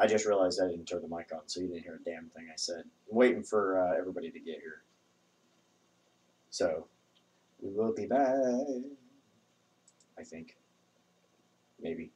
I just realized I didn't turn the mic on, so you didn't hear a damn thing I said. I'm waiting for everybody to get here. So, we will be back. I think. Maybe.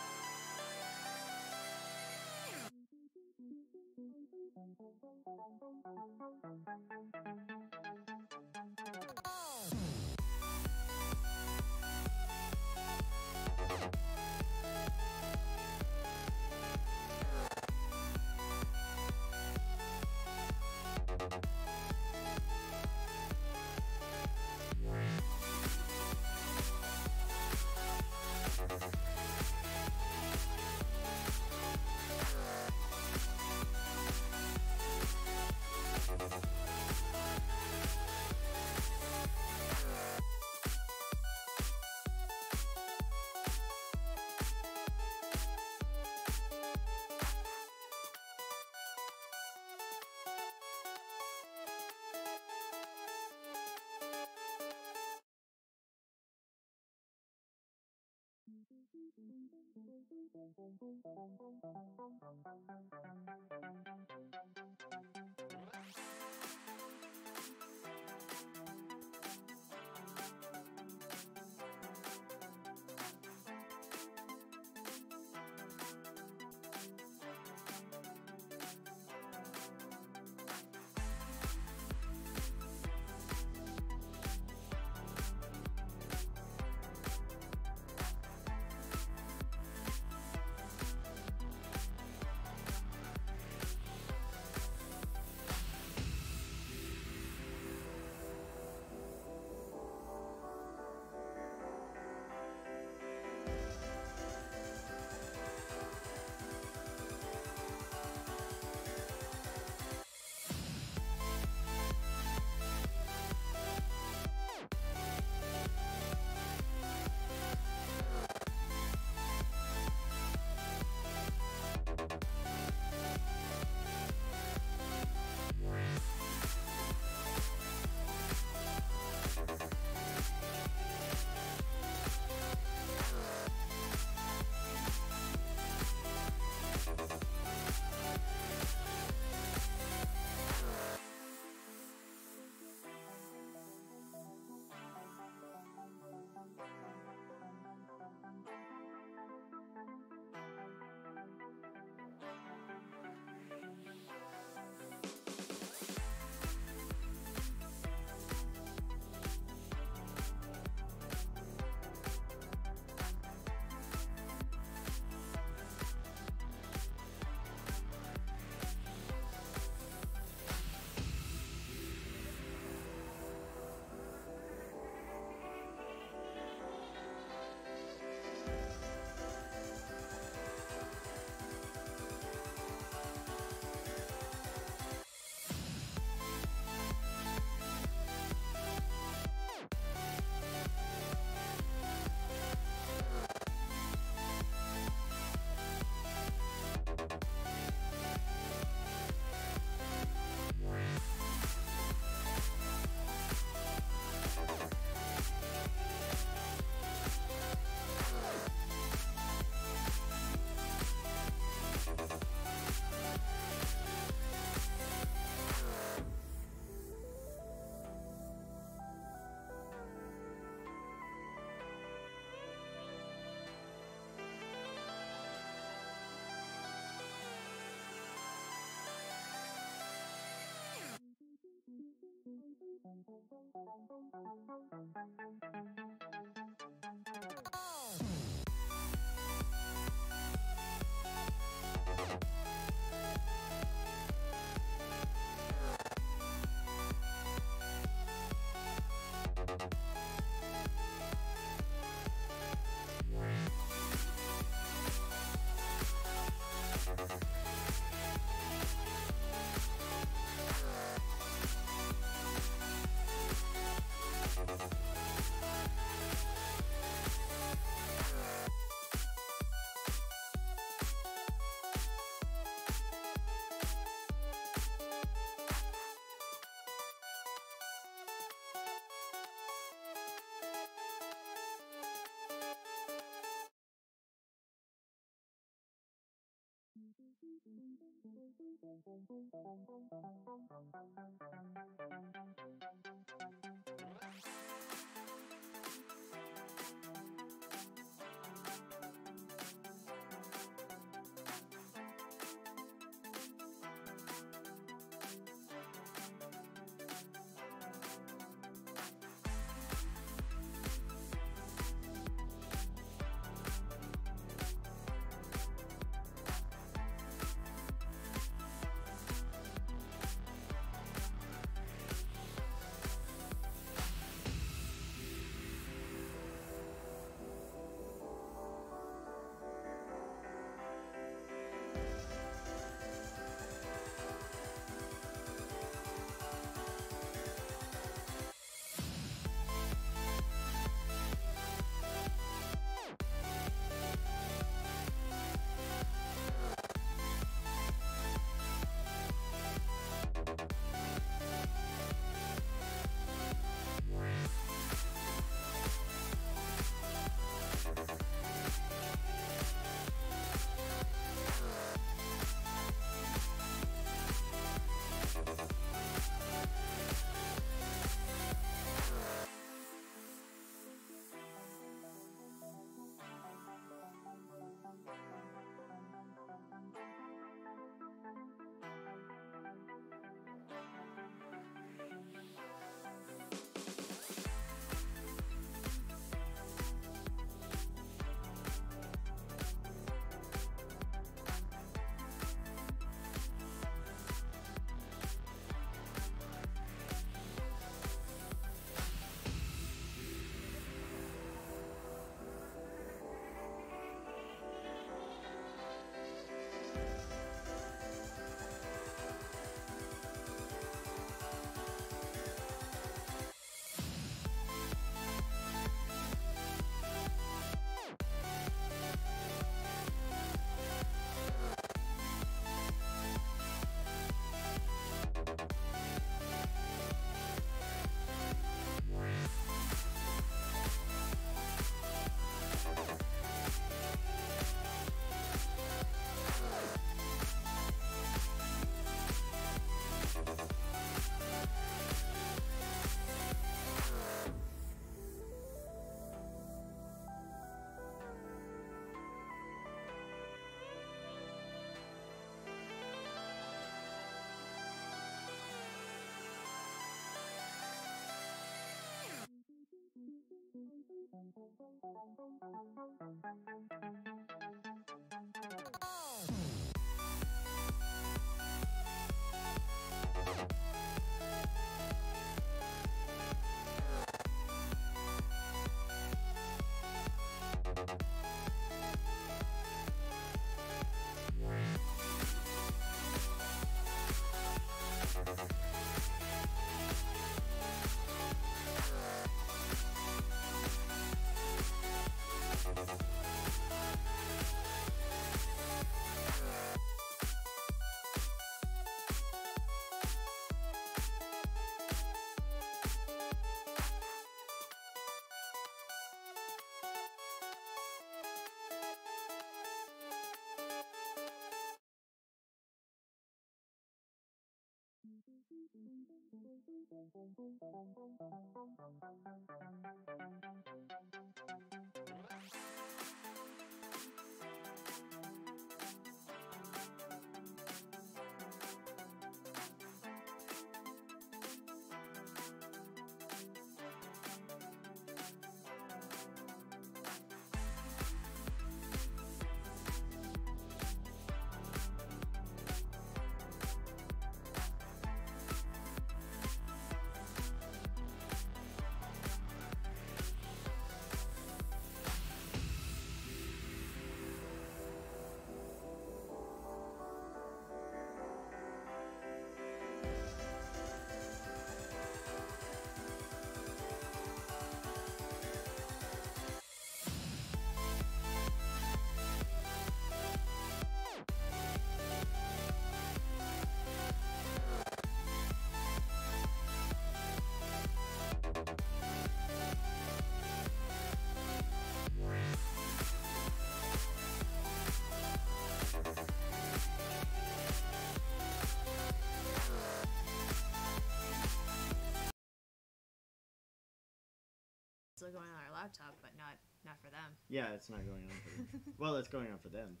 still going on our laptop, but not for them. Yeah, it's not going on for them. Well, it's going on for them.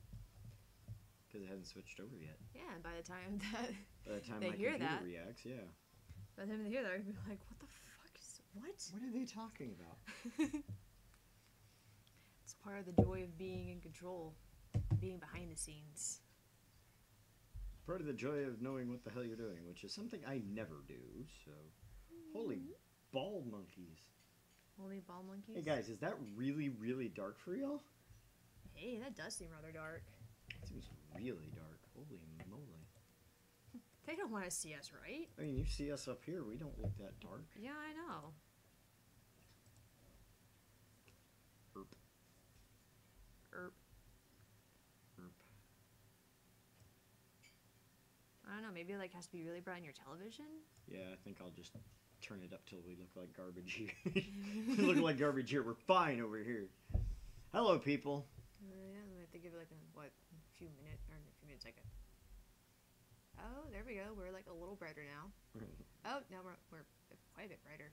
Because it hasn't switched over yet. Yeah, and by the time that By the time they my hear computer that, reacts, yeah. by the time they hear that, they're gonna be like, "What the fuck is what?" What are they talking about? It's part of the joy of being in control, being behind the scenes. Part of the joy of knowing what the hell you're doing, which is something I never do, so... Holy ball monkeys. Holy ball monkeys. Hey guys, is that really, really dark for y'all? Hey, that does seem rather dark. It seems really dark. Holy moly. They don't want to see us, right? I mean, you see us up here, we don't look that dark. Yeah, I know. Erp. Erp. Erp. I don't know, maybe it like has to be really bright on your television? Yeah, I think I'll just turn it up till we look like garbage here. We look like garbage here, we're fine over here. Hello, people. Yeah, we have to give it like a few minutes like a... Oh, there we go. We're like a little brighter now. Oh, now we're quite a bit brighter.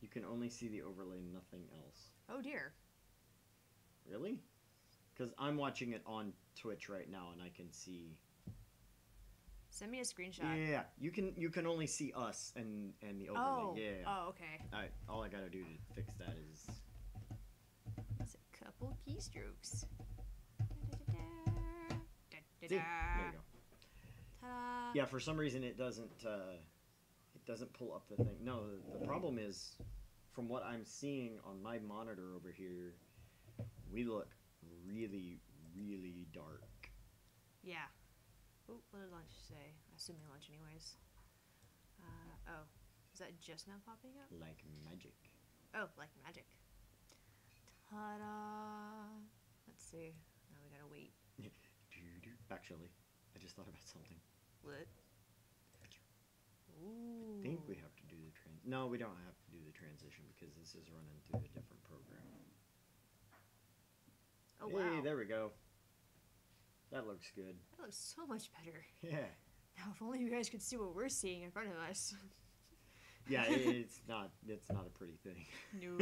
You can only see the overlay, nothing else. Oh dear. Really? Because I'm watching it on Twitch right now, and I can see. Send me a screenshot. Yeah, you can only see us and the overlay. Yeah. Oh, okay. All I gotta do to fix that is. It's a couple keystrokes. See, there you go. Ta-da! Yeah, for some reason it doesn't pull up the thing. No, the problem is, from what I'm seeing on my monitor over here, we look really, really dark. Yeah. Oh, what did lunch say? Assuming lunch anyways. Oh. Is that just now popping up? Like magic. Oh, like magic. Ta-da! Let's see. Now we gotta wait. Actually, I just thought about something. What? Ooh. I think we have to do the No, we don't have to do the transition because this is running through a different program. Oh, hey, wow. there we go. That looks good. That looks so much better. Yeah. Now, if only you guys could see what we're seeing in front of us. Yeah, it's not a pretty thing. No.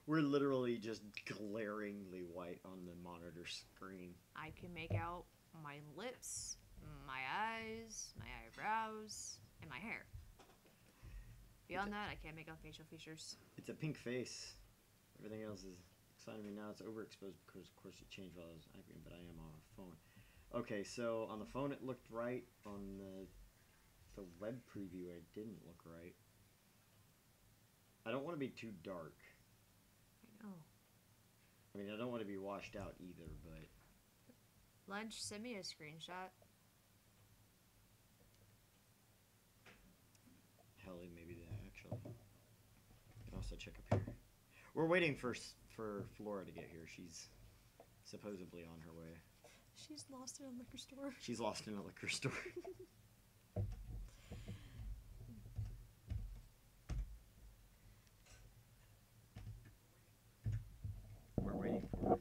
We're literally just glaringly white on the monitor screen. I can make out my lips, my eyes, my eyebrows, and my hair. Beyond that, I can't make out facial features. It's a pink face. Everything else is exciting me now. It's overexposed because, of course, it changed while I was acting, but I am on a phone. Okay, so on the phone it looked right. On the web preview it didn't look right. I don't want to be too dark. I know. I mean, I don't want to be washed out either, but... Lunch, send me a screenshot. Hell, maybe that, actually. You can also check up here. We're waiting for Flora to get here. She's supposedly on her way. She's lost in a liquor store. She's lost in a liquor store. We're waiting for her.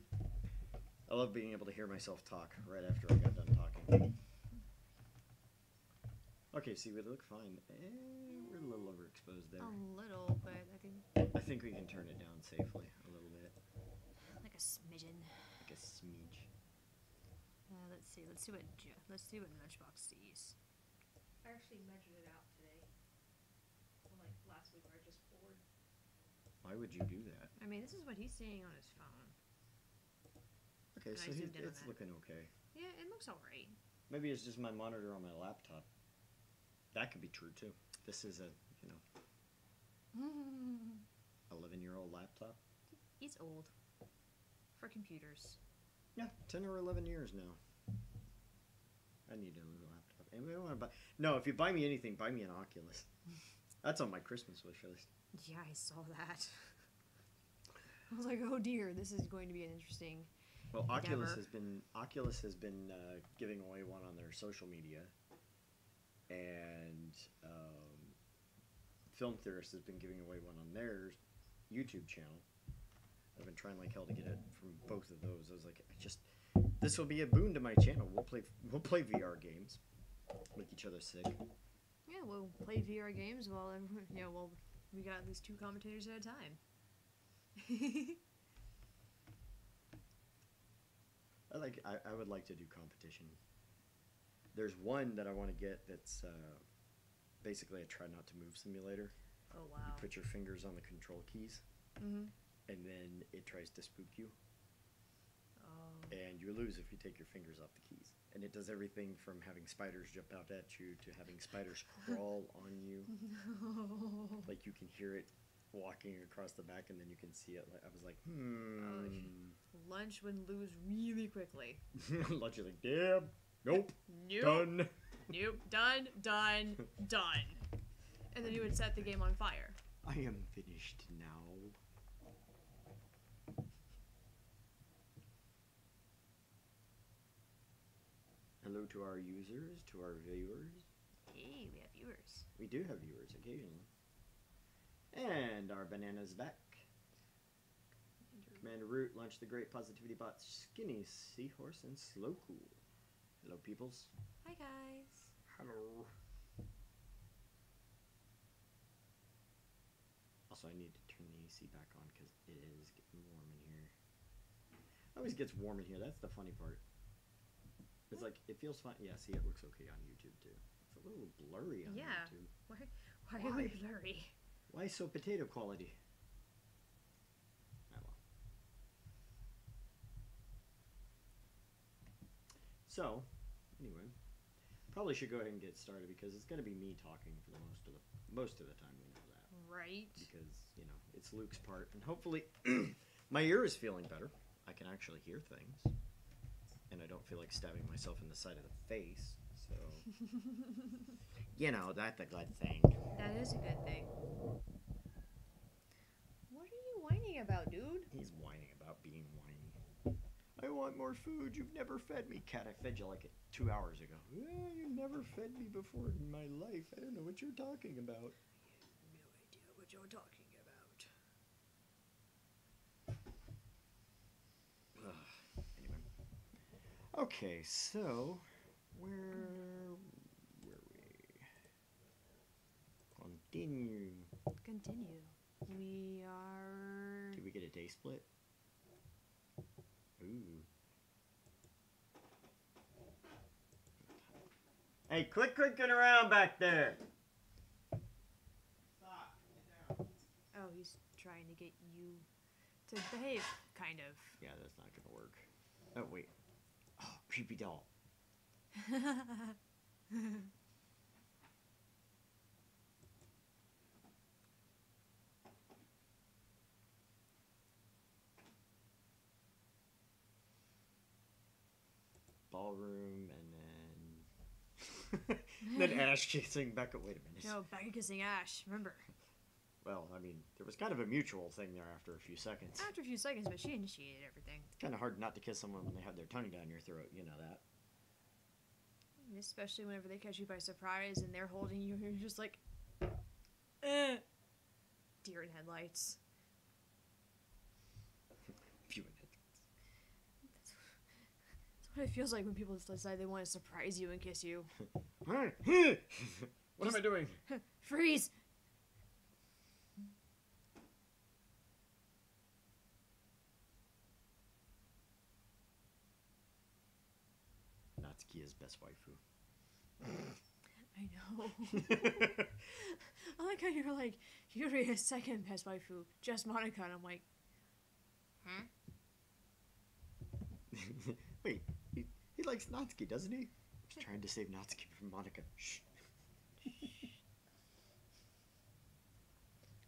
I love being able to hear myself talk right after I got done talking. Okay, see, we look fine. We're a little overexposed there. A little, but I think we can turn it down safely a little bit. like a smidgen. Like a smidge. Let's see. Let's see what Lunchbox sees. I actually measured it out today. Like last week, where I just poured. Why would you do that? I mean, this is what he's seeing on his phone. Okay, And so I zoomed in on it's that. looking okay. Yeah, it looks alright. Maybe it's just my monitor on my laptop. That could be true too. This is a, 11-year-old laptop. He's old. For computers. Yeah, 10 or 11 years now. I need a new laptop. Anybody want to buy? No, if you buy me anything, buy me an Oculus. That's on my Christmas wish list. Yeah, I saw that. I was like, oh dear, this is going to be an interesting Well, Oculus endeavor. has been giving away one on their social media, and Film Theorist has been giving away one on their YouTube channel. I've been trying like hell to get it from both of those. I was like, this will be a boon to my channel. We'll play VR games, make each other sick. Yeah, we'll play VR games while everyone, well, we got at least 2 commentators at a time. I would like to do competition. There's one that I want to get that's basically a try not to move simulator. Oh You wow. put your fingers on the control keys, Mhm. and then it tries to spook you, Oh. and you lose if you take your fingers off the keys. And it does everything from having spiders jump out at you to having spiders crawl on you. No. Like you can hear it walking across the back, and then you can see it. I was like, Lunch would lose really quickly. Lunch is like, damn, nope, Nope. done. Nope. Done. Done. Done. And then you would set the game on fire. I am finished now. Hello to our users, to our viewers. Hey, we have viewers. We do have viewers occasionally. And our banana's back. Commander Root launched the great positivity bots Skinny, Seahorse, and Slow Cool. Hello, peoples. Hi, guys. Hello. Also, I need to turn the AC back on because it is getting warm in here. It always gets warm in here. That's the funny part. It's like, it feels fine. Yeah, see, it looks okay on YouTube, too. It's a little blurry on Yeah. YouTube. Why are we blurry? Why so potato quality? Oh, well. So, anyway, probably should go ahead and get started because it's going to be me talking for the most of the time. We know that Right. because it's Luke's part, and hopefully my ear is feeling better. I can actually hear things, and I don't feel like stabbing myself in the side of the face. So, that's a good thing. That is a good thing. What are you whining about, dude? He's whining about being whiny. I want more food. You've never fed me. Cat, I fed you like 2 hours ago. Yeah, you never fed me before in my life. I don't know what you're talking about. No idea what you're talking about. Anyway. Okay, so where were we? Continue. Continue. We are. Did we get a day split? Ooh. Hey, quit clicking around back there. Stop. Get down. Oh, he's trying to get you to behave, kind of. Yeah, that's not gonna work. Oh wait. Oh, creepy doll. Ballroom, and then then Ash chasing Becca. Wait a minute. No, Becca kissing Ash. Remember? Well, I mean, there was kind of a mutual thing there after a few seconds. After a few seconds, but she initiated everything. It's kind of hard not to kiss someone when they have their tongue down your throat. You know that. Especially whenever they catch you by surprise and they're holding you, and you're just like, eh. Deer in headlights. Few minutes. That's what it feels like when people decide they want to surprise you and kiss you. What am I doing? Freeze! Natsuki is best waifu. I know. I like how you're like, Yuri is second best waifu, just Monica, and I'm like, huh? Wait, he likes Natsuki, doesn't he? He's trying to save Natsuki from Monica. Shh.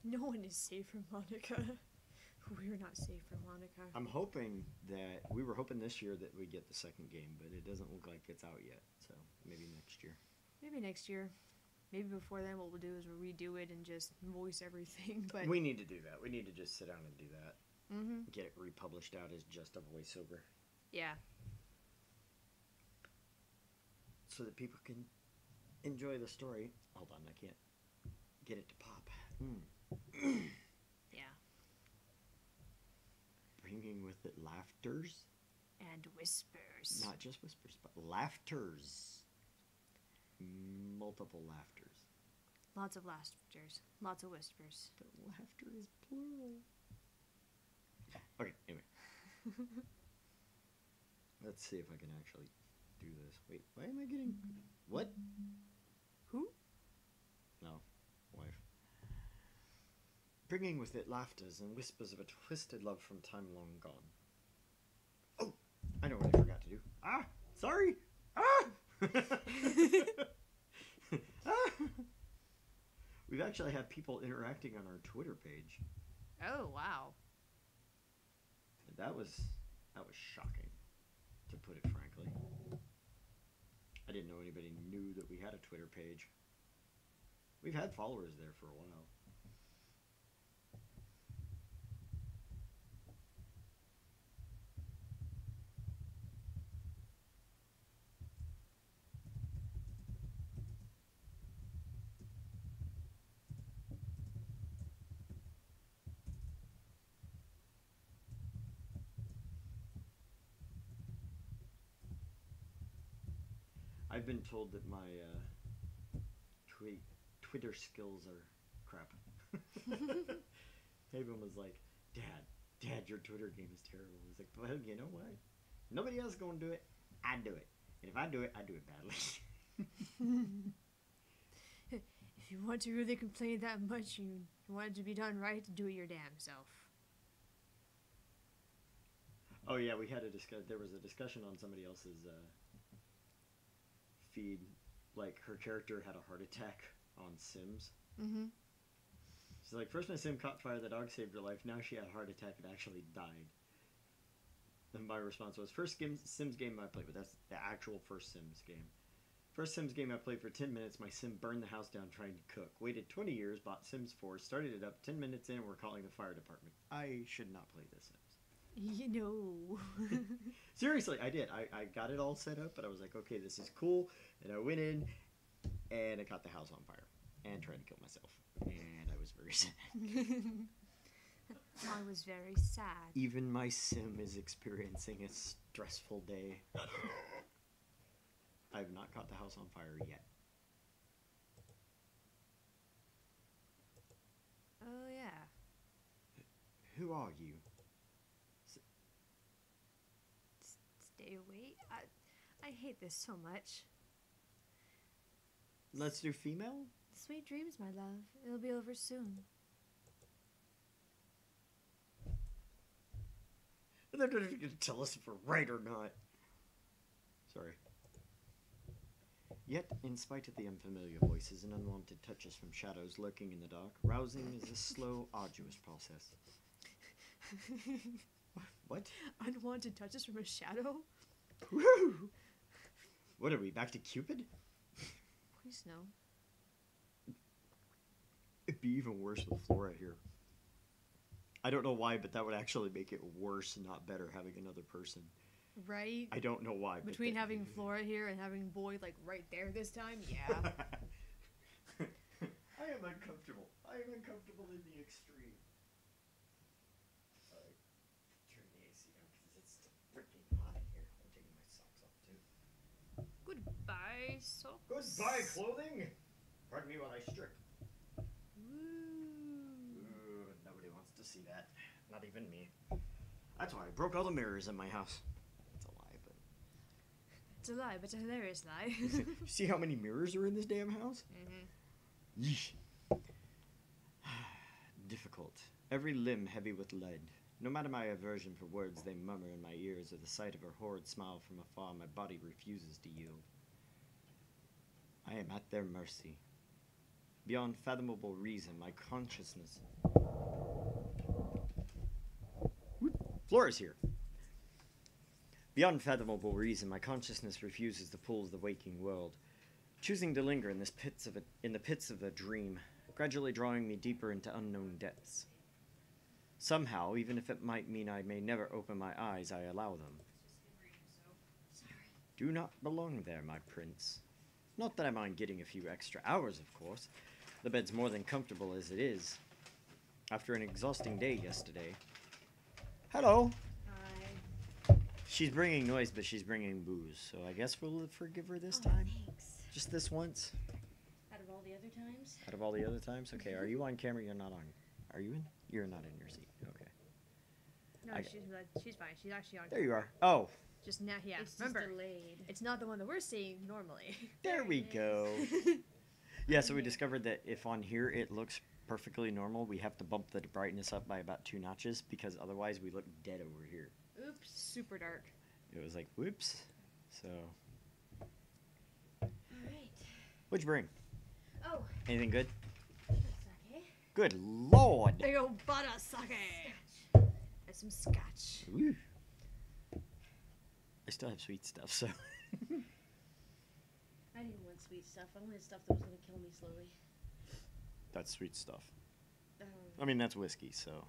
No one is safe from Monica. We're not safe from Monica. I'm hoping that we were hoping this year that we get the second game, but it doesn't look like it's out yet. So maybe next year. Maybe next year. Maybe before then, what we'll do is we'll redo it and just voice everything. But We need to do that. We need to just sit down and do that. mm-hmm. Get it republished out as just a voiceover, Yeah. so that people can enjoy the story. Hold on, I can't get it to pop. Yeah. Bringing with it laughters, And whispers. not just whispers, but laughters. Multiple laughters. Lots of laughters. Lots of whispers. The laughter is plural. Okay, anyway. Let's see if I can actually do this. Wait, why am I getting... What? Who? No, wife. Bringing with it laughters and whispers of a twisted love from time long gone. Oh, I know what I forgot to do. Ah, sorry. Ah! Ah! We've actually had people interacting on our Twitter page. Oh, wow. That was shocking, to put it frankly. I didn't know anybody knew that we had a Twitter page. We've had followers there for a while. I've been told that my Twitter skills are crap. Everyone was like, Dad, your Twitter game is terrible. I was like, well, you know what? Nobody else is going to do it. I do it. And if I do it badly. If you want to really complain that much, you want it to be done right, do it your damn self. Oh yeah, we had there was a discussion on somebody else's feed. Like, her character had a heart attack on Sims. Mm-hmm. She's like, first my sim caught fire, the dog saved her life, now she had a heart attack and actually died. And my response was, first Sims game I played with, that's the actual first Sims game. First Sims game I played for 10 minutes, my sim burned the house down trying to cook. Waited 20 years, bought Sims 4, started it up, 10 minutes in, we're calling the fire department. I should not play this Sims. You know. Seriously, I did. I got it all set up, but I was like, okay, this is cool. And I went in, and I caught the house on fire, and tried to kill myself. And I was very sad. I was very sad. Even my sim is experiencing a stressful day. I have not caught the house on fire yet. Oh, yeah. Who are you? Stay away. I hate this so much. Let's do female? Sweet dreams, my love. It'll be over soon. They're going to tell us if we're right or not. Sorry. Yet, in spite of the unfamiliar voices and unwanted touches from shadows lurking in the dark, rousing is a slow, arduous process. What? Unwanted touches from a shadow? Woo! What are we, back to Cupid? Please no. It'd be even worse with Flora here. I don't know why, but that would actually make it worse, not better, having another person. Right? I don't know why. Between having Flora here and having Boyd, like, right there this time? Yeah. I am uncomfortable. I am uncomfortable in the extreme. Sorry. Turn the AC on because it's freaking hot in here. I'm taking my socks off too. Goodbye, socks. Goodbye, clothing! Pardon me while I strip. Woo. Ooh, nobody wants to see that. Not even me. That's why I broke all the mirrors in my house. It's a lie, but... It's a lie, but a hilarious lie. See how many mirrors are in this damn house? Mm-hmm. Yeesh. Difficult. Every limb heavy with lead. No matter my aversion for words they murmur in my ears or the sight of her horrid smile from afar, my body refuses to yield. I am at their mercy. Beyond fathomable reason, my consciousness... Flora's here. Beyond fathomable reason, my consciousness refuses the pull of the waking world, choosing to linger in the pits of a dream, gradually drawing me deeper into unknown depths. Somehow, even if it might mean I may never open my eyes, I allow them. Do not belong there, my prince. Not that I mind getting a few extra hours, of course. The bed's more than comfortable as it is. After an exhausting day yesterday. Hello! Hi. She's bringing noise, but she's bringing booze, so I guess we'll forgive her this time. Thanks. Just this once. Had a all the other times. Out of all the other times? Okay, are you on camera? You're not on. Are you in? You're not in your seat. Okay. No, I- she's fine. She's actually on. There you are. Oh, Just now, yeah. It's Remember, just delayed. it's not the one that we're seeing normally. there we it go. Yeah, so we discovered that if on here it looks perfectly normal, we have to bump the brightness up by about 2 notches because otherwise we look dead over here. Oops. Super dark. It was like, whoops. So, All right. what'd you bring? Oh, Anything good? sake. Good lord. Big old butter sake. Scotch. And some scotch. Woo. I still have sweet stuff, so. I didn't want sweet stuff. I wanted stuff that was gonna kill me slowly. That's sweet stuff. Um, I mean, that's whiskey, so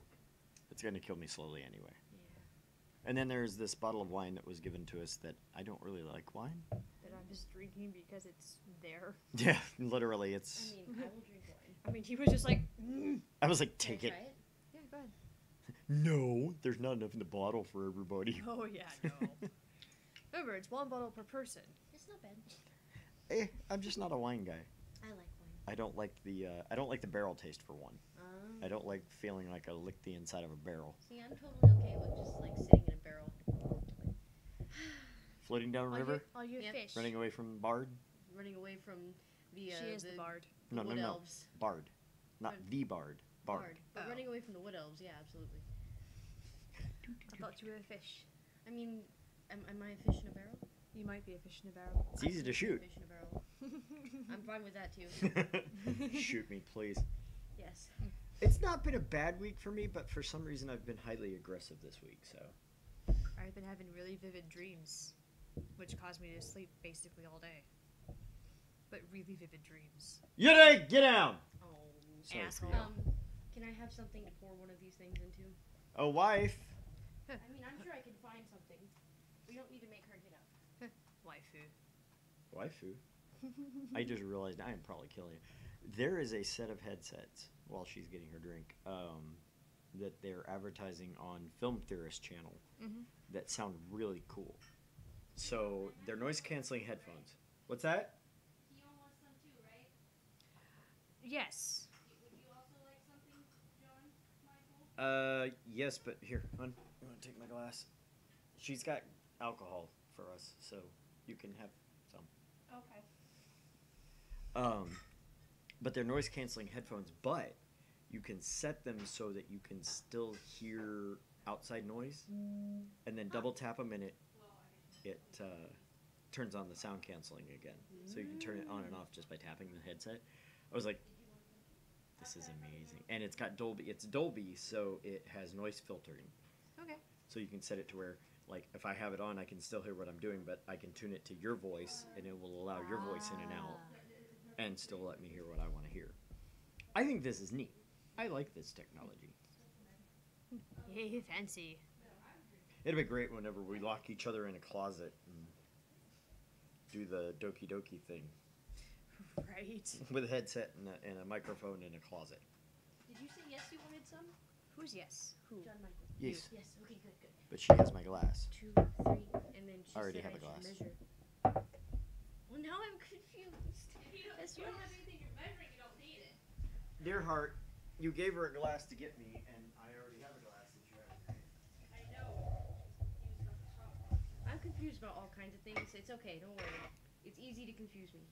it's going to kill me slowly anyway. yeah. And then there's this bottle of wine that was given to us that I don't really like wine. That I'm just drinking because it's there. Yeah, literally, I it's. mean, I will drink wine. I mean, he was just like, I was like, Can I take it. try it? yeah, go ahead. No, there's not enough in the bottle for everybody. Oh yeah, no. Remember, it's 1 bottle per person. It's not bad. I'm just not a wine guy. I like wine. I don't like the barrel taste for one. I Um, don't like feeling like I licked the inside of a barrel. See, I'm totally okay with just like sitting in a barrel. Floating down a river, All your Yep. fish. running away from Bard. Running away from the She is the bard. No, wood no, no. elves. Bard, not Bard. the Bard. Bard. But Oh. running away from the wood elves, yeah, absolutely. I thought you were a fish. I mean, am I a fish in a barrel? You might be a fish in a barrel. It's easy to I'm shoot. a fish in a barrel. I'm fine with that too. Shoot me, please. Yes. It's not been a bad week for me, but for some reason I've been highly aggressive this week. So I've been having really vivid dreams, which caused me to sleep basically all day. But really vivid dreams. Yuri, get down. Oh, Sorry for Asshole. you. Can I have something to pour one of these things into? Oh, wife. I mean, I'm sure I can find something. We don't need to make her get up. Waifu. Waifu. I just realized I am probably killing you. There is a set of headsets while she's getting her drink that they're advertising on Film Theorist channel Mhm. that sound really cool. So they're noise canceling headphones. What's that? Dion wants some too, right? Yes. Would you also like something, John, Michael? Yes, but here, hon, you want to take my glass? She's got alcohol for us, so you can have some. Okay. But they're noise canceling headphones, but you can set them so that you can still hear outside noise, and then double tap them and it turns on the sound canceling again. So you can turn it on and off just by tapping the headset. I was like, this is amazing. And it's got Dolby. It's Dolby, so it has noise filtering. Okay. So you can set it to where, like, if I have it on, I can still hear what I'm doing, but I can tune it to your voice, and it will allow your voice in and out, and still let me hear what I want to hear. I think this is neat. I like this technology. Yay, fancy. It'd be great whenever we lock each other in a closet and do the Doki Doki thing Right. with a headset and a microphone in a closet. Did you say yes you wanted some? Who's yes? Who? John Michael. Yes, Yes, okay, good, good. but she has my glass. 2, 3, and then she I already said have a I should glass. measure. Well, now I'm confused. That's You don't yours. have anything you're measuring, you don't need it. Dear heart, you gave her a glass to get me, and I already have a glass that you have. I know. Use the top. I'm confused about all kinds of things. It's okay, don't worry. It's easy to confuse me.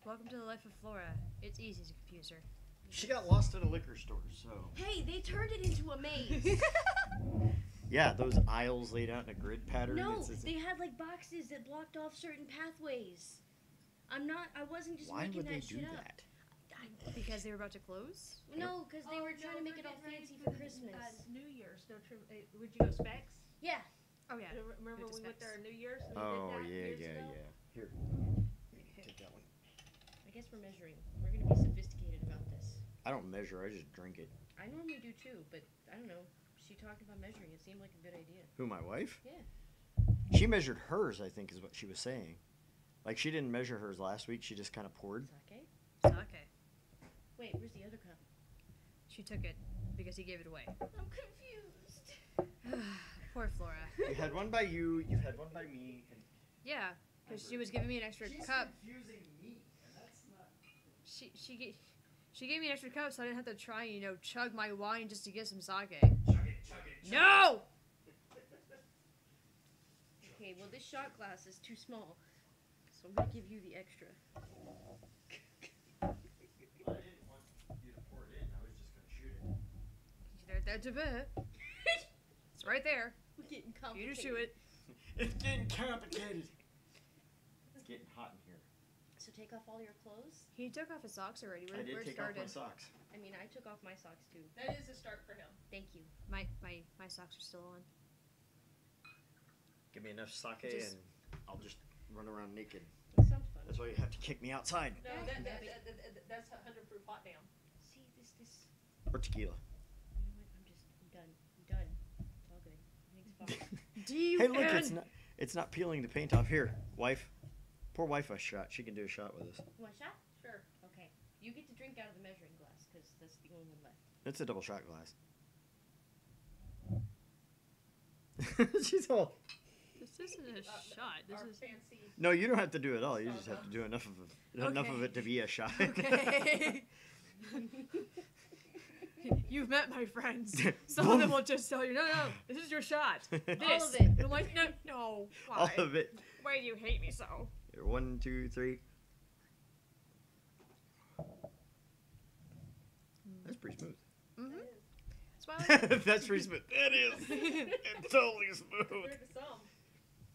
Welcome to the life of Flora. It's easy to confuse her. She got lost at a liquor store, so. Hey, they turned it into a maze. Yeah, those aisles laid out in a grid pattern. No, it's- they had like boxes that blocked off certain pathways. I wasn't just Why making would they that do shit up. that? Because they were about to close? No, because they Oh, were no, trying to make we're it all getting ready fancy for the, Christmas. New Year's. Don't you, would you go Specs? Yeah. Oh yeah. Remember Went to we went Specs. there on New Year's? And we Oh, did that yeah, years yeah, ago? yeah. Here. Take that one. I guess we're measuring. We're gonna be sophisticated about this. I don't measure, I just drink it. I normally do too, but I don't know. She talked about measuring. It seemed like a good idea. Who, my wife? Yeah. She measured hers, I think, is what she was saying. Like, she didn't measure hers last week, she just kind of poured. Sake? Sake. Wait, where's the other cup? She took it because he gave it away. I'm confused. Poor Flora. You had one by you, you've had one by me, and Yeah, because she was giving me an extra she's cup. confusing me, and that's not... she gave me an extra cup so I didn't have to try and chug my wine just to get some sake. Chug it. No. Okay, well this shot glass is too small, so I'm gonna give you the extra. I didn't want you to pour it in. I was just gonna shoot it. That's a bit. It's right there. We're getting You complicated. just shoot it. It's getting complicated. It's getting hot in here. So take off all your clothes. He took off his socks already. I did Where it take off started. my socks. I mean, I took off my socks too. That is a start for him. Thank you. My socks are still on. Give me enough sake Just- and I'll just run around naked. That sounds fun. That's why you have to kick me outside. No, Yeah, that's 100 proof hot damn. See this. Or tequila. You know what? I'm done. I'm done. It's all good. Everything's fine. Hey, look, it's not peeling the paint off. Here, wife. Pour wife a shot. She can do a shot with us. You want a shot? Sure. Okay. You get to drink out of the measuring glass because that's the only one left. It's a double shot glass. She's all. This isn't a shot. This Our is. fancy. No, you don't have to do it all. You just have to do enough of it to be a shot. Okay. You've met my friends. Some of them will just tell you, no, this is your shot. This. All of it. And I'm like, no, why? All of it. Why do you hate me so? Here, 1, 2, 3. That's pretty smooth. Mm-hmm. That is. That's why I like it. That's pretty smooth. It is. It's totally smooth. Compared to some.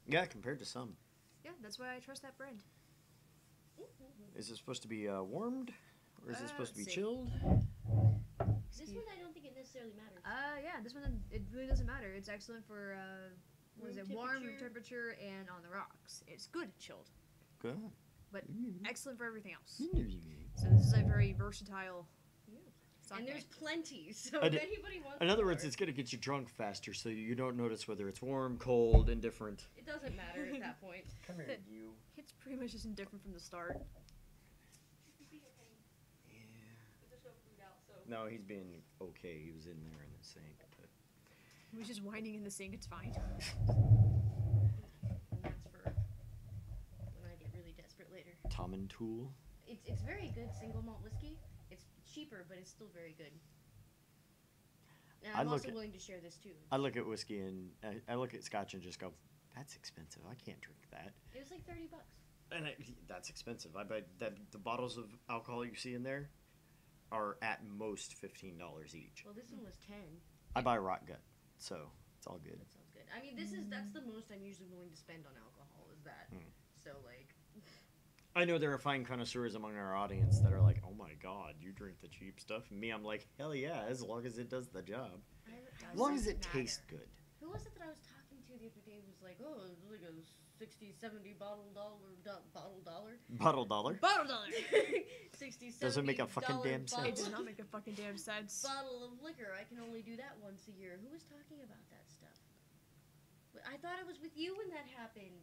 Yeah, compared to some. Yeah, that's why I trust that brand. Is it supposed to be warmed? Or is it supposed to be Let's see. chilled? This one, I don't think it necessarily matters. Yeah, this one, it really doesn't matter. It's excellent for, what is Room it, warm temperature. temperature and on the rocks. It's good chilled. Good. But excellent for everything else. Mm. So this is a very versatile sake. And there's plenty, so I if did- anybody wants In other words, more, it's going to get you drunk faster so you don't notice whether it's warm, cold, indifferent. it doesn't matter at that point. Come here, you. It's pretty much just indifferent from the start. There's no food out, so. No, he's being okay. He was in there in the sink. But He was just whining in the sink. It's fine. And that's for when I get really desperate later. Tom and Tool. It's very good single malt whiskey. It's cheaper, but it's still very good. And I I'm look also at- willing to share this too. I look at whiskey and I look at scotch and just go, that's expensive. I can't drink that. It was like $30. And that's expensive. I bet that the bottles of alcohol you see in there are at most $15 each. Well, this one was 10. I buy rot gut, so it's all good. That sounds good. I mean, that's the most I'm usually willing to spend on alcohol. Is that? Mm. So like, I know there are fine connoisseurs among our audience that are like, oh my god, you drink the cheap stuff. And me, I'm like, hell yeah, as long as it does the job. As long as it tastes good. Who was it that I was talking to the other day? Was like, oh, it's like a 60, 70 bottle dollar. Bottle dollar. Bottle dollar. 60, 70 Doesn't make a fucking damn It sense. does not make a fucking damn sense. Bottle of liquor. I can only do that once a year. Who was talking about that stuff? But I thought it was with you when that happened.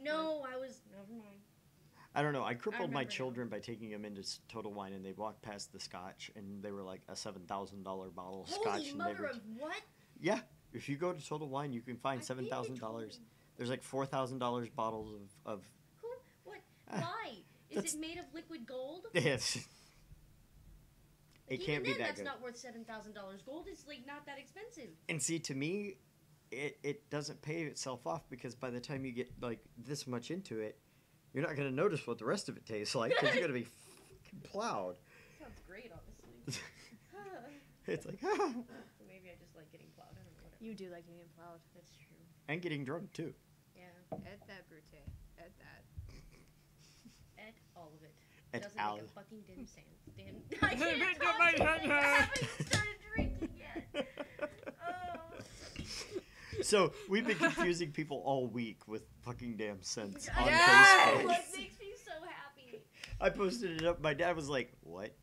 No, I was. Never mind. I don't know. I crippled my remember now. children by taking them into Total Wine, and they walked past the scotch, and they were like a $7,000 bottle of scotch. Holy And they mother were, of what? yeah, if you go to Total Wine, you can find I've been to $7,000. Total- There's like $4,000 bottles of Who? What? Ah, Why? Is that's- it made of liquid gold? yes. It Even can't be then, that that's good. not worth $7,000. Gold is like not that expensive. And see, to me, it doesn't pay itself off because by the time you get like this much into it, you're not gonna notice what the rest of it tastes like because you're gonna be fucking plowed. Sounds great, honestly. It's like So maybe I just like getting plowed. I don't know. Whatever. You do like getting plowed. That's true. and getting drunk too. Yeah. At that, Brute. At that. At all of it. Et Doesn't al. make a fucking dim sense. Dan. I can't Get talk my today. hand I out. haven't even started drinking yet. Oh. So we've been confusing people all week with fucking damn sense on Yes! Facebook. What makes me so happy? I posted it up. My dad was like, "What?"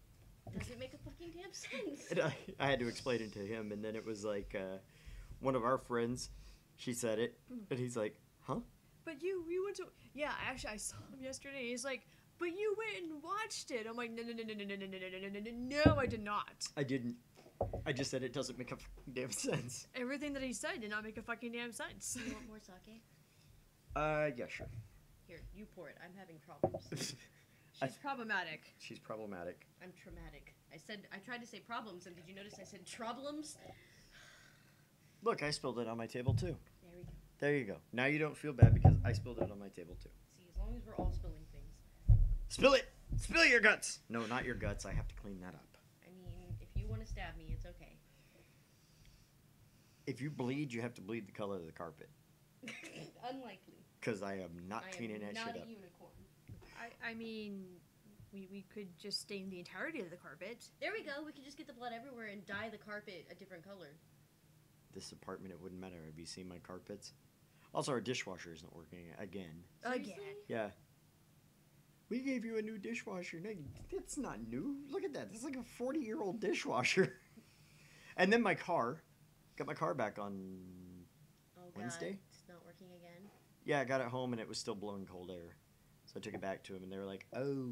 Doesn't make a fucking damn sense. And I had to explain it to him, and then it was like one of our friends. She said it, and he's like, "Huh?" But you went to. Yeah, actually, I saw him yesterday. He's like, but you went and watched it. I'm like, no, no, I did not. I didn't. I just said it doesn't make a fucking damn sense. Everything that he said did not make a fucking damn sense. You want more sake? Yeah, sure. Here, you pour it. I'm having problems. She's problematic. She's problematic. I'm traumatic. I tried to say problems, and did you notice I said troublums? Look, I spilled it on my table too. There we go. There you go. Now you don't feel bad because I spilled it on my table too. See, as long as we're all spilling things. Spill it! Spill your guts! No, not your guts. I have to clean that up. I mean, if you want to stab me, it's okay. If you bleed, you have to bleed the color of the carpet. Unlikely. Because I am not I cleaning am that not shit a up. unicorn. I mean, we could just stain the entirety of the carpet. There we go. We could just get the blood everywhere and dye the carpet a different color. This apartment, it wouldn't matter. Have you seen my carpets? Also, our dishwasher isn't working again. Seriously? Again. Yeah. We gave you a new dishwasher. No, it's not new. Look at that. That's like a 40-year-old dishwasher. And then my car. Got my car back on Oh, God. Wednesday? It's not working again. Yeah, I got it home and it was still blowing cold air. So I took it back to them and they were like, oh,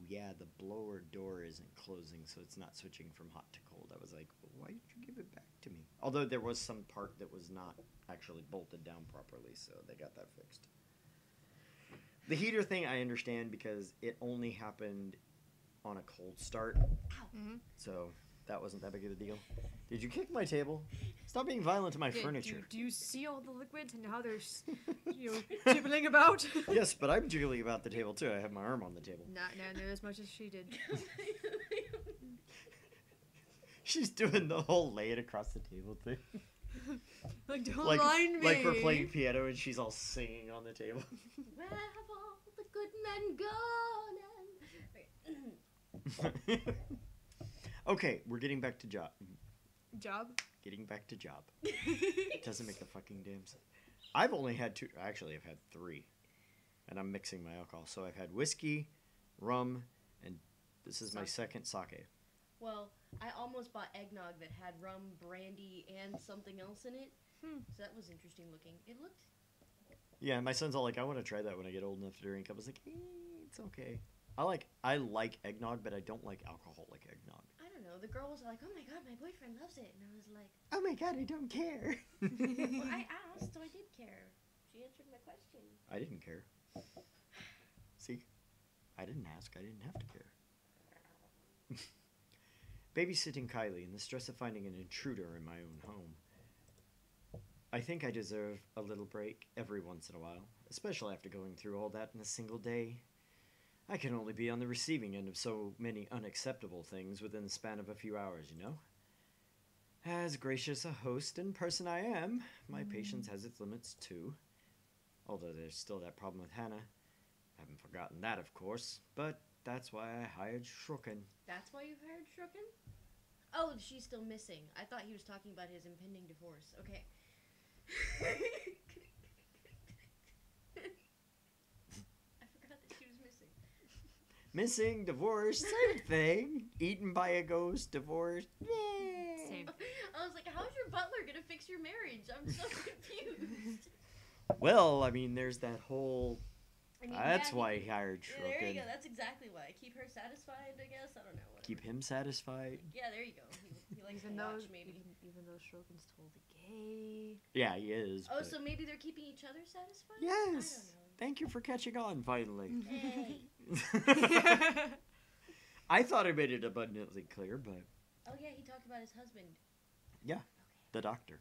yeah, the blower door isn't closing, so it's not switching from hot to cold. I was like, well, why did you give it back to me? Although there was some part that was not actually bolted down properly, so they got that fixed. The heater thing I understand because it only happened on a cold start, Mm-hmm. so that wasn't that big of a deal. Did you kick my table? Stop being violent to my furniture. Do you see all the liquids and how they're, jibbling about? Yes, but I'm jiggling about the table too. I have my arm on the table. Not near as much as she did. She's doing the whole lay it across the table thing. Like, don't like, mind me. like we're playing piano and she's all singing on the table. Where have all the good men gone? Okay. Okay, we're getting back to job. Job? Getting back to job. It doesn't make the fucking damn sense. I've only had two. Actually, I've had three. And I'm mixing my alcohol. So I've had whiskey, rum, and this is my second sake. Well, I almost bought eggnog that had rum, brandy, and something else in it. So that was interesting looking. It looked... Yeah, my son's all like, I want to try that when I get old enough to drink. I was like, it's okay. I like eggnog, but I don't like alcoholic eggnog. I don't know. The girl was like, oh my God, my boyfriend loves it. And I was like, Oh my god, I don't care. well, I asked, so I did care. She answered my question. I didn't care. See? I didn't ask. I didn't have to care. Babysitting Kylie and the stress of finding an intruder in my own home. I think I deserve a little break every once in a while, especially after going through all that in a single day. I can only be on the receiving end of so many unacceptable things within the span of a few hours, you know? As gracious a host and person I am, my patience has its limits too. Although there's still that problem with Hannah. Haven't forgotten that, of course, but that's why I hired Shrukin. That's why you hired Shrukin? Oh, she's still missing. I thought he was talking about his impending divorce. Okay. I forgot that she was missing. Missing, divorced, same thing. Eaten by a ghost, divorced. Yay. Same. I was like, how's your butler gonna fix your marriage? I'm so confused. Well, I mean, there's that whole... I mean, That's yeah, why he hired Yeah, there you Shrukin. go. That's exactly why. Keep her satisfied, I guess. I don't know. Whatever. Keep him satisfied. Yeah, there you go. He likes Even to though, watch, maybe. even though Shrokin's totally gay. Yeah, he is. Oh, but- so maybe they're keeping each other satisfied? Yes. Thank you for catching on, finally. I don't know. Hey. I thought I made it abundantly clear, but Oh, yeah, he talked about his husband. the doctor.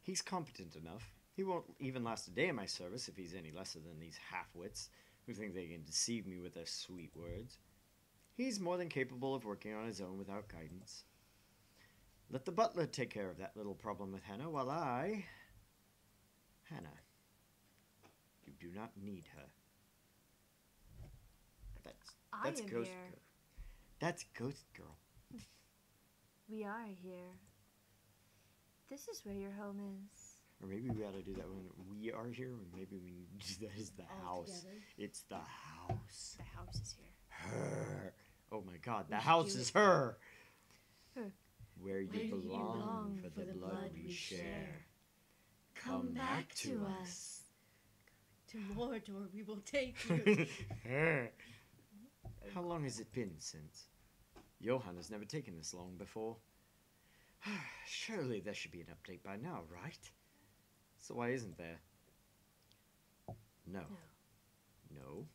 He's competent enough. He won't even last a day in my service if he's any lesser than these half-wits who think they can deceive me with their sweet words. He's more than capable of working on his own without guidance. Let the butler take care of that little problem with Hannah while I... Hannah, you do not need her. That's I am Ghost here. Girl. That's Ghost Girl. We are here. This is where your home is. Or maybe we ought to do that when we are here. Or maybe we need to do that as the All house. together. It's the house. The house is here. Her. Oh my god, the We should house do is it. her. Her. Where you Where you belong, belong for the blood we share. Come back to us. To Mordor we will take you. How long has it been since? Johan has never taken this long before. Surely there should be an update by now, right? So why isn't there? No. No.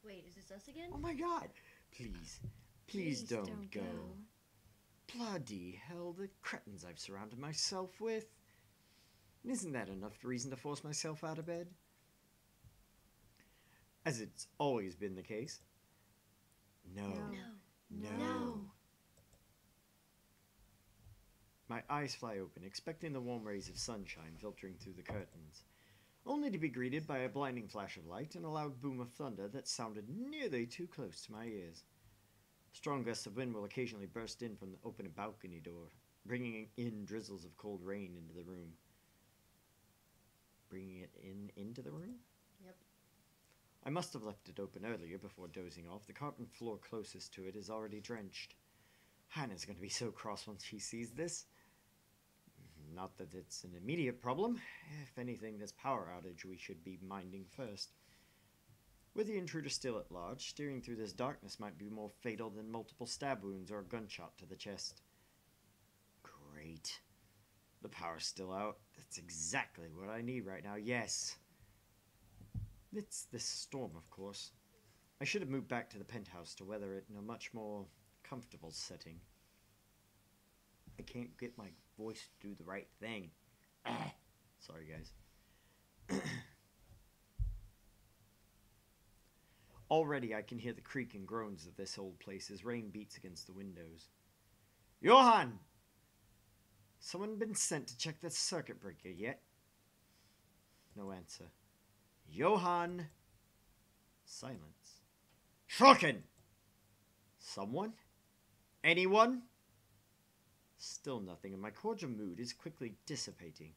Wait, is this us again? Oh my god! Please, please don't go. Bloody hell, the cretins I've surrounded myself with. And isn't that enough reason to force myself out of bed? As it's always been the case. No. No. My eyes fly open, expecting the warm rays of sunshine filtering through the curtains, only to be greeted by a blinding flash of light and a loud boom of thunder that sounded nearly too close to my ears. Strong gusts of wind will occasionally burst in from the open balcony door, bringing in drizzles of cold rain into the room. Bringing it into the room? Yep. I must have left it open earlier before dozing off. The carpet floor closest to it is already drenched. Hannah's going to be so cross once she sees this. Not that it's an immediate problem. If anything, this power outage we should be minding first. With the intruder still at large, steering through this darkness might be more fatal than multiple stab wounds or a gunshot to the chest. Great. The power's still out. That's exactly what I need right now, yes. It's this storm, of course. I should have moved back to the penthouse to weather it in a much more comfortable setting. I can't get my voice to do the right thing. Sorry, guys. Already I can hear the creak and groans of this old place as rain beats against the windows. Johann! Someone been sent to check the circuit breaker yet? No answer. Johann! Silence. Schrocken! Someone? Anyone? Still nothing, and my cordial mood is quickly dissipating.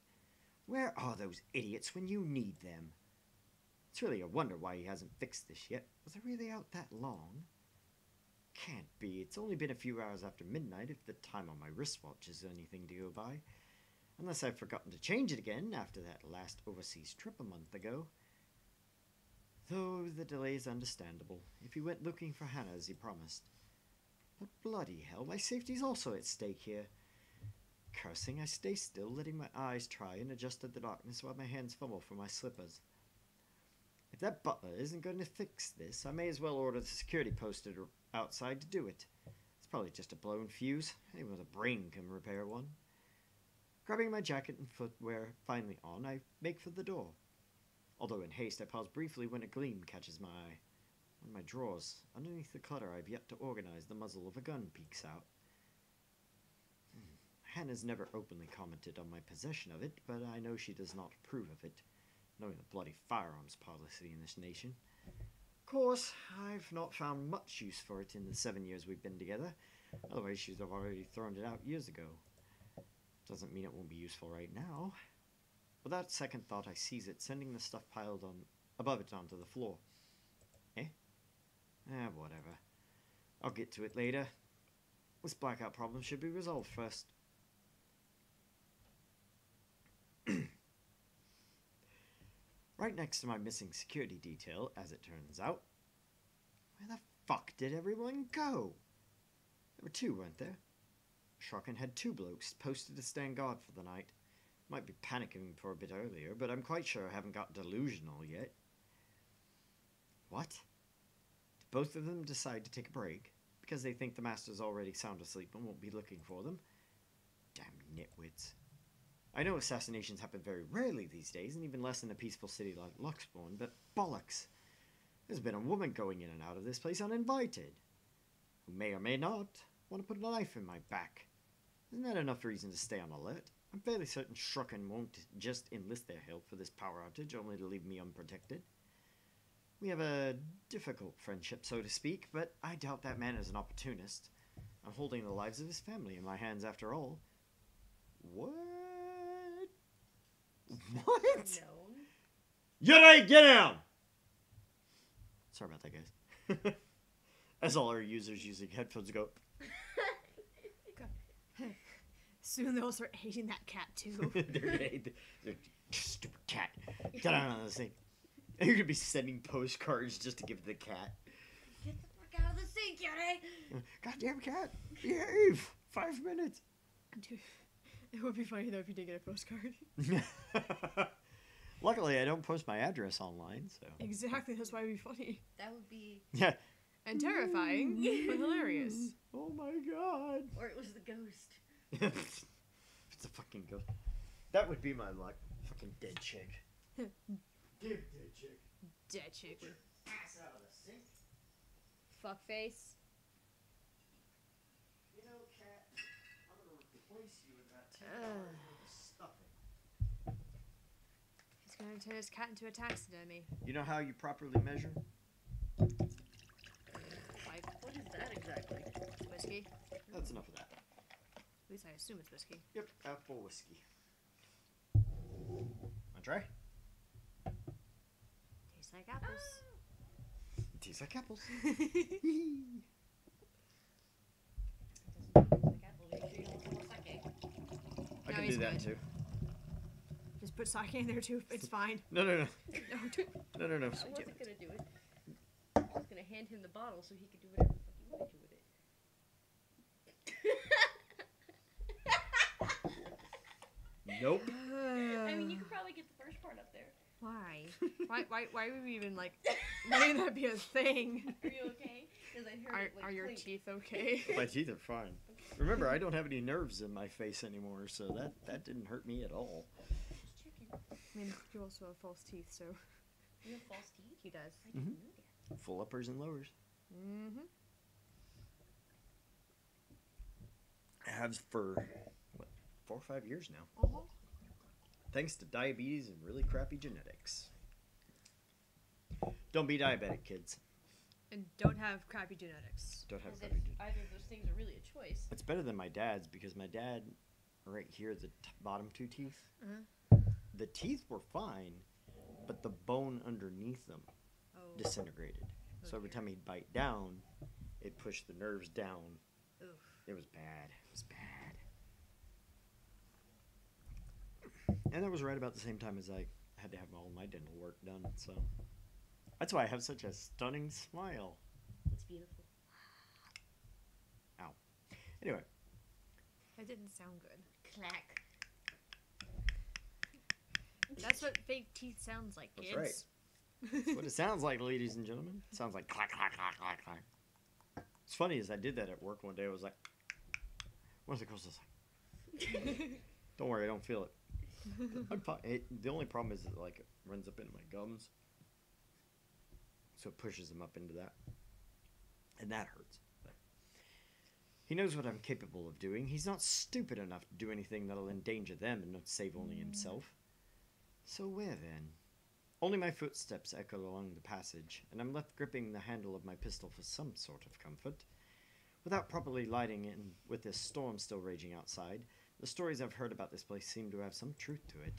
Where are those idiots when you need them? It's really a wonder why he hasn't fixed this yet. Was I really out that long? Can't be. It's only been a few hours after midnight if the time on my wristwatch is anything to go by. Unless I've forgotten to change it again after that last overseas trip a month ago. Though the delay is understandable, if he went looking for Hannah as he promised. But bloody hell, my safety's also at stake here. Cursing, I stay still, letting my eyes try and adjust to the darkness while my hands fumble for my slippers. If that butler isn't going to fix this, I may as well order the security posted outside to do it. It's probably just a blown fuse. Anyone with a brain can repair one. Grabbing my jacket and footwear finally on, I make for the door. Although in haste, I pause briefly when a gleam catches my eye. One of my drawers, underneath the clutter I've yet to organize, the muzzle of a gun peeks out. Hannah's never openly commented on my possession of it, but I know she does not approve of it, knowing the bloody firearms policy in this nation. Of course, I've not found much use for it in the 7 years we've been together, otherwise she'd have already thrown it out years ago. Doesn't mean it won't be useful right now. Without second thought, I seize it, sending the stuff piled on above it onto the floor. Whatever. I'll get to it later. This blackout problem should be resolved first. Right next to my missing security detail, as it turns out. Where the fuck did everyone go? There were two, weren't there? Schrocken had two blokes posted to stand guard for the night. Might be panicking for a bit earlier, but I'm quite sure I haven't got delusional yet. What? Did both of them decide to take a break? Because they think the master's already sound asleep and won't be looking for them? Damn nitwits. I know assassinations happen very rarely these days, and even less in a peaceful city like Luxbourne, but bollocks. There's been a woman going in and out of this place uninvited, who may or may not want to put a knife in my back. Isn't that enough reason to stay on alert? I'm fairly certain Schrocken won't just enlist their help for this power outage, only to leave me unprotected. We have a difficult friendship, so to speak, but I doubt that man is an opportunist. I'm holding the lives of his family in my hands after all. What? What? No. You're right, get down! Sorry about that, guys. As all our users using headphones go. Soon they'll start hating that cat too. they're stupid cat. Get out of this thing. You're gonna be sending postcards just to give the cat. Get the fuck out of the sink, Yuri! Goddamn cat, behave! 5 minutes. Dude, it would be funny though if you did get a postcard. Luckily, I don't post my address online, so. Exactly. That's why it'd be funny That would be. Yeah. and terrifying, but hilarious. Oh my god. Or it was the ghost. It's a fucking ghost. That would be my luck. Fucking dead chick. Dead chick. Dead chick. Ass out of the sink. Fuck face. You know, cat, I'm gonna replace you with that Ugh. $10 stuffing. He's gonna turn his cat into a taxidermy. You know how you properly measure? Like What is that exactly? whiskey. That's enough of that. At least I assume it's whiskey. Yep, apple whiskey. Wanna try? Tastes like apples. It tastes like apples. It doesn't taste like apple. Make sure you don't pour sake. I No, can he's do that good. too. Just put sake in there too. It's fine. No, no, no. No, No, no, no. I wasn't gonna do it. I was gonna hand him the bottle so he could do whatever the fuck he wanted to with it. Nope. I mean, you could probably get the first part up there. Why? Why would we even like letting that be a thing? Are you okay? Because I heard it like Are your clink. teeth okay? My teeth are fine. Remember, I don't have any nerves in my face anymore, so that didn't hurt me at all. Just checking. I mean, you also have false teeth, so You have false teeth? he does. I didn't know that. Full uppers and lowers. Mm-hmm. I have for, what, 4 or 5 years now. Uh-huh. Thanks to diabetes and really crappy genetics. Don't be diabetic, kids. And don't have crappy genetics. Don't have As if crappy genetics. either of those things are really a choice. It's better than my dad's because my dad, right here, the bottom 2 teeth, Uh-huh. the teeth were fine, but the bone underneath them Oh. disintegrated. So every time he'd bite down, it pushed the nerves down. Oof. It was bad. It was bad. And that was right about the same time as I had to have all my dental work done. So that's why I have such a stunning smile. It's beautiful. Anyway, That didn't sound good. Clack. That's what fake teeth sounds like, That's kids. right. that's what it sounds like, ladies and gentlemen. It sounds like clack, clack, clack, clack, clack. It's funny as I did that at work one day. I was like, one of the girls was like, "Don't worry, I don't feel it." The only problem is it like it runs up into my gums, so it pushes them up into that, and that hurts. But he knows what I'm capable of doing. He's not stupid enough to do anything that'll endanger them and not save only himself. So where then? Only my footsteps echo along the passage, and I'm left gripping the handle of my pistol for some sort of comfort. Without properly lighting it, and with this storm still raging outside, the stories I've heard about this place seem to have some truth to it.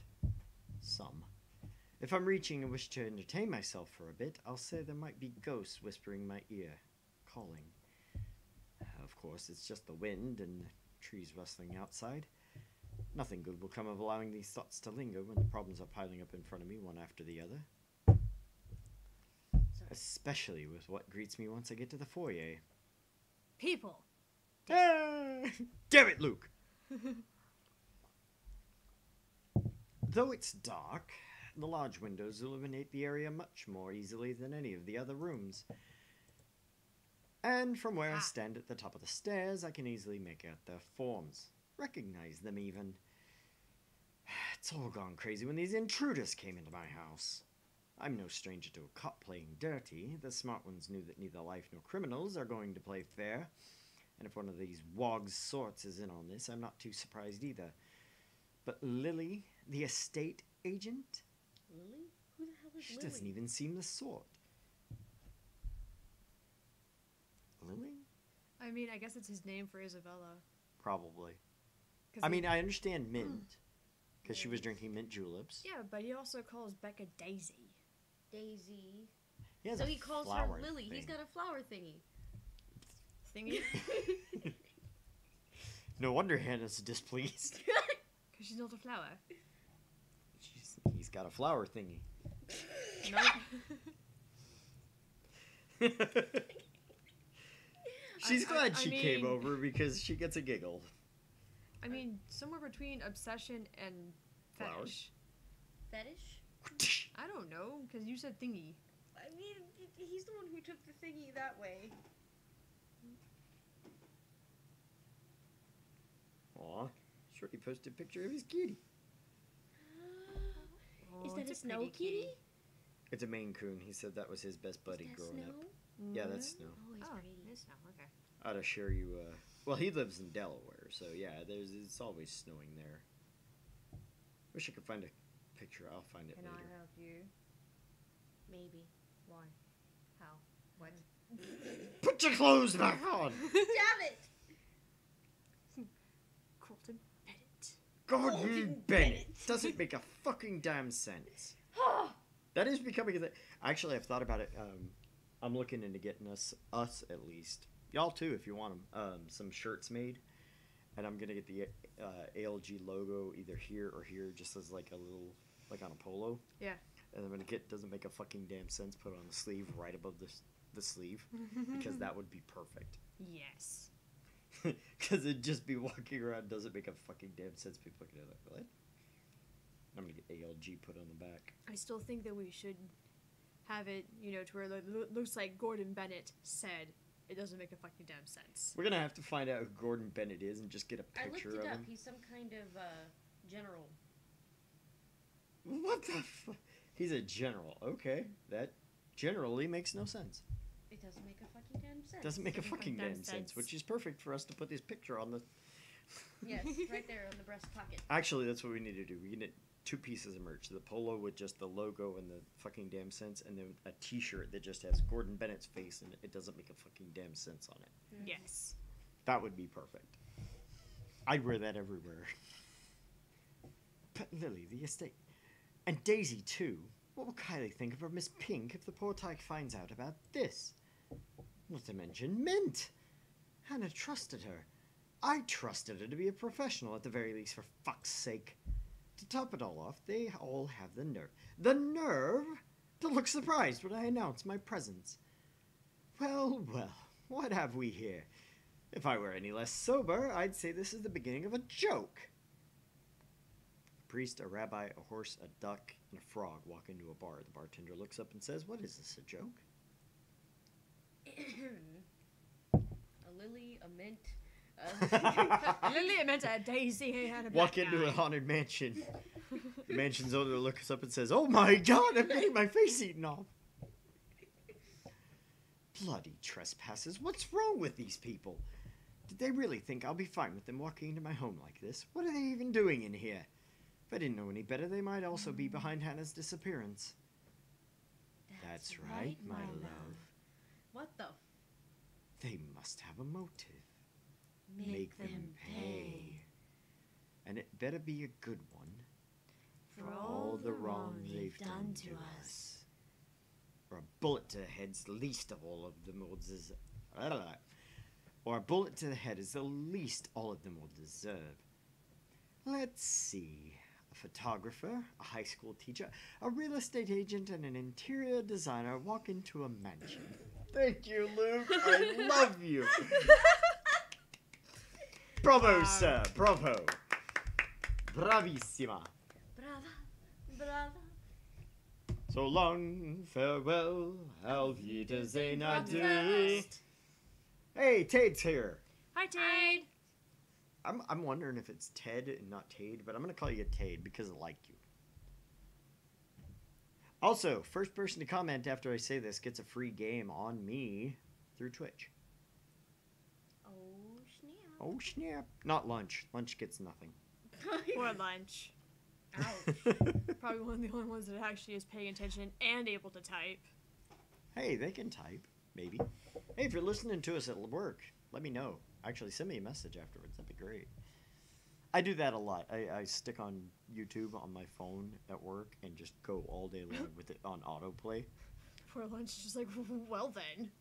Some. If I'm reaching and wish to entertain myself for a bit, I'll say there might be ghosts whispering in my ear, calling. Of course, it's just the wind and the trees rustling outside. Nothing good will come of allowing these thoughts to linger when the problems are piling up in front of me one after the other. Sorry. Especially with what greets me once I get to the foyer. People. Ah! Damn it, Luke! Though it's dark, the large windows illuminate the area much more easily than any of the other rooms. And from where I stand at the top of the stairs, I can easily make out their forms. Recognize them even. It's all gone crazy when these intruders came into my house. I'm no stranger to a cop playing dirty. The smart ones knew that neither life nor criminals are going to play fair. And if one of these wogs sorts is in on this, I'm not too surprised either. But Lily, the estate agent? Lily? Who the hell is She Lily? doesn't even seem the sort. Lily? I mean, I guess it's his name for Isabella. Probably. 'Cause I he- mean, I understand mint. Because she was drinking mint juleps. yeah, but he also calls Becca Daisy. Daisy. He has So a he calls her flower Lily. He's thing. got a flower thingy. Thingy? No wonder Hannah's displeased. Because she's not a flower. He's got a flower thingy. Nope. She's glad I she came mean- over because she gets a giggle. I mean, somewhere between obsession and Flowers? fetish. Fetish? I don't know, because you said thingy. I mean, he's the one who took the thingy that way. Aw, Shorty posted a picture of his kitty. Is Oh, that it's a snow pretty kitty? It's a Maine Coon. He said that was his best buddy Is that growing snow? up. Yeah, that's Snow. Oh, he's Oh, pretty. it's snow. Okay. I ought to share you. Well, he lives in Delaware, so yeah, it's always snowing there. Wish I could find a picture. I'll find it Can later. I help you? Maybe. Why? How? What? Put your clothes back on. Damn it! Colton Bennett. Gordon Gordon Bennett Bennett. doesn't make a fucking damn sense. That is becoming a thing. Actually, I've thought about it. I'm looking into getting us at least, y'all too, if you want them, some shirts made, and I'm gonna get the ALG logo either here or here, just as like a little, like on a polo. Yeah. And I'm gonna get doesn't make a fucking damn sense. Put on the sleeve right above the sleeve, because that would be perfect. Yes. Because it'd just be walking around doesn't make a fucking damn sense. People looking at it like, what? I'm gonna get ALG put on the back. I still think that we should have it, you know, to where it looks like Gordon Bennett said. It doesn't make a fucking damn sense. We're gonna have to find out who Gordon Bennett is and just get a I looked picture it of up. him. He's some kind of general. What the fuck? He's a general. Okay, that generally makes no sense. It doesn't make a fucking damn sense. Doesn't make a Doesn't make fucking damn damn sense, sense. which is perfect for us to put this picture on the. Yes, right there on the breast pocket. Actually, that's what we need to do. We need 2 pieces of merch: the polo with just the logo and the fucking damn sense, and then a T-shirt that just has Gordon Bennett's face and it doesn't make a fucking damn sense on it. Yes. That would be perfect. I'd wear that everywhere. But Lily, the estate, and Daisy too. What will Kylie think of her Miss Pink if the poor tyke finds out about this? Not to mention Mint. Hannah trusted her. I trusted her to be a professional at the very least, for fuck's sake. To top it all off, they all have the nerve to look surprised when I announce my presence. Well, well, what have we here? If I were any less sober, I'd say this is the beginning of a joke. A priest, a rabbi, a horse, a duck, and a frog walk into a bar. The bartender looks up and says, "What is this, a joke?" A lily, a mint. Lily, I meant a Daisy and a Walk black into guy. a haunted mansion. The mansion's owner looks up and says, "Oh my god, I'm getting my face eaten off." Bloody trespassers, what's wrong with these people? Did they really think I'll be fine with them walking into my home like this? What are they even doing in here? If I didn't know any better, they might also be behind Hannah's disappearance. That's right, my love. What the? They must have a motive. Make them pay. And it better be a good one. For all the wrong they've done to us. Or a bullet to the head's the least of all of them will deserve. Or a bullet to the head is the least all of them will deserve. Let's see. A photographer, a high school teacher, a real estate agent, and an interior designer walk into a mansion. Thank you, Luke. I love you. Bravo, Wow. sir. Bravo. Bravissima. Brava, brava. So long, farewell, auf Wiedersehen, adieu. Bratwurst. Hey, Tate's here. Hi, Tade. I'm wondering if it's Ted and not Tade, but I'm gonna call you Tade because I like you. Also, first person to comment after I say this gets a free game on me through Twitch. Oh, snap. Oh snap! Not lunch. Lunch gets nothing. Or lunch. Ouch. Probably one of the only ones that actually is paying attention and able to type. Hey, they can type. Maybe. Hey, if you're listening to us at work, let me know. Actually, send me a message afterwards. That'd be great. I do that a lot. I stick on YouTube on my phone at work and just go all day long with it on autoplay. For lunch, it's just like, well then.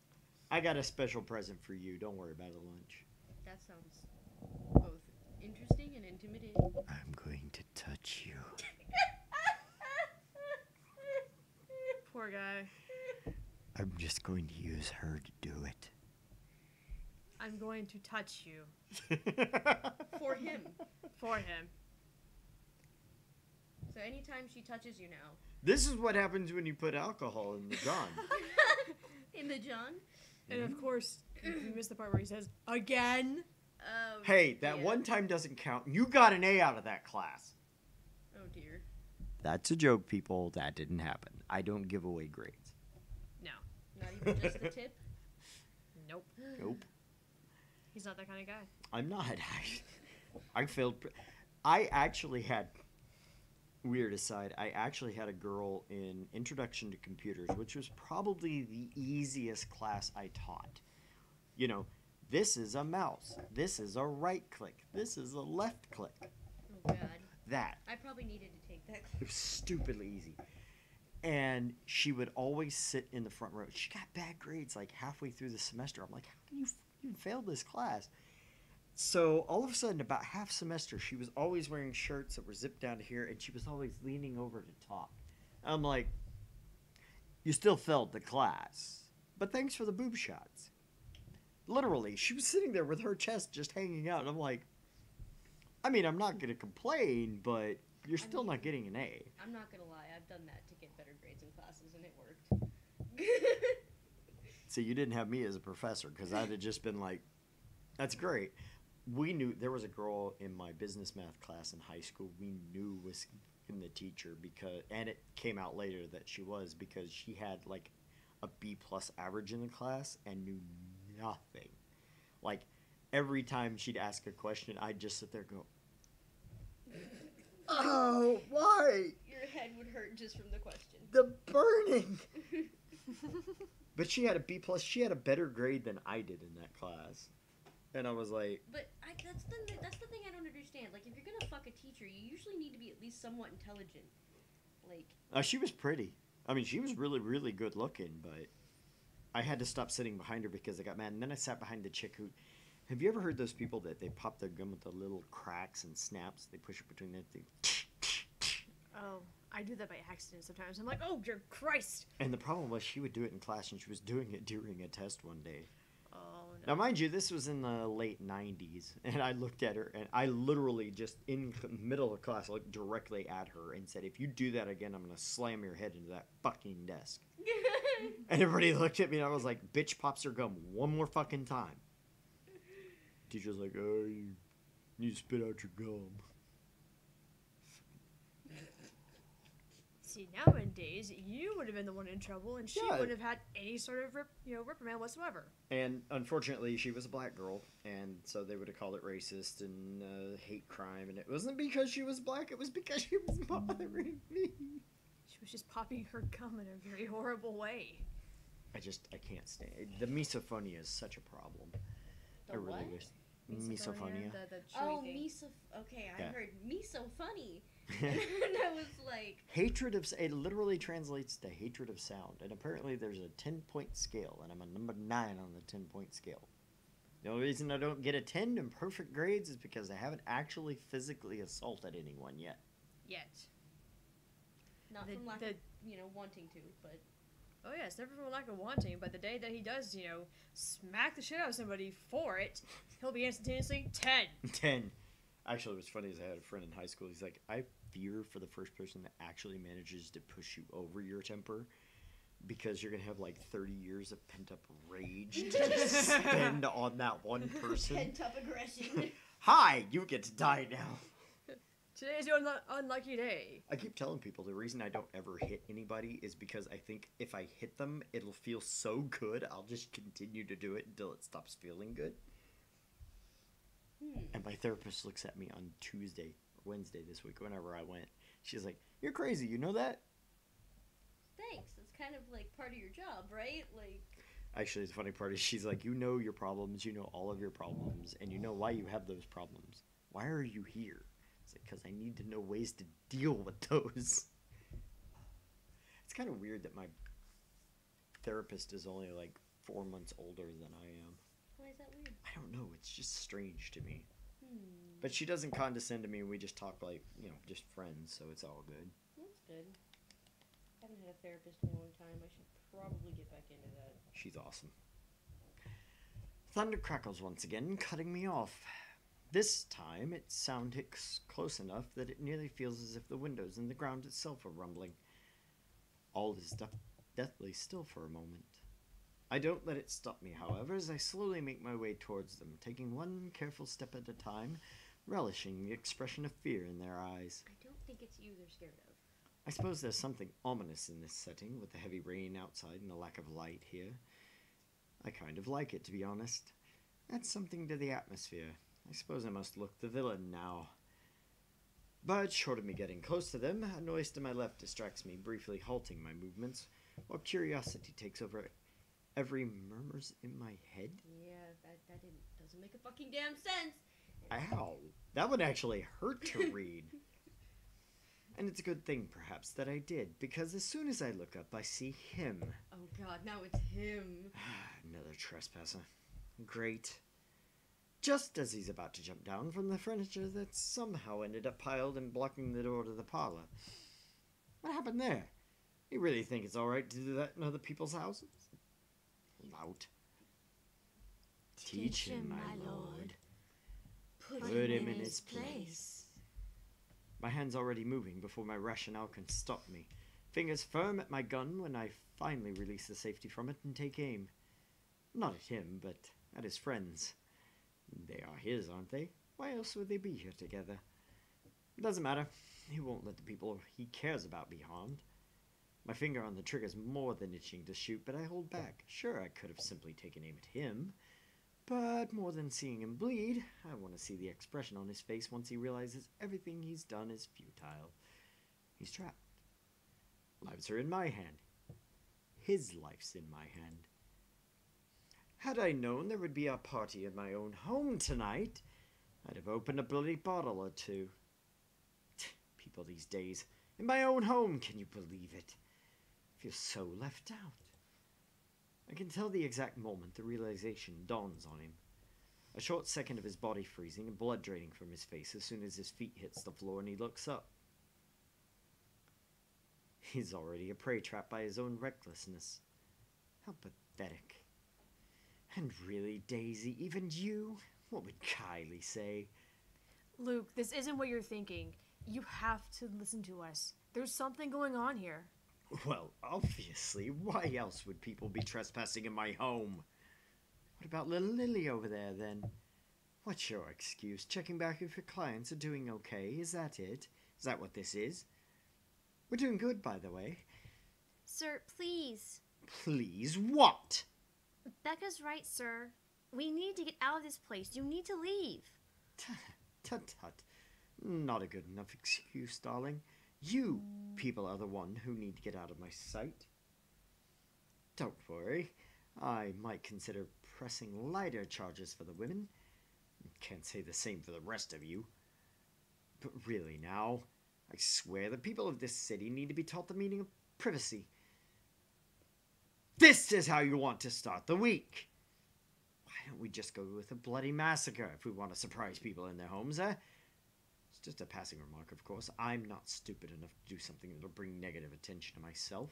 I got a special present for you. Don't worry about the lunch. That sounds both interesting and intimidating. I'm going to touch you. Poor guy. I'm just going to use her to do it. I'm going to touch you. For him. For him. So anytime she touches you now, This is what happens when you put alcohol in the John. in the John. And of course, you missed the part where he says, again. Hey, that yeah. one time doesn't count. You got an A out of that class. Oh dear. That's a joke, people. That didn't happen. I don't give away grades. No. Not even just the tip. Nope. Nope. He's not that kind of guy. I'm not. I failed. I actually had. Weird aside, I actually had a girl in Introduction to Computers, which was probably the easiest class I taught. You know, this is a mouse. This is a right click. This is a left click. Oh god. That. I probably needed to take that It class. was stupidly easy. And she would always sit in the front row. She got bad grades like halfway through the semester. I'm like, how can you fail this class? So all of a sudden, about half semester, she was always wearing shirts that were zipped down to here, and she was always leaning over to talk. I'm like, you still failed the class, but thanks for the boob shots. Literally, she was sitting there with her chest just hanging out, and I'm like, I mean, I'm not going to complain, but you're still not getting an A. I'm not gonna lie, I've done that to get better grades in classes, and it worked. So you didn't have me as a professor, because I'd have just been like, that's great. We knew there was a girl in my business math class in high school we knew was in the teacher because, and it came out later that she was because she had like a B plus average in the class and knew nothing. Like every time she'd ask a question, I'd just sit there and go, "Oh, why Your head would hurt just from the question. the burning?" But she had a B plus. She had a better grade than I did in that class. And I was like, But that's the thing I don't understand. Like, if you're gonna fuck a teacher, you usually need to be at least somewhat intelligent. Like, she was pretty. I mean, she was really, really good looking, but I had to stop sitting behind her because I got mad. And then I sat behind the chick who. Have you ever heard those people that they pop their gum with the little cracks and snaps? They push it between their teeth. Oh, I do that by accident sometimes. I'm like, oh, dear Christ. And the problem was she would do it in class, and she was doing it during a test one day. Oh, Now, no. mind you, this was in the late 90s, and I looked at her, and I literally just in the middle of class looked directly at her and said, if you do that again, I'm going to slam your head into that fucking desk. And everybody looked at me, and I was like, bitch pops her gum one more fucking time. Teacher's like, oh, you need to spit out your gum. See, nowadays, you would have been the one in trouble, and she Yeah. wouldn't have had any sort of reprimand whatsoever. And unfortunately, she was a black girl, and so they would have called it racist and hate crime. And it wasn't because she was black; it was because she was bothering me. She was just popping her gum in a very horrible way. I can't stand it. The misophonia is such a problem. The I really what? wish. Misophonia. The Oh, chewy thing. Okay, I Yeah. heard me so funny. And I was like, Hatred of it literally translates to hatred of sound, and apparently there's a 10-point scale, and I'm a number 9 on the 10-point scale. The only reason I don't get a 10 in perfect grades is because I haven't actually physically assaulted anyone yet. Yet. not The- from lack the- of, wanting to, but Oh, yeah, it's never from lack of wanting, but the day that he does, smack the shit out of somebody for it, he'll be instantaneously 10. 10. Actually, what's funny is I had a friend in high school. He's like, I fear for the first person that actually manages to push you over your temper because you're going to have like 30 years of pent up rage to just spend on that one person. pent up aggression. Hi, you get to die now. Today's your unlucky day. I keep telling people the reason I don't ever hit anybody is because I think if I hit them, it'll feel so good, I'll just continue to do it until it stops feeling good. And my therapist looks at me on Tuesday or Wednesday this week, whenever I went. She's like, you're crazy, you know that? Thanks. It's kind of like part of your job, right? Like, Actually, the funny part is she's like, you know your problems, you know all of your problems, and you know why you have those problems. Why are you here? It's like, because I need to know ways to deal with those. It's kind of weird that my therapist is only like 4 months older than I am. why is that weird? I don't know. It's just strange to me. Hmm. But she doesn't condescend to me. We just talk like, just friends, so it's all good. That's good. Haven't had a therapist in a long time. I should probably get back into that. She's awesome. Thunder crackles once again, cutting me off. This time it sounded close enough that it nearly feels as if the windows and the ground itself are rumbling. All is deathly still for a moment. I don't let it stop me, however, as I slowly make my way towards them, taking one careful step at a time, relishing the expression of fear in their eyes. I don't think it's you they're scared of. I suppose there's something ominous in this setting, with the heavy rain outside and the lack of light here. I kind of like it, to be honest. Adds something to the atmosphere. I suppose I must look the villain now. But short of me getting close to them, a noise to my left distracts me, briefly halting my movements, while curiosity takes over every murmurs in my head. Yeah, that doesn't make a fucking damn sense. Ow! That would actually hurt to read. And it's a good thing, perhaps, that I did, because as soon as I look up, I see him. Oh god, now it's him. Another trespasser. Great. Just as he's about to jump down from the furniture that somehow ended up piled and blocking the door to the parlor. What happened there? You really think it's alright to do that in other people's houses? Lout. Teach him, my lord. Put Put him in his place. My hand's already moving before my rationale can stop me. Fingers firm at my gun when I finally release the safety from it and take aim. Not at him, but at his friends. They are his, aren't they? Why else would they be here together? It doesn't matter. He won't let the people he cares about be harmed. My finger on the trigger's more than itching to shoot, but I hold back. Sure, I could have simply taken aim at him. But more than seeing him bleed, I want to see the expression on his face once he realizes everything he's done is futile. He's trapped. Lives are in my hand. His life's in my hand. Had I known there would be a party in my own home tonight, I'd have opened a bloody bottle or two. People these days. In my own home, can you believe it? I feel so left out. I can tell the exact moment the realization dawns on him. A short second of his body freezing and blood draining from his face as soon as his feet hits the floor and he looks up. He's already a prey trapped by his own recklessness. How pathetic. And really, Daisy, even you? What would Kylie say? Luke, this isn't what you're thinking. You have to listen to us. There's something going on here. Well, obviously. Why else would people be trespassing in my home? What about little Lily over there, then? What's your excuse? Checking back if your clients are doing okay? Is that it? Is that what this is? We're doing good, by the way. Sir, please. Please, what? Becca's right, sir. We need to get out of this place. You need to leave. Tut tut. Not a good enough excuse, darling. You people are the one who need to get out of my sight. Don't worry. I might consider pressing lighter charges for the women. Can't say the same for the rest of you. But really now, I swear the people of this city need to be taught the meaning of privacy. This is how you want to start the week. Why don't we just go with a bloody massacre if we want to surprise people in their homes, eh? It's just a passing remark, of course. I'm not stupid enough to do something that'll bring negative attention to myself.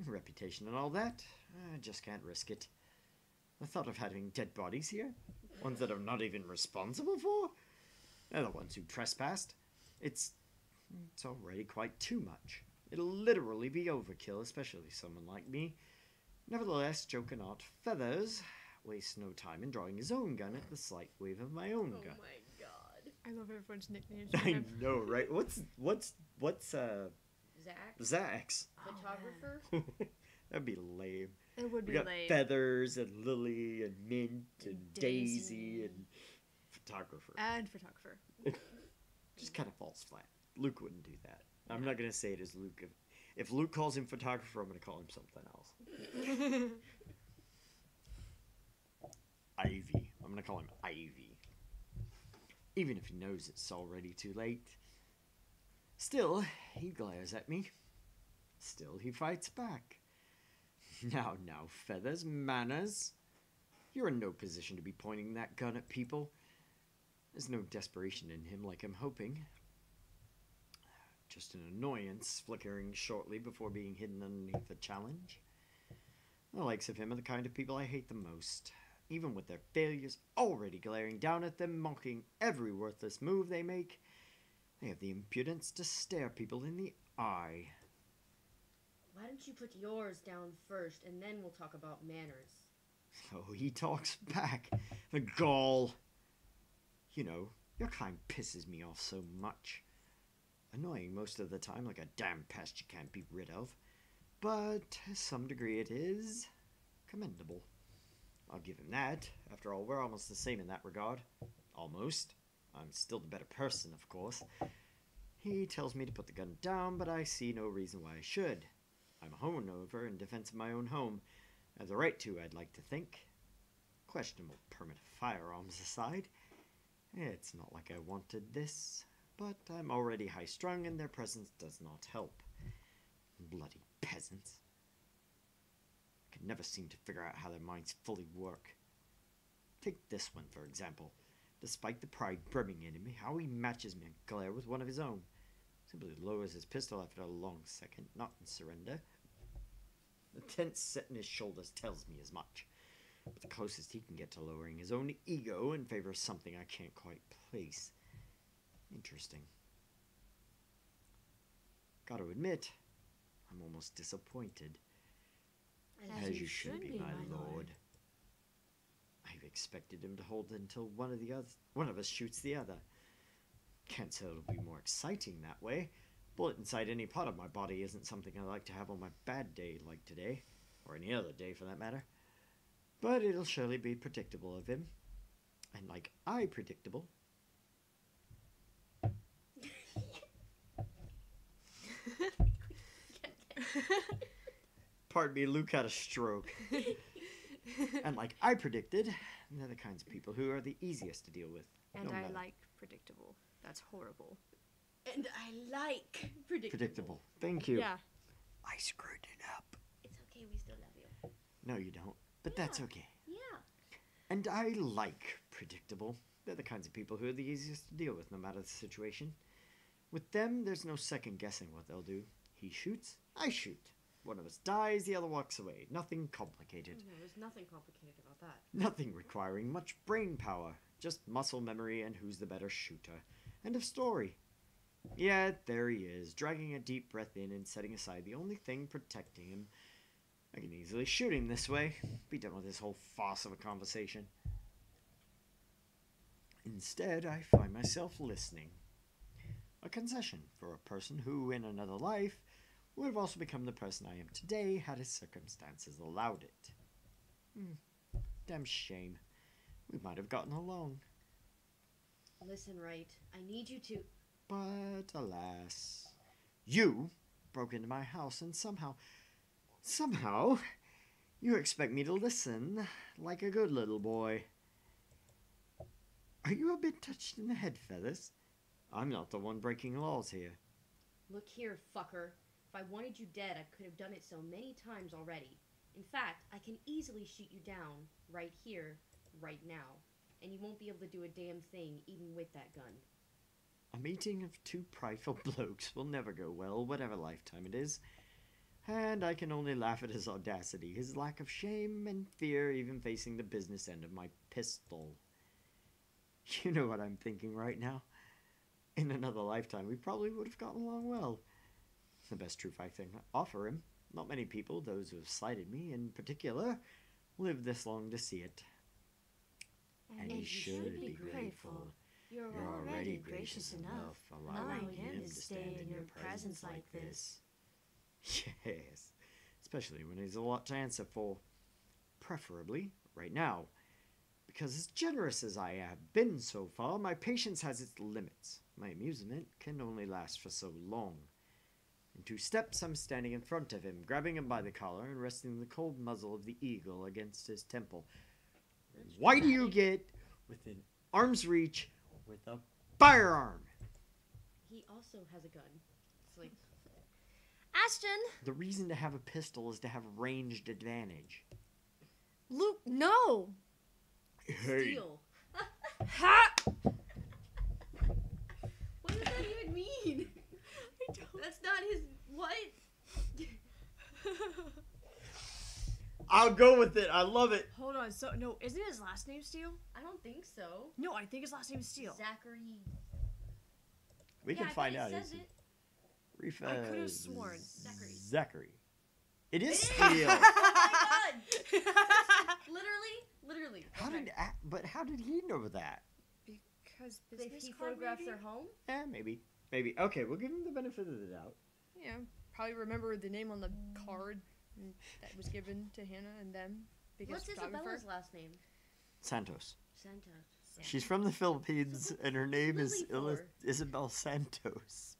Reputation and all that, I just can't risk it. The thought of having dead bodies here, ones that I'm not even responsible for, they're the ones who trespassed. It's already quite too much. It'll literally be overkill, especially someone like me. Nevertheless, joke or not, Feathers wastes no time in drawing his own gun at the slight wave of my own gun. Oh my god. I love everyone's nicknames. for I him. know, right? What's Zach, Zax? photographer. That'd be lame. It would We be got late. Feathers and Lily and Mint and Daisy Daisy. and photographer. And photographer. Just kind of falls flat. Luke wouldn't do that. I'm not gonna say it as Luke. If Luke calls him photographer, I'm gonna call him something else. Ivy. I'm gonna call him Ivy. Even if he knows it's already too late. Still, he glares at me. Still, he fights back. Now, Feathers, manners. You're in no position to be pointing that gun at people. There's no desperation in him like I'm hoping. Just an annoyance flickering shortly before being hidden underneath a challenge. The likes of him are the kind of people I hate the most. even with their failures already glaring down at them, mocking every worthless move they make. They have the impudence to stare people in the eye. Why don't you put yours down first, and then we'll talk about manners? So he talks back. The gall. You know, your kind pisses me off so much. Annoying most of the time, like a damn pest you can't be rid of. But to some degree it is commendable. I'll give him that. After all, we're almost the same in that regard. Almost. I'm still the better person, of course. He tells me to put the gun down, but I see no reason why I should. I'm a homeowner in defense of my own home. I have the right to, I'd like to think. Questionable permit of firearms aside. It's not like I wanted this, but I'm already high-strung and their presence does not help. Bloody peasants. I can never seem to figure out how their minds fully work. Take this one, for example. Despite the pride brimming in him, how he matches me in glare with one of his own. Simply lowers his pistol after a long second, not in surrender. The tense set in his shoulders tells me as much. But the closest he can get to lowering his own ego in favor of something I can't quite place. Interesting. Gotta admit, I'm almost disappointed. As you should be, my lord. I've expected him to hold until one of us shoots the other. Can't say it'll be more exciting that way. Bullet inside any part of my body isn't something I like to have on my bad day like today, or any other day for that matter. But it'll surely be predictable of him. And like I predictable. Pardon me, Luke had a stroke. And like I predicted, they're the kinds of people who are the easiest to deal with. And No I matter. like predictable. That's horrible. And I like predictable. Predictable. Thank you. Yeah. I screwed it up. It's okay, we still love you. No, you don't. But that's okay. Yeah. And I like predictable. They're the kinds of people who are the easiest to deal with, no matter the situation. With them, there's no second guessing what they'll do. He shoots, I shoot. One of us dies, the other walks away. Nothing complicated. No, there's nothing complicated about that. Nothing requiring much brain power. Just muscle memory and who's the better shooter. End of story. Yet there he is, dragging a deep breath in and setting aside the only thing protecting him. I can easily shoot him this way. Be done with this whole farce of a conversation. Instead, I find myself listening. A concession for a person who, in another life, would have also become the person I am today had his circumstances allowed it. Damn shame. We might have gotten along. Listen, Wright, I need you to... But alas, you broke into my house and somehow, you expect me to listen like a good little boy. Are you a bit touched in the head, Feathers? I'm not the one breaking laws here. Look here, fucker. If I wanted you dead, I could have done it so many times already. In fact, I can easily shoot you down right here, right now. And you won't be able to do a damn thing, even with that gun. A meeting of two prideful blokes will never go well, whatever lifetime it is. And I can only laugh at his audacity, his lack of shame and fear even facing the business end of my pistol. You know what I'm thinking right now? In another lifetime, we probably would have gotten along well. The best truth I can offer him. Not many people, those who have slighted me in particular, live this long to see it. And you should be grateful. You're You're already already gracious enough, allowing him to stand in your presence like this. Yes, especially when he's a lot to answer for. Preferably right now. Because as generous as I have been so far, my patience has its limits. My amusement can only last for so long. In 2 steps, I'm standing in front of him, grabbing him by the collar and resting the cold muzzle of the eagle against his temple. Why do you get within arm's reach with a firearm? He also has a gun. It's like... Ashton, The reason to have a pistol is to have ranged advantage. Luke, no! Steel. Ha! What does that even mean? That's not his... What? I'll go with it. I love it. Hold on. So no, isn't his last name Steele? I don't think so. No, I think his last name is Steele. Zachary. We Yeah, can I find thought out. it says it. Rifa I could've sworn. Zachary. Zachary. It is It is. Steele. Oh my god! Literally. How Okay. did how did he know that? Because If business he card, photographs maybe? their home? Maybe. Okay, we'll give him the benefit of the doubt. Yeah, probably remember the name on the card that was given to Hannah and them because What's photographer. Isabella's last name? Santos. Santa. She's from the Philippines, and her name is Lily for? Isabel Santos.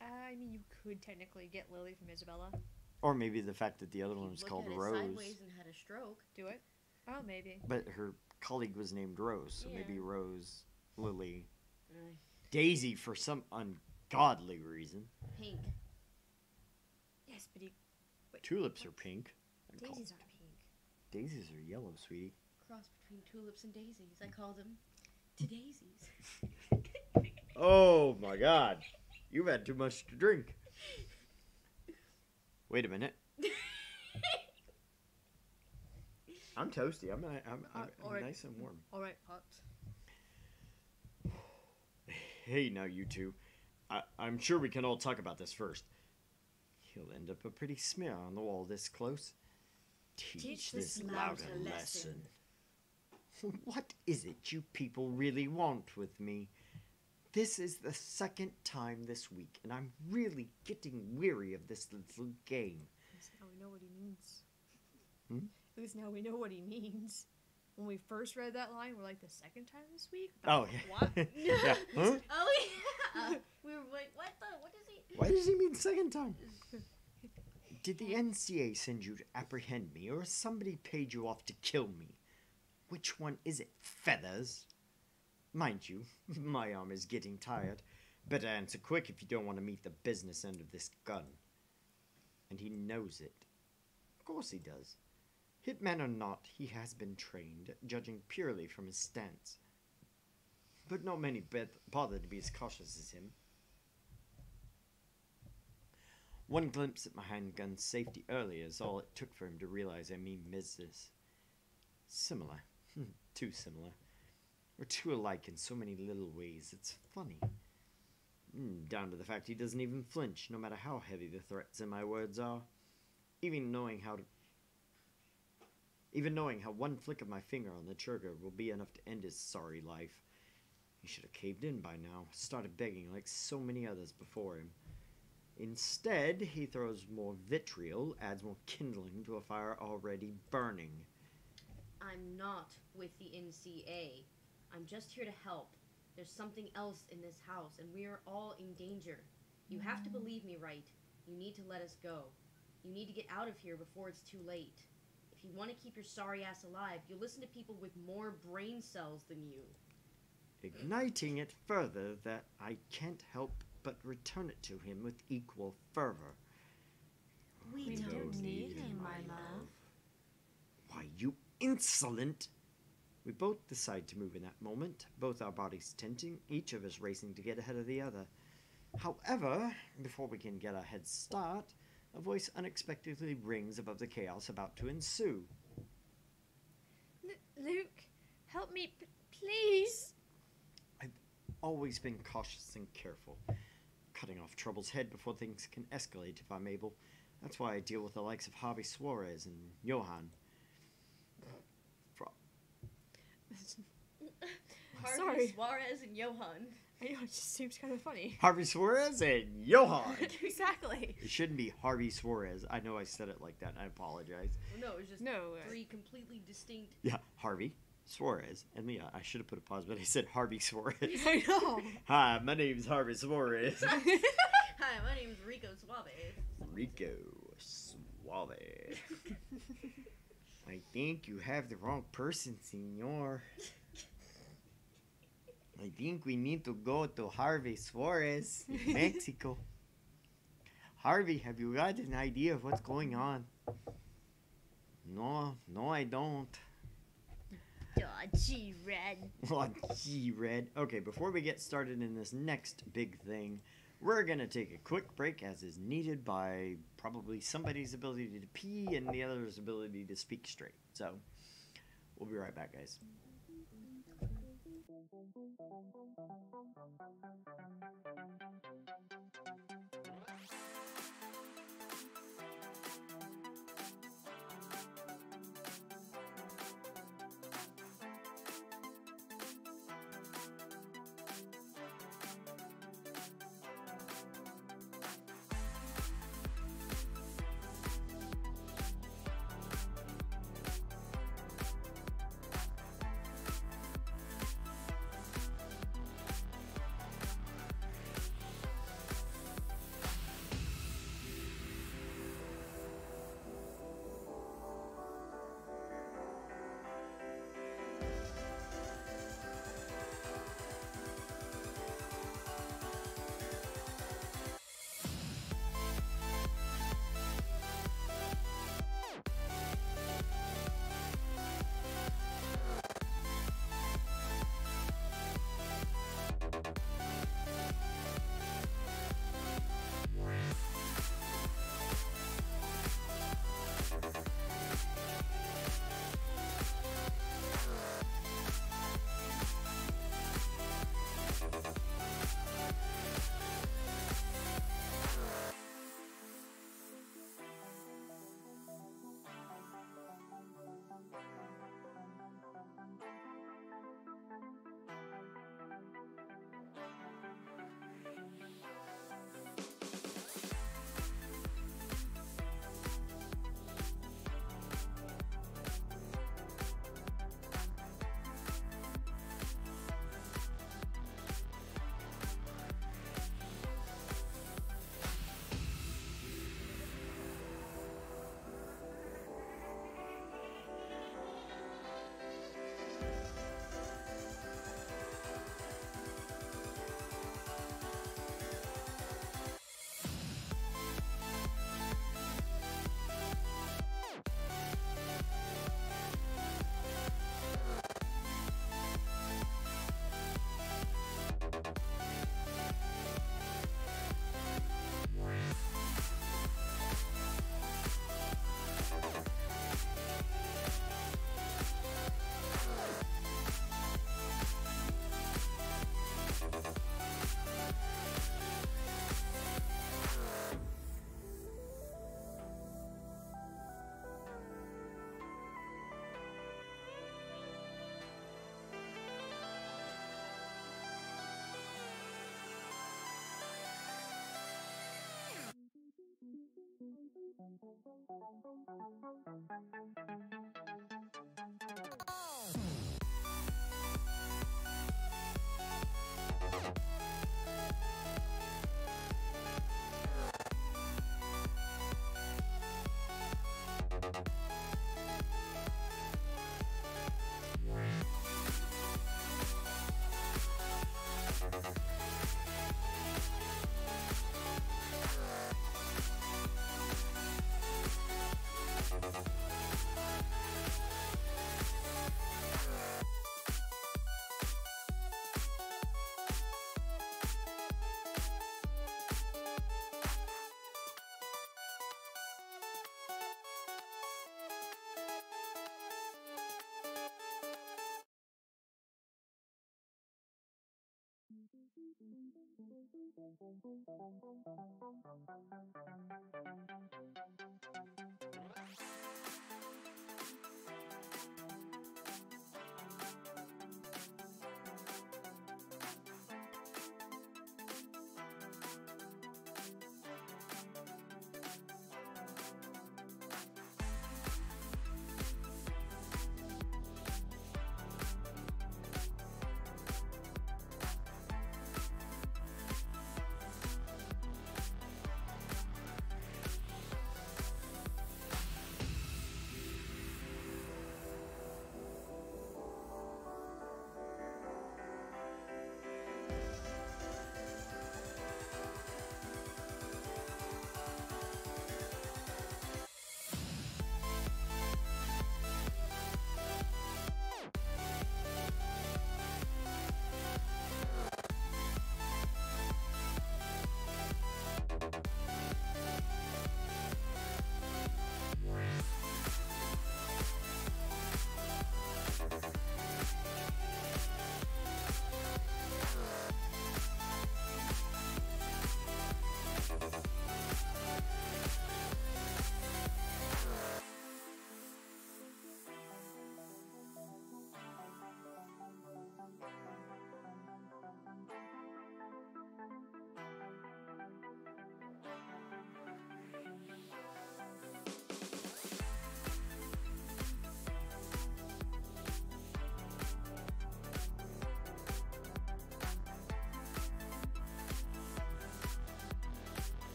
I mean, you could technically get Lily from Isabella. Or maybe the fact that the other He one was looked called at it Rose. sideways and had a stroke. Do it. Oh, maybe. But her colleague was named Rose, so maybe Yeah. Rose, Lily, Uh, Daisy for some ungodly reason. pink. Yes, but he, Tulips are pink. daisies aren't pink. Daisies are yellow, sweetie. Cross between tulips and daisies. I called him to daisies. Oh my god. You've had too much to drink. Wait a minute. I'm toasty. I'm alright. nice and warm. All right, Pops. Hey, now you two. I'm sure we can all talk about this first. He'll end up a pretty smear on the wall this close. Teach this lout a lesson. What is it you people really want with me? This is the second time this week, and I'm really getting weary of this little game. At least now we know what he means. Hmm? At least now we know what he means. When we first read that line, we're like the second time this week. Oh, yeah. What? Yeah. Huh? Oh yeah. We were like, what does he? Why does he mean second time? Did the NCA send you to apprehend me, or has somebody paid you off to kill me? Which one is it, Feathers? Mind you, my arm is getting tired. Better answer quick if you don't want to meet the business end of this gun. And he knows it. Of course he does. Hitman or not, he has been trained, judging purely from his stance. But not many bother to be as cautious as him. One glimpse at my handgun's safety earlier is all it took for him to realize I mean business. Similar. Too similar. We're too alike in so many little ways, it's funny. Down to the fact he doesn't even flinch, no matter how heavy the threats in my words are. Even knowing how one flick of my finger on the trigger will be enough to end his sorry life. He should have caved in by now, started begging like so many others before him. Instead, he throws more vitriol, adds more kindling to a fire already burning. I'm not with the NCA. I'm just here to help. There's something else in this house, and we are all in danger. You have to believe me, right? You need to let us go. You need to get out of here before it's too late. If you want to keep your sorry ass alive, you'll listen to people with more brain cells than you. Igniting it further that I can't help but return it to him with equal fervor. We don't need him, my love. Why, you insolent! We both decide to move in that moment, both our bodies tensing, each of us racing to get ahead of the other. However, before we can get a head start, a voice unexpectedly rings above the chaos about to ensue. Luke, help me, please. Always been cautious and careful, cutting off trouble's head before things can escalate if I'm able. That's why I deal with the likes of Harvey Suarez and Johan. Harvey, Sorry. Suarez, and Johan. I know, it just seems kind of funny. Harvey Suarez and Johan! Exactly. It shouldn't be Harvey Suarez. I know I said it like that, and I apologize. Well, no, it was just No. three completely distinct. Yeah, Harvey, Suarez, and Leah. I should have put a pause, but I said Harvey Suarez. I know. Hi, my name's Harvey Suarez. Hi, my name's Rico Suave. Rico Suave. I think you have the wrong person, senor. I think we need to go to Harvey Suarez in Mexico. Harvey, have you got an idea of what's going on? No, I don't. Dodgy Red. Oh, gee, Red. Okay, before we get started in this next big thing, We're gonna take a quick break as is needed by probably somebody's ability to pee and the other's ability to speak straight. So we'll be right back, guys.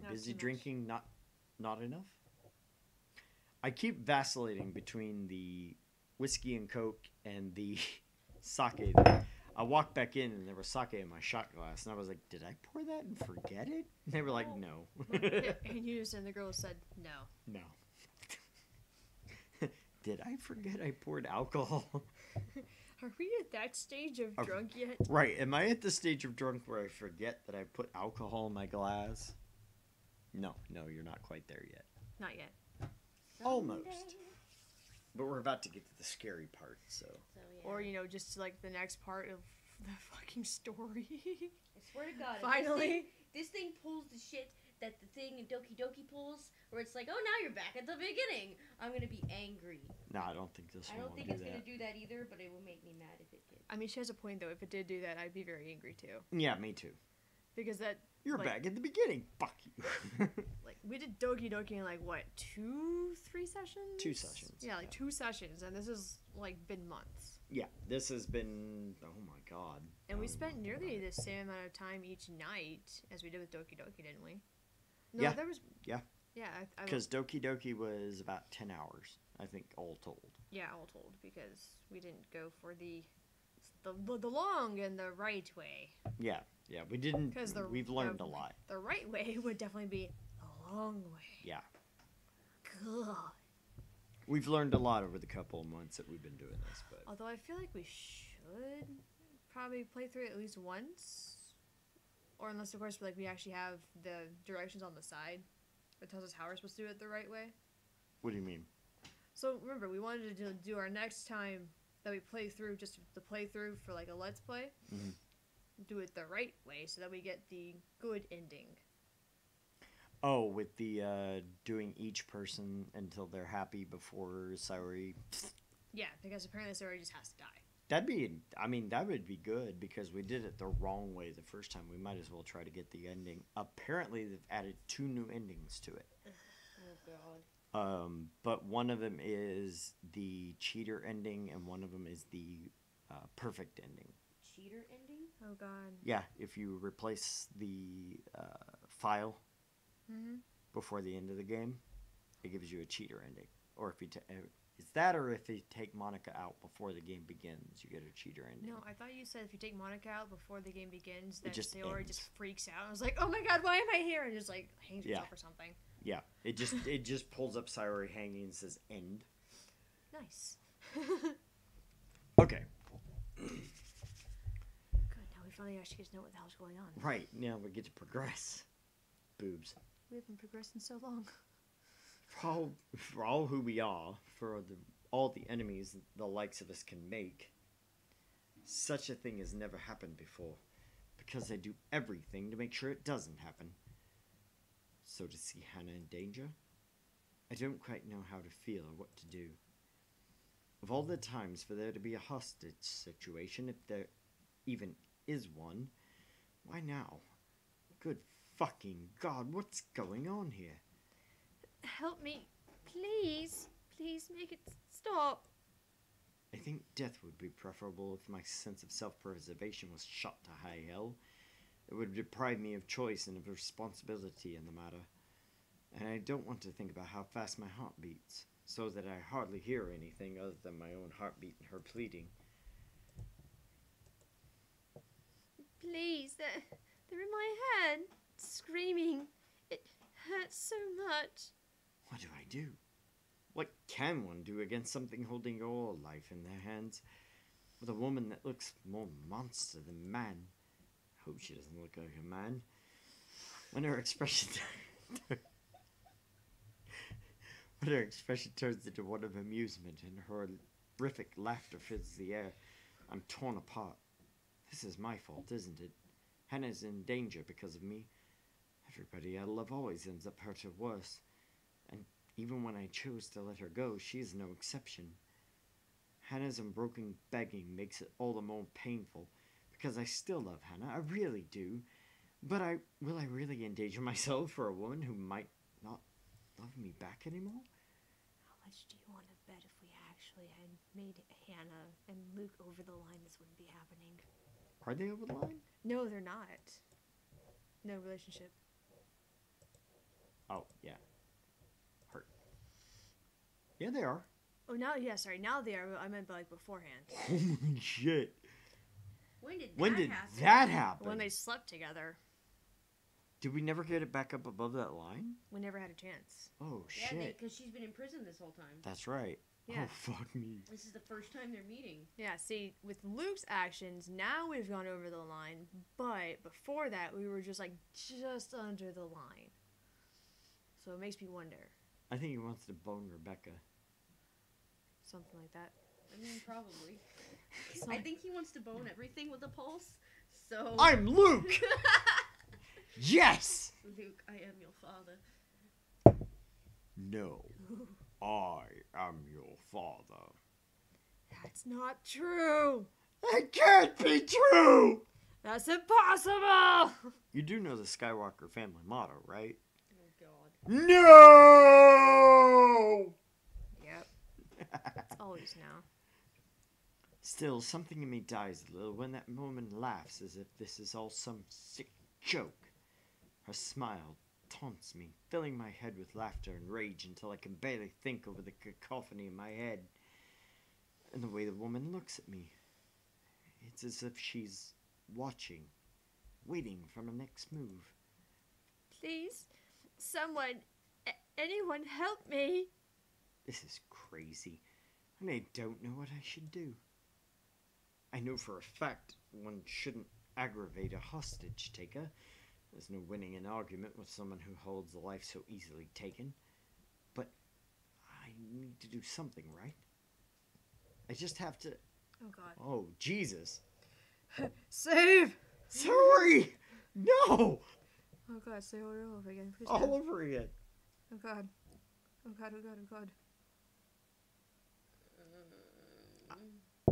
Not Busy too much. drinking, not enough. I keep vacillating between the whiskey and coke and the sake. I walked back in and there was sake in my shot glass, and I was like, "Did I pour that and forget it?" And they were like, "No, And you just and the girl said no. no." Did I forget I poured alcohol? Are we at that stage of Are- drunk yet? Right. Am I at the stage of drunk where I forget that I put alcohol in my glass? No, you're not quite there yet. Not yet. Almost. Someday. But we're about to get to the scary part, so. So, yeah. Or just like the next part of the fucking story. I swear to God, if Finally. this thing pulls the shit that the thing in Doki Doki pulls, where it's like, oh, now you're back at the beginning. I'm gonna be angry. No, I don't think this I one don't will think do it's that. gonna do that either, but it will make me mad if it did. I mean, she has a point though. If it did do that, I'd be very angry too. Yeah, me too. Because that, You're Like- back at the beginning. Fuck you. like, we did Doki Doki in like what, 2-3 sessions? 2 sessions, Yeah, like yeah. 2 sessions, and this has like been months. Yeah, this has been. Oh my god. And we Oh spent my nearly God. the same amount of time each night as we did with Doki Doki, didn't we? No, Yeah. there was. Yeah. Yeah, I Because Doki Doki was about 10 hours, I think, all told. yeah, all told, because we didn't go for the long and the right way. Yeah, we didn't. 'Cause the- We've learned the- a lot. The right way would definitely be the long way. Yeah. God. We've learned a lot over the couple of months that we've been doing this, but. Although I feel like we should probably play through it at least once, or unless of course we actually have the directions on the side that tells us how we're supposed to do it the right way. What do you mean? So remember, we wanted to do our next time that we play through, just the playthrough for like a let's play. Mhm. Do it the right way so that we get the good ending. Oh, with the doing each person until they're happy before Sayori. Yeah, because apparently Sayori just has to die. That'd be. I mean, that would be good because we did it the wrong way the first time. We might as well try to get the ending. Apparently, they've added 2 new endings to it. Oh God. But one of them is the cheater ending, and one of them is the perfect ending. Cheater ending? Oh God. Yeah, if you replace the file Mm-hmm. before the end of the game, it gives you a cheater ending. Or if you is that, or if you take Monica out before the game begins, you get a cheater ending. No, I thought you said if you take Monica out before the game begins, It that just Sayori ends. just freaks out. I was like, oh my god, why am I here? And just like hangs Yeah. herself or something. Yeah, it just pulls up Sayori hanging and says end. Nice. Okay. Good. Now we finally actually get to know what the hell's going on. Right, now we get to progress. Boobs. We haven't progressed in so long. For all who we are, for all the enemies the likes of us can make, such a thing has never happened before, because I do everything to make sure it doesn't happen. So to see Hannah in danger, I don't quite know how to feel or what to do. Of all the times for there to be a hostage situation, if there even is one, why now? Good fucking God, what's going on here? Help me. Please. Please make it stop. I think death would be preferable if my sense of self-preservation was shot to high hell. It would deprive me of choice and of responsibility in the matter. And I don't want to think about how fast my heart beats, so that I hardly hear anything other than my own heartbeat and her pleading. Please. They're in my head. Screaming. It hurts so much. What do I do? What can one do against something holding all life in their hands? With a woman that looks more monster than man. I hope she doesn't look like a man. When her expression when her expression turns into one of amusement and her horrific laughter fills the air, I'm torn apart. This is my fault, isn't it? Hannah's in danger because of me. Everybody I love always ends up hurt or worse. And even when I chose to let her go, she is no exception. Hannah's unbroken begging makes it all the more painful, because I still love Hannah, I really do. But will I really endanger myself for a woman who might not love me back anymore? How much do you want to bet if we actually had made Hannah and Luke over the line, this wouldn't be happening? Are they over the line? No, they're not. No relationship. Oh, yeah. Hurt. Yeah, they are. Oh, now, yeah, sorry. Now they are. I meant like beforehand. Holy shit. When did happen? that happen? When they slept together. Did we never get it back up above that line? We never had a chance. Oh, Yeah, shit. because she's been in prison this whole time. That's right. Yeah. Oh, fuck me. This is the first time they're meeting. Yeah, see, with Luke's actions, now we've gone over the line, but before that, we were just under the line. So it makes me wonder. I think he wants to bone Rebecca. Something like that. I mean, probably. I Some- think he wants to bone everything with a pulse. So. I'm Luke! Yes! Luke, I am your father. No. I am your father. That's not true! That can't be true! That's impossible! You do know the Skywalker family motto, right? Oh, God. No! Yep. It's always now. Still, something in me dies a little when that woman laughs as if this is all some sick joke. Her smile taunts me, filling my head with laughter and rage until I can barely think over the cacophony in my head. And the way the woman looks at me, it's as if she's watching, waiting for my next move. Please, someone, anyone help me. This is crazy, and I don't know what I should do. I know for a fact one shouldn't aggravate a hostage taker. There's no winning an argument with someone who holds a life so easily taken. But I need to do something, right? I just have to... Oh, God. Oh, Jesus. Save! Sorry! No! Oh, God, say it all over again. Please All don't. over again. Oh, God. Oh, God, oh, God, oh, God.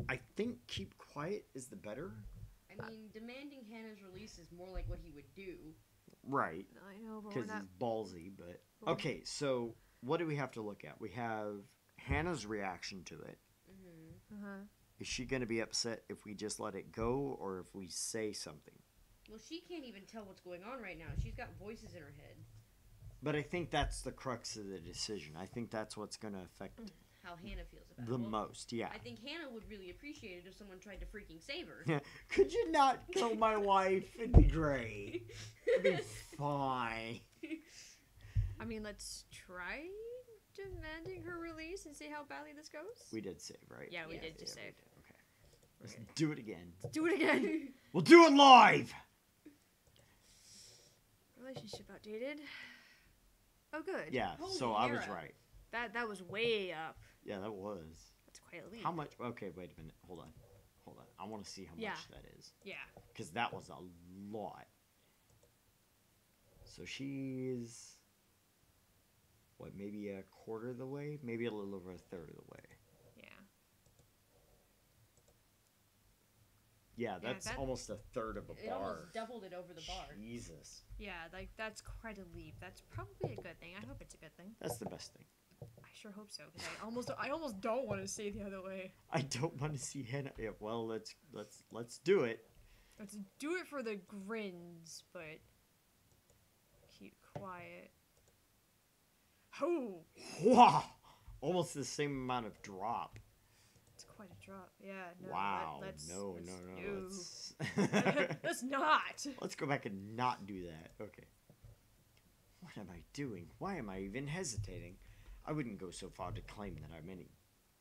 I think keep quiet is the better. I mean, demanding Hannah's release is more like what he would do. Right. I know, but we're Because not... he's ballsy, but... Well- Okay, so what do we have to look at? We have Hannah's reaction to it. Mm-hmm. Uh-huh. Is she going to be upset if we just let it go or if we say something? Well, she can't even tell what's going on right now. She's got voices in her head. But I think that's the crux of the decision. I think that's what's going to affect How Hannah feels about the it. Well, most. Yeah. I think Hannah would really appreciate it if someone tried to freaking save her. Could you not kill my wife? It'd be great. It'd be fine. I mean, let's try demanding her release and see how badly this goes. We did save, right? Yeah, we Yeah. did just we save. did. Okay. Let's do it again. Do it again. We'll do it live! Relationship outdated. Oh, good. Yeah, Holy so I was Hera. right. That was way up. Yeah, that was. That's quite a leap. How much? Okay, wait a minute. Hold on. I want to see how Yeah. much that is. Yeah. Because that was a lot. So she's. What, maybe a quarter of the way? Maybe a little over a third of the way. Yeah. Yeah, that's that- almost a third of a It bar. almost doubled it over the bar. Jesus. Yeah, like that's quite a leap. That's probably a good thing. I hope it's a good thing. That's the best thing. I sure hope so. Cause I almost don't want to see it the other way. I don't want to see Hannah. Yeah, well, let's do it. Let's do it for the grins, but keep quiet. Oh, Wow! Almost the same amount of drop. it's quite a drop. Yeah. No, Wow. let's No. let's Let's not. let's go back and not do that. Okay. What am I doing? Why am I even hesitating? I wouldn't go so far to claim that I'm any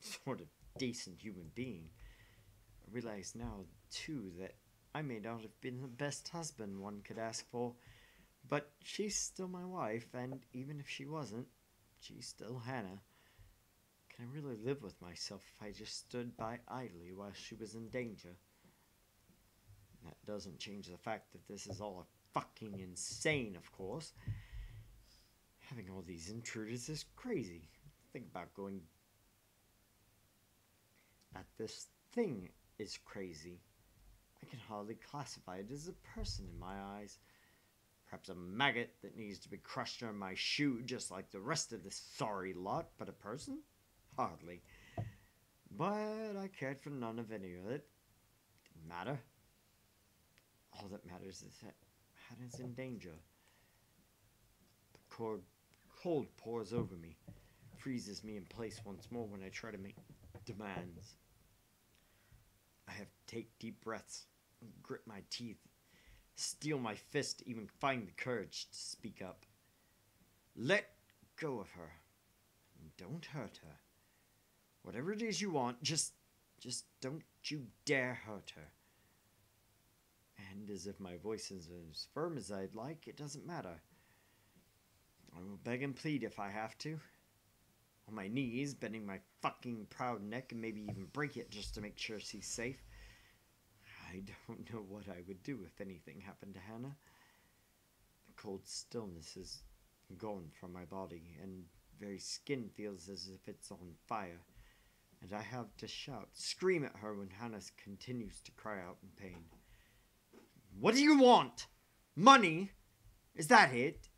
sort of decent human being. I realize now, too, that I may not have been the best husband one could ask for, but she's still my wife, and even if she wasn't, she's still Hannah. Can I really live with myself if I just stood by idly while she was in danger? That doesn't change the fact that this is all fucking insane, of course. Having all these intruders is crazy. Think about going... That this thing is crazy. I can hardly classify it as a person in my eyes. Perhaps a maggot that needs to be crushed under my shoe just like the rest of this sorry lot, but a person? Hardly. But I cared for none of any of it. Didn't matter. All that matters is that Hannah's in danger. The cold pours over me, freezes me in place once more when I try to make demands. I have to take deep breaths, grit my teeth, steel my fist to even find the courage to speak up. Let go of her, and don't hurt her. Whatever it is you want, just don't you dare hurt her. And as if my voice is as firm as I'd like, it doesn't matter. I will beg and plead if I have to. On my knees, bending my fucking proud neck and maybe even break it just to make sure she's safe. I don't know what I would do if anything happened to Hannah. The cold stillness is gone from my body, and very skin feels as if it's on fire. And I have to shout, scream at her when Hannah continues to cry out in pain. What do you want? Money? Is that it?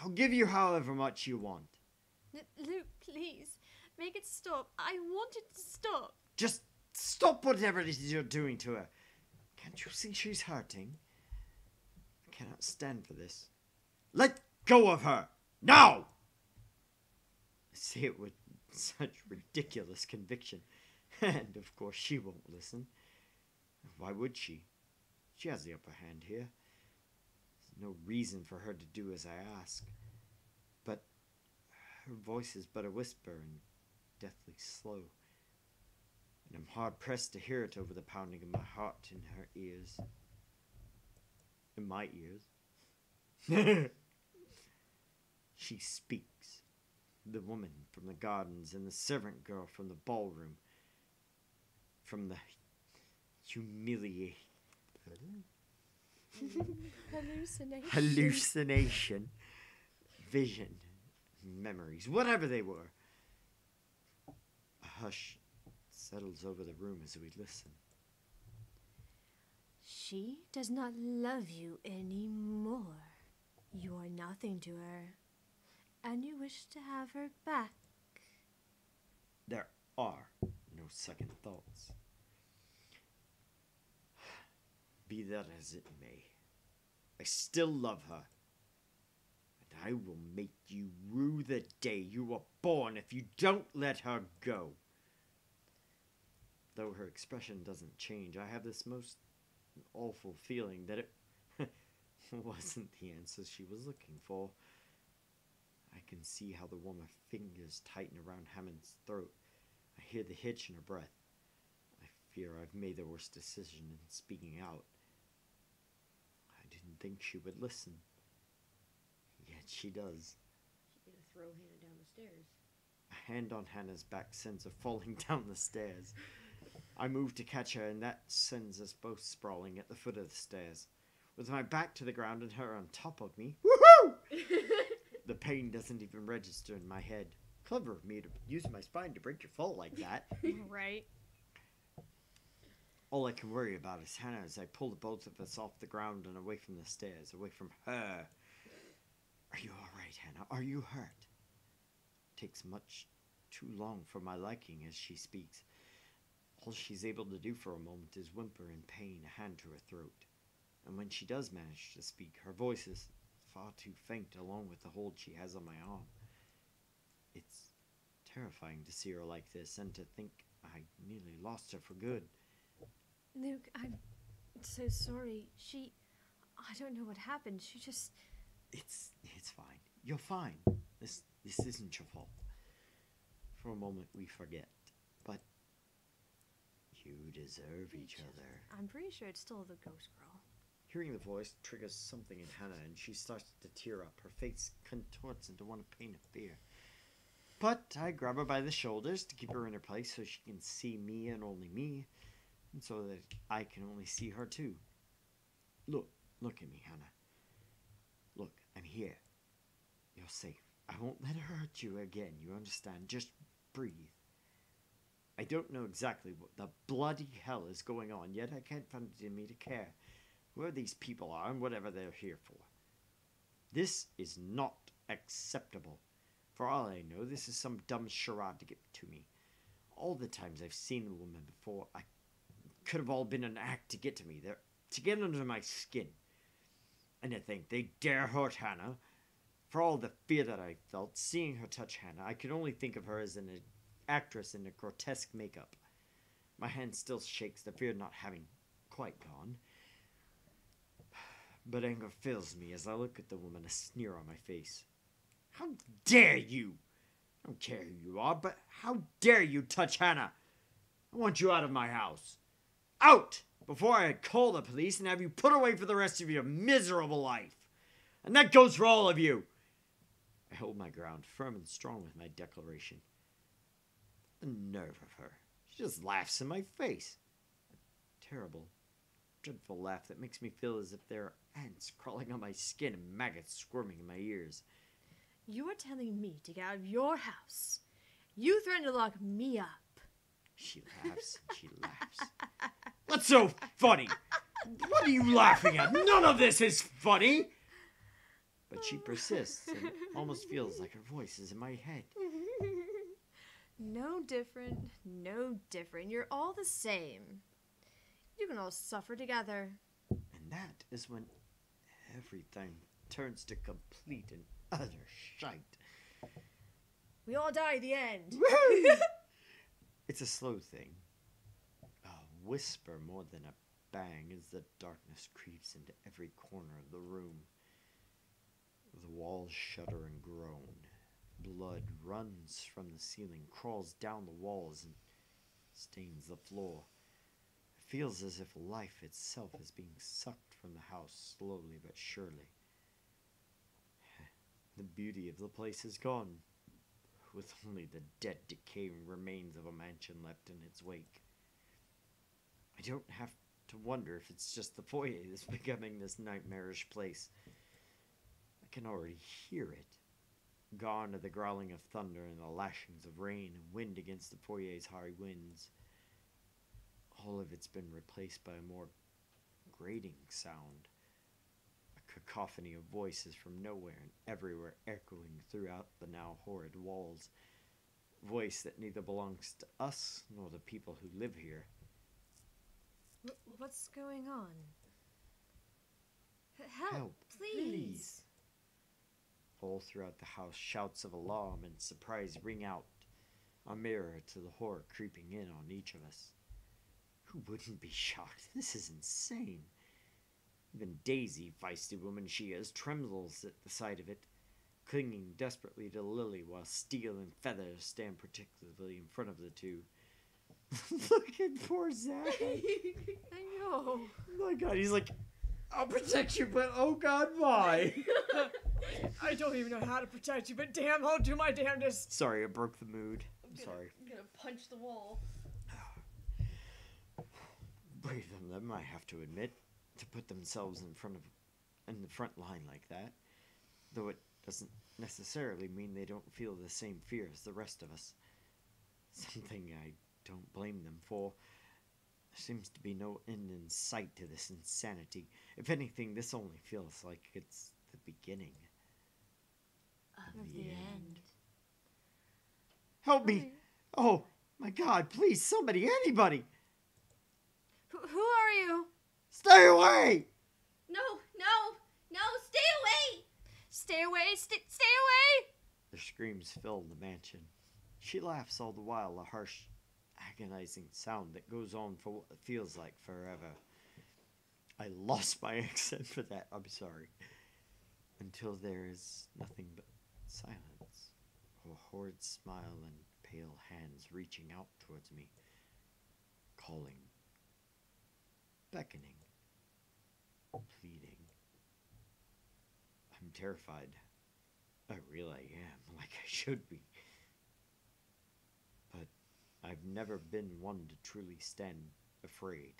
I'll give you however much you want. Luke, please make it stop. I want it to stop. Just stop whatever it is you're doing to her. Can't you see she's hurting? I cannot stand for this. Let go of her! Now! I say it with such ridiculous conviction. And of course she won't listen. Why would she? She has the upper hand here. There's no reason for her to do as I ask. But her voice is but a whisper and deathly slow. And I'm hard-pressed to hear it over the pounding of my heart in her ears. In my ears. She speaks. The woman from the gardens and the servant girl from the ballroom. From the humiliation. Hallucination. Vision. Memories. Whatever they were. A hush settles over the room as we listen. She does not love you anymore. You are nothing to her, and you wish to have her back. There are no second thoughts. Be that as it may, I still love her. I will make you rue the day you were born if you don't let her go. Though her expression doesn't change, I have this most awful feeling that it wasn't the answer she was looking for. I can see how the warmer fingers tighten around Hammond's throat. I hear the hitch in her breath. I fear I've made the worst decision in speaking out. I didn't think she would listen. Yet she does. She's gonna throw Hannah down the stairs. A hand on Hannah's back sends her falling down the stairs. I move to catch her, and that sends us both sprawling at the foot of the stairs. With my back to the ground and her on top of me, woohoo! The pain doesn't even register in my head. Clever of me to use my spine to break your fall like that. Right. All I can worry about is Hannah as I pull the both of us off the ground and away from the stairs, away from her. Are you all right, Hannah? Are you hurt? Takes much too long for my liking as she speaks. All she's able to do for a moment is whimper in pain, a hand to her throat. And when she does manage to speak, her voice is far too faint along with the hold she has on my arm. It's terrifying to see her like this and to think I nearly lost her for good. Luke, I'm so sorry. I don't know what happened. She just... It's fine. You're fine. This isn't your fault. For a moment we forget, but you deserve each other. I'm pretty sure it's still the ghost girl. Hearing the voice triggers something in Hannah, and she starts to tear up. Her face contorts into one of pain and fear. But I grab her by the shoulders to keep her in her place so she can see me and only me, and so that I can only see her too. Look at me, Hannah. Look, I'm here. You're safe. I won't let her hurt you again, you understand? Just breathe. I don't know exactly what the bloody hell is going on, yet I can't find it in me to care who these people are and whatever they're here for. This is not acceptable. For all I know, this is some dumb charade to get to me. All the times I've seen the woman before, I could have all been an act to get to me. They're to get under my skin. And to think they dare hurt Hannah. For all the fear that I felt, seeing her touch Hannah, I could only think of her as an actress in a grotesque makeup. My hand still shakes, the fear not having quite gone. But anger fills me as I look at the woman, a sneer on my face. How dare you? I don't care who you are, but how dare you touch Hannah? I want you out of my house. Out! Before I call the police and have you put away for the rest of your miserable life. And that goes for all of you. I hold my ground, firm and strong with my declaration. The nerve of her. She just laughs in my face. A terrible, dreadful laugh that makes me feel as if there are ants crawling on my skin and maggots squirming in my ears. You are telling me to get out of your house. You threatened to lock me up. She laughs and she laughs. What's so funny? What are you laughing at? None of this is funny. But she persists and it almost feels like her voice is in my head. No different, no different. You're all the same. You can all suffer together. And that is when everything turns to complete and utter shite. We all die at the end. It's a slow thing. A whisper more than a bang as the darkness creeps into every corner of the room. The walls shudder and groan. Blood runs from the ceiling, crawls down the walls, and stains the floor. It feels as if life itself is being sucked from the house slowly but surely. The beauty of the place is gone, with only the dead, decaying remains of a mansion left in its wake. I don't have to wonder if it's just the foyer that's becoming this nightmarish place. I can already hear it. Gone are the growling of thunder and the lashings of rain and wind against the foyer's high winds. All of it's been replaced by a more grating sound. A cacophony of voices from nowhere and everywhere echoing throughout the now horrid walls. Voice that neither belongs to us nor the people who live here. What's going on? Help, Help, please. All throughout the house, shouts of alarm and surprise ring out, a mirror to the horror creeping in on each of us. Who wouldn't be shocked? This is insane. Even Daisy, feisty woman she is, trembles at the sight of it, clinging desperately to Lily while Steel and Feathers stand protectively in front of the two. Look at poor Zach. I know. Oh my god, he's like, I'll protect you, but oh god, why? I don't even know how to protect you, but damn, I'll do my damnedest. Sorry, I broke the mood. I'm sorry. I'm gonna punch the wall. Brave of them, I have to admit, to put themselves in the front line like that. Though it doesn't necessarily mean they don't feel the same fear as the rest of us. Something I don't blame them for. There seems to be no end in sight to this insanity. If anything, this only feels like it's the beginning Of the end. end. Help me! Oh, my god, please, somebody, anybody! Who are you? Stay away! No, stay away! Stay away! Stay away! Their screams fill the mansion. She laughs all the while, a harsh, agonizing sound that goes on for what feels like forever. I lost my accent for that, I'm sorry. Until there is nothing but silence, a horrid smile and pale hands reaching out towards me, calling, beckoning, pleading. I'm terrified. I really am, like I should be. But I've never been one to truly stand afraid.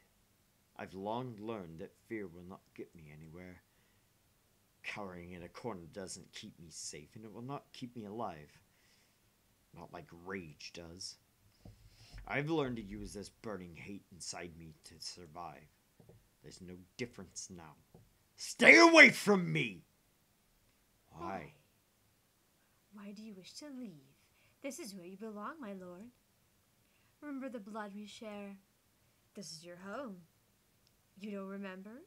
I've long learned that fear will not get me anywhere. Cowering in a corner doesn't keep me safe, and it will not keep me alive. Not like rage does. I've learned to use this burning hate inside me to survive. There's no difference now. Stay away from me! Why? Why do you wish to leave? This is where you belong, my lord. Remember the blood we share. This is your home. You don't remember?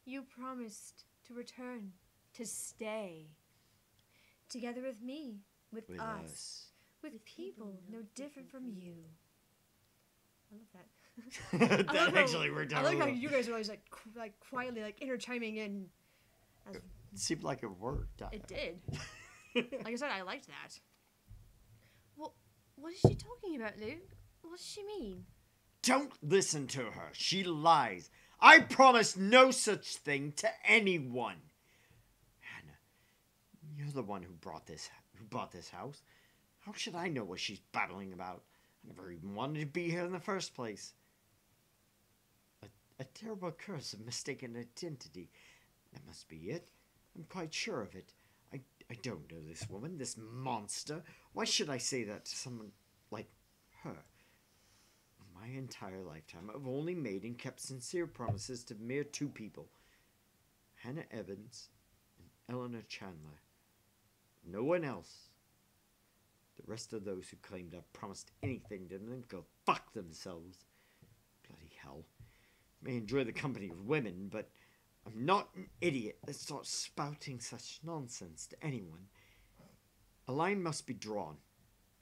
You promised to return, to stay. Together with me, with us, with people no different from you. I love that. That love how- actually worked I out. like a how little. you guys are always like quietly like interchiming in. As It seemed like it worked. it did. Like I said, I liked that. What is she talking about, Luke? What does she mean? Don't listen to her. She lies. I promised no such thing to anyone. Hannah, you're the one who bought this house. How should I know what she's babbling about? I never even wanted to be here in the first place. A terrible curse of mistaken identity. That must be it. I'm quite sure of it. I don't know this woman, this monster. Why should I say that to someone like her? My entire lifetime, I've only made and kept sincere promises to mere two people. Hannah Evans and Eleanor Chandler. No one else. The rest of those who claimed I've promised anything to them go fuck themselves. Bloody hell. May enjoy the company of women, but I'm not an idiot that starts spouting such nonsense to anyone. A line must be drawn,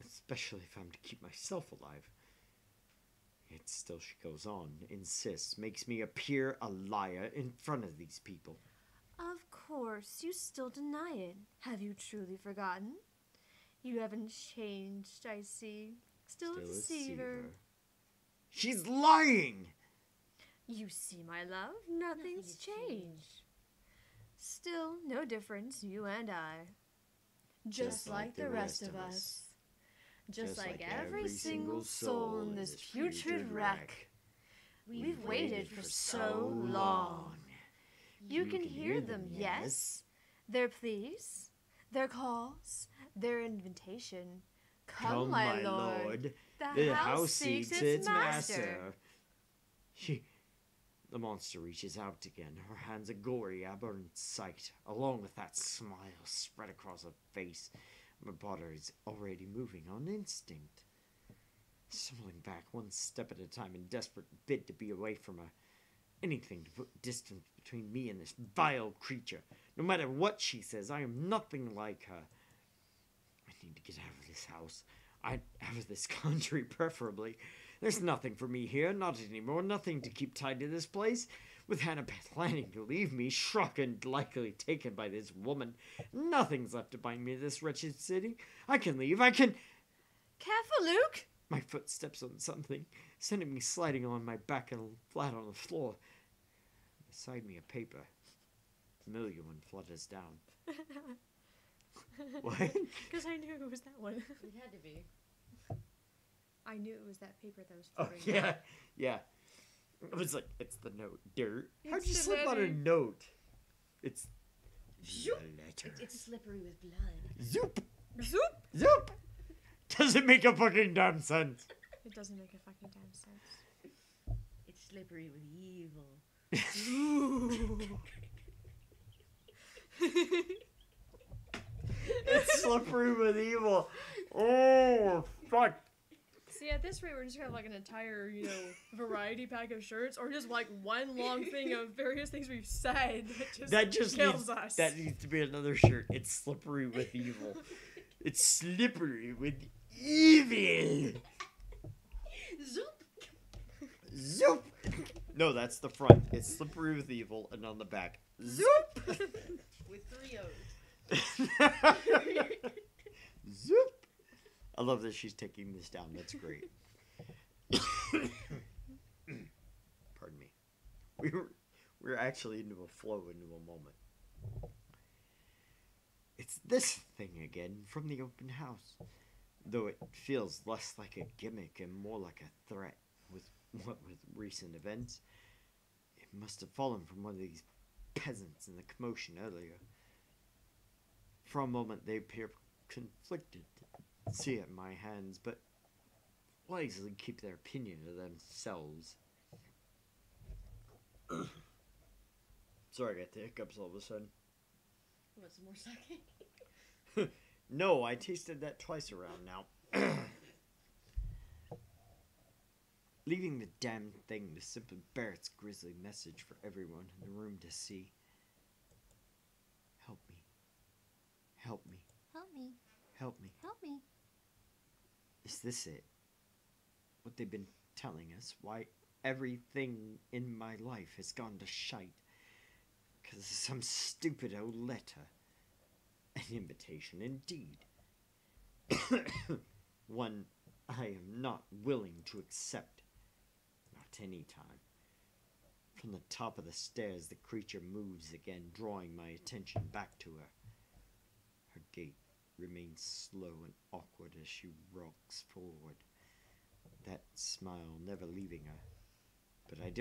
especially if I'm to keep myself alive. Yet still she goes on, insists, makes me appear a liar in front of these people. Of course, you still deny it. Have you truly forgotten? You haven't changed, I see. Still a deceiver. She's lying! You see, my love, nothing's Nothing's changed. Still, no difference, you and I. Just like the rest of us. Just like every single soul in this putrid wreck. We've waited for so long. You can hear them, yes? Their pleas, their calls, their invitation. Come, my lord. The house seeks its master. The monster reaches out again, her hands a gory, aberrant sight, along with that smile spread across her face. My body is already moving on instinct. Stumbling back one step at a time in desperate bid to be away from her. Anything to put distance between me and this vile creature. No matter what she says, I am nothing like her. I need to get out of this house. Out of this country, preferably. There's nothing for me here, not anymore. Nothing to keep tied to this place. With Hannibeth planning to leave me, struck and likely taken by this woman, nothing's left to bind me to this wretched city. I can leave. I can. Careful, Luke! My foot steps on something, sending me sliding on my back and flat on the floor. Beside me, a paper. Familiar one flutters down. What? Because I knew it was that one. It had to be. I knew it was that paper that was Oh, floating. yeah. Yeah. It was like, it's the note. Dirt. How'd It's you the slip on a letter. note? It's Zoop. the letter. It's slippery with blood. Zoop. Zoop! Zoop. Doesn't make a fucking damn sense. It doesn't make a fucking damn sense. It's slippery with evil. It's slippery with evil. Oh, fuck. See, at this rate, we're just gonna have like an entire, variety pack of shirts, or just like one long thing of various things we've said That just kills needs, us. that needs to be another shirt. It's slippery with evil. It's slippery with evil. Zoop. Zoop. No, that's the front. It's slippery with evil, and on the back, zoop. With 3 O's. Zoop. I love that she's taking this down. That's great. Pardon me. We're actually into a flow, into a moment. It's this thing again from the open house. Though it feels less like a gimmick and more like a threat with recent events. It must have fallen from one of these peasants in the commotion earlier. For a moment they appear conflicted. See it in my hands, but wisely keep their opinion to themselves. Sorry, I got the hiccups all of a sudden. Want some more sake? No, I tasted that twice around now. Leaving the damn thing to simply bear its grisly message for everyone in the room to see. Help me. Help me. Help me. Help me. Help me. Is this it? What they've been telling us? Why everything in my life has gone to shite? Because of some stupid old letter. An invitation, indeed. One I am not willing to accept. Not any time. From the top of the stairs, the creature moves again, drawing my attention back to her. Her gait remains slow and awkward as she rocks forward, that smile never leaving her. But I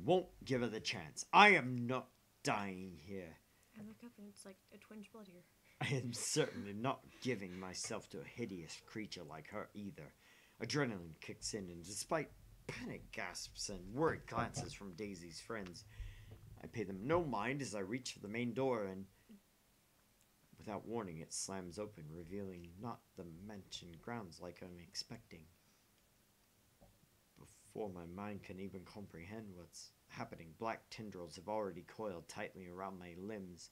won't give her the chance. I am not dying here. I look up and it's like a twinge bloodier. I am certainly not giving myself to a hideous creature like her either. Adrenaline kicks in, and despite panic gasps and worried glances from Daisy's friends, I pay them no mind as I reach for the main door and, without warning, it slams open, revealing not the mentioned grounds like I'm expecting. Before my mind can even comprehend what's happening, black tendrils have already coiled tightly around my limbs,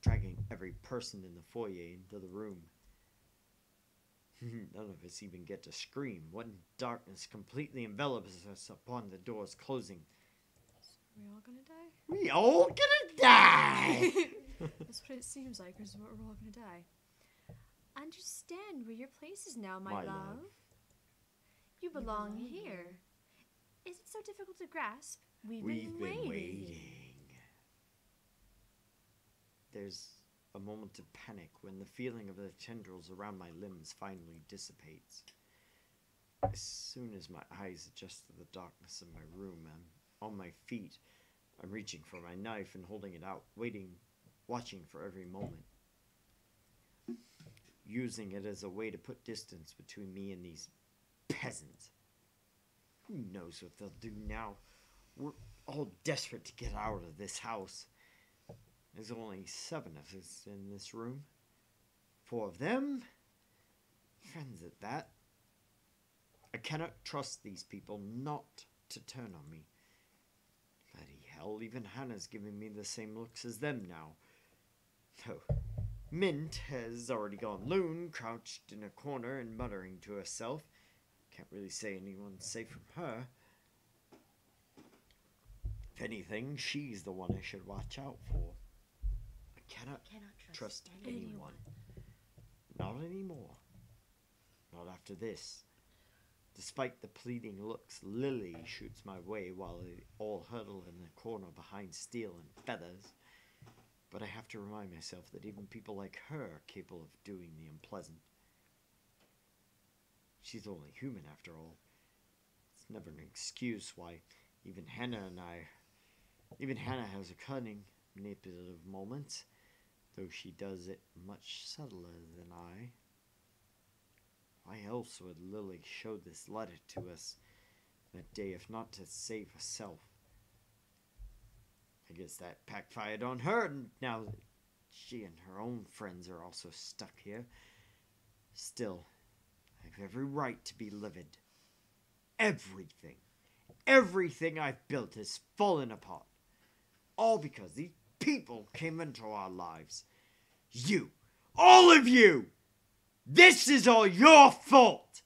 dragging every person in the foyer into the room. None of us even get to scream. One darkness completely envelops us upon the doors closing. Are we all gonna die? We all gonna die! That's what it seems like, is what we're all gonna die. Understand where your place is now, my, My love. love. You belong belong here. here. Is it so difficult to grasp? We've We've been been waiting. waiting. There's a moment of panic when the feeling of the tendrils around my limbs finally dissipates. As soon as my eyes adjust to the darkness of my room, I'm on my feet. I'm reaching for my knife and holding it out, watching for every moment. Using it as a way to put distance between me and these peasants. Who knows what they'll do now? We're all desperate to get out of this house. There's only 7 of us in this room. 4 of them. Friends at that. I cannot trust these people not to turn on me. Bloody hell, even Hannah's giving me the same looks as them now. Though Mint has already gone loon, crouched in a corner and muttering to herself. Can't really say anyone's safe from her. If anything, she's the one I should watch out for. I cannot trust anyone. Not anymore. Not after this. Despite the pleading looks Lily shoots my way while they all huddle in the corner behind steel and feathers. But I have to remind myself that even people like her are capable of doing the unpleasant. She's only human after all. It's never an excuse why even Hannah has a cunning, manipulative moments, though she does it much subtler than I. Why else would Lily show this letter to us that day if not to save herself? I guess that backfired on her now that she and her own friends are also stuck here. Still, I have every right to be livid. Everything I've built has fallen apart. All because these people came into our lives. You, all of you! This is all your fault!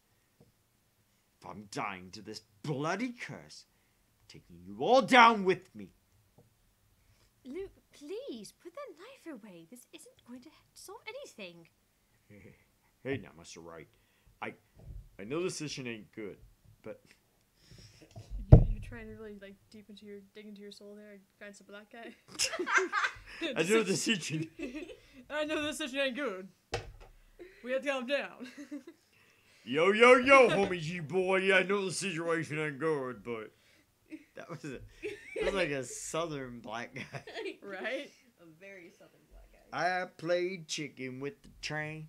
If I'm dying to this bloody curse, I'm taking you all down with me. Luke, please, put that knife away. This isn't going to solve anything. Hey now, Mr. Wright. I know this decision ain't good, but You're trying to really like dig into your soul there and find some black guy. I know this decision. I know this situation ain't good. We have to calm down. Yo, homie G boy. I know the situation ain't good, but that was like a southern black guy. Right? A very southern black guy. I played chicken with the train.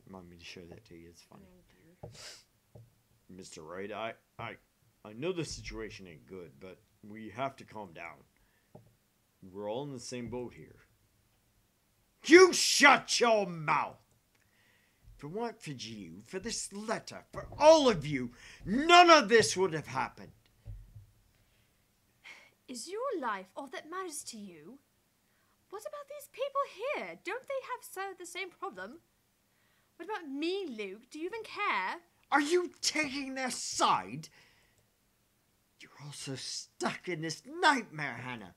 Remind me to show that to you. It's funny. Oh, dear. Mr. Wright, I know the situation ain't good, but we have to calm down. We're all in the same boat here. You shut your mouth! If it weren't for you, for this letter, for all of you, none of this would have happened. Is your life all that matters to you? What about these people here? Don't they have the same problem? What about me, Luke? Do you even care? Are you taking their side? You're also stuck in this nightmare, Hannah.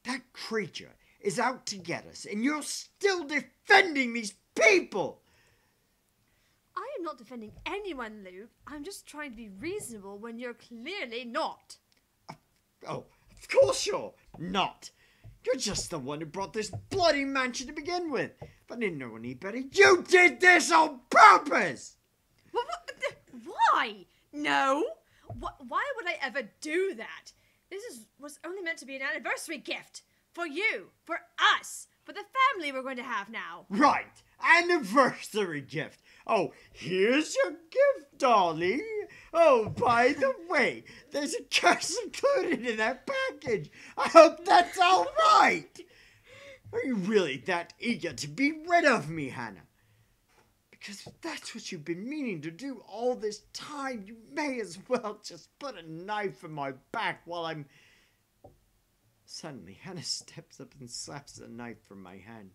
That creature is out to get us, and you're still defending these people! I am not defending anyone, Luke. I'm just trying to be reasonable when you're clearly not. Oh, of course you're not. You're just the one who brought this bloody mansion to begin with. If I didn't know any better, you did this on purpose! Why? No. Why would I ever do that? Was only meant to be an anniversary gift. For you. For us. For the family we're going to have now. Right. Anniversary gift. Oh, here's your gift, darling. Oh, by the way, there's a curse included in that package. I hope that's all right. Are you really that eager to be rid of me, Hannah? Because if that's what you've been meaning to do all this time, you may as well just put a knife in my back while I'm... Suddenly, Hannah steps up and slaps the knife from my hand.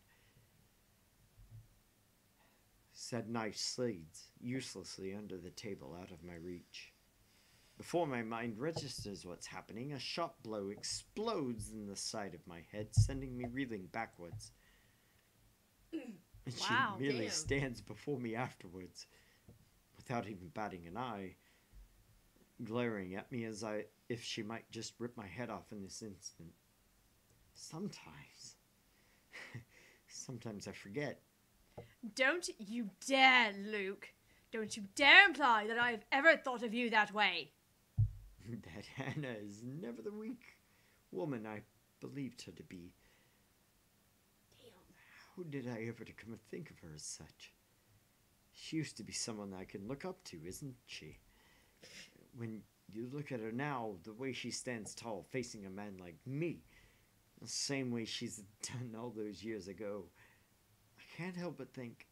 Said knife slides uselessly under the table out of my reach. Before my mind registers what's happening, a sharp blow explodes in the side of my head, sending me reeling backwards. And Wow, she merely damn. stands before me afterwards, without even batting an eye, glaring at me as if she might just rip my head off in this instant. Sometimes I forget. Don't you dare, Luke. Don't you dare imply that I have ever thought of you that way. That Hannah is never the weak woman I believed her to be. How did I ever to come to think of her as such? She used to be someone I can look up to, isn't she? When you look at her now, the way she stands tall, facing a man like me, the same way she's done all those years ago, I can't help but think,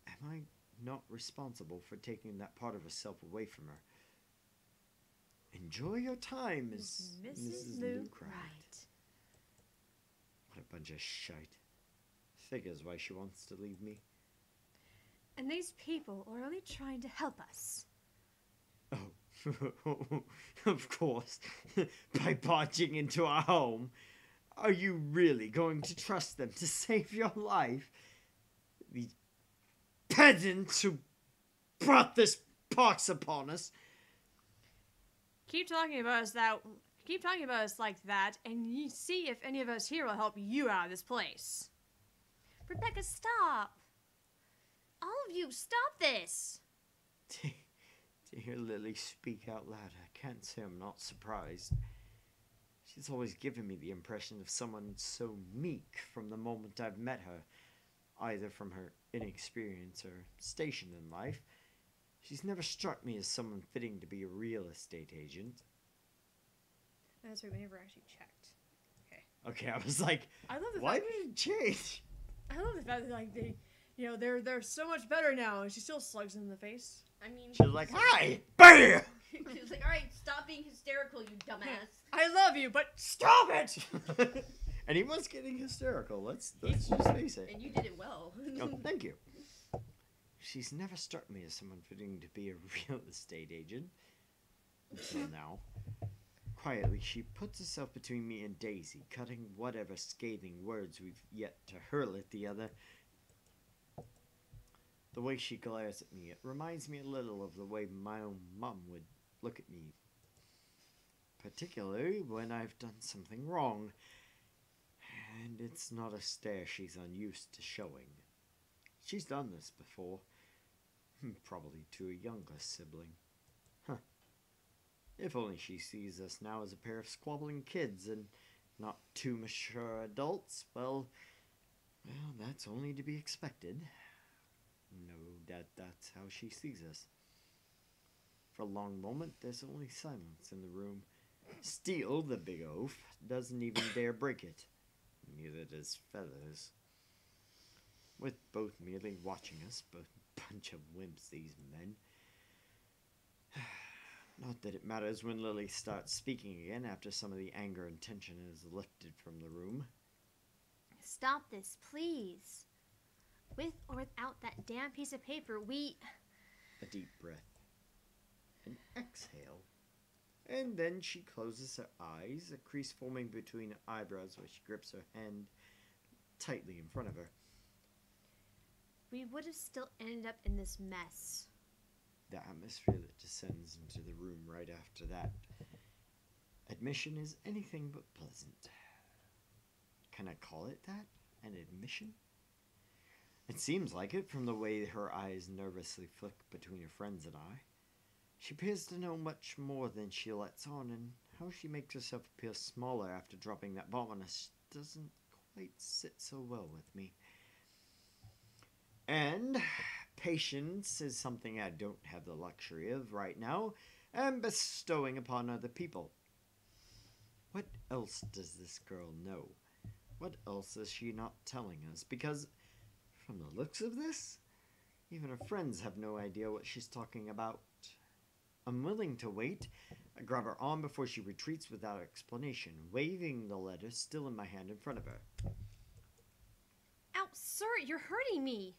am I not responsible for taking that part of herself away from her? Enjoy your time, Miss Mrs. Luke. Right. What a bunch of shite. Figures why she wants to leave me. And these people are only trying to help us. Oh, of course. By barging into our home. Are you really going to trust them to save your life? These pedants who brought this pox upon us. Keep talking about us like that, and you see if any of us here will help you out of this place. Rebecca, stop! All of you, stop this! To hear Lily speak out loud, I can't say I'm not surprised. She's always given me the impression of someone so meek from the moment I've met her, either from her inexperience or station in life. She's never struck me as someone fitting to be a real estate agent. That's right, we never actually checked. Okay, I was like, I love the why fact did it change? I love the fact that like they're so much better now, and she still slugs him in the face. I mean, She's like, hi! BAM! she was like, all right, stop being hysterical, you dumbass. I love you, but stop it! And he was getting hysterical, let's just face it. And you did it well. Oh, thank you. She's never struck me as someone fitting to be a real estate agent. Until now. Quietly, she puts herself between me and Daisy, cutting whatever scathing words we've yet to hurl at the other. The way she glares at me, it reminds me a little of the way my own mum would look at me. Particularly when I've done something wrong. And it's not a stare she's unused to showing. She's done this before. Probably to a younger sibling. Huh. If only she sees us now as a pair of squabbling kids and not two mature adults, well, that's only to be expected. No doubt that's how she sees us. For a long moment, there's only silence in the room. Steele, the big oaf, doesn't even dare break it. Neither does Feathers. With both merely watching us, both bunch of wimps, these men. Not that it matters when Lily starts speaking again after some of the anger and tension is lifted from the room. Stop this, please. With or without that damn piece of paper, A deep breath. An exhale. And then she closes her eyes, a crease forming between her eyebrows where she grips her hand tightly in front of her. we would have still ended up in this mess. The atmosphere that descends into the room right after that admission is anything but pleasant. Can I call it that? An admission? It seems like it from the way her eyes nervously flick between her friends and I. She appears to know much more than she lets on, and how she makes herself appear smaller after dropping that bomb on us doesn't quite sit so well with me. And patience is something I don't have the luxury of right now, and bestowing upon other people. What else does this girl know? What else is she not telling us? Because, from the looks of this, even her friends have no idea what she's talking about. I'm willing to wait. I grab her arm before she retreats without explanation, waving the letter still in my hand in front of her. Ow, sir, you're hurting me.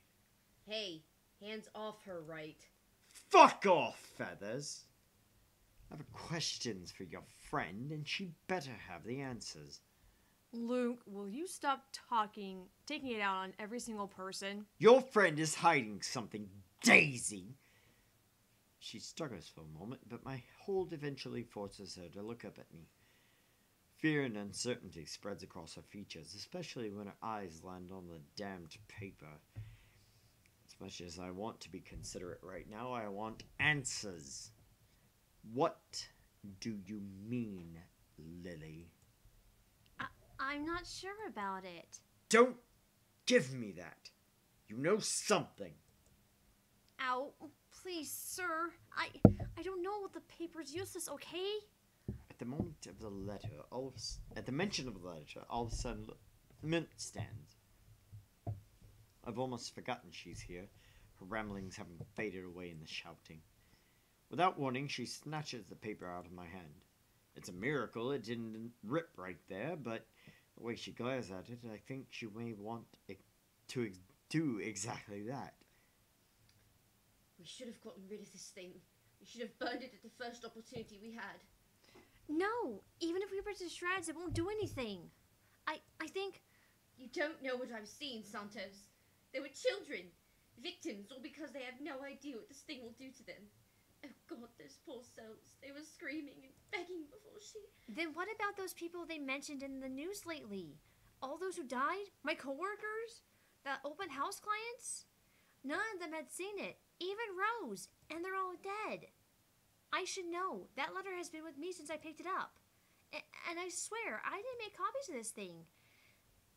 Hey, hands off her, right? Fuck off, Feathers! I have questions for your friend, and she better have the answers. Luke, will you stop taking it out on every single person? Your friend is hiding something, Daisy! She struggles for a moment, but my hold eventually forces her to look up at me. Fear and uncertainty spreads across her features, especially when her eyes land on the damned paper. As much as I want to be considerate right now, I want answers. What do you mean, Lily? I'm not sure about it. Don't give me that. You know something. Ow, please, sir. I don't know what the paper's useless, okay? At the moment of the letter, at the mention of the letter, all of a sudden, Mint stands. I've almost forgotten she's here. Her ramblings haven't faded away in the shouting. Without warning, she snatches the paper out of my hand. It's a miracle it didn't rip right there, but the way she glares at it, I think she may want it to do exactly that. We should have gotten rid of this thing. We should have burned it at the first opportunity we had. No, even if we rip it to shreds, it won't do anything. I think... You don't know what I've seen, Santos. They were children. Victims, all because they have no idea what this thing will do to them. Oh God, those poor souls. They were screaming and begging before she... Then what about those people they mentioned in the news lately? All those who died? My coworkers? The open house clients? None of them had seen it. Even Rose. And they're all dead. I should know. That letter has been with me since I picked it up. And I swear, I didn't make copies of this thing.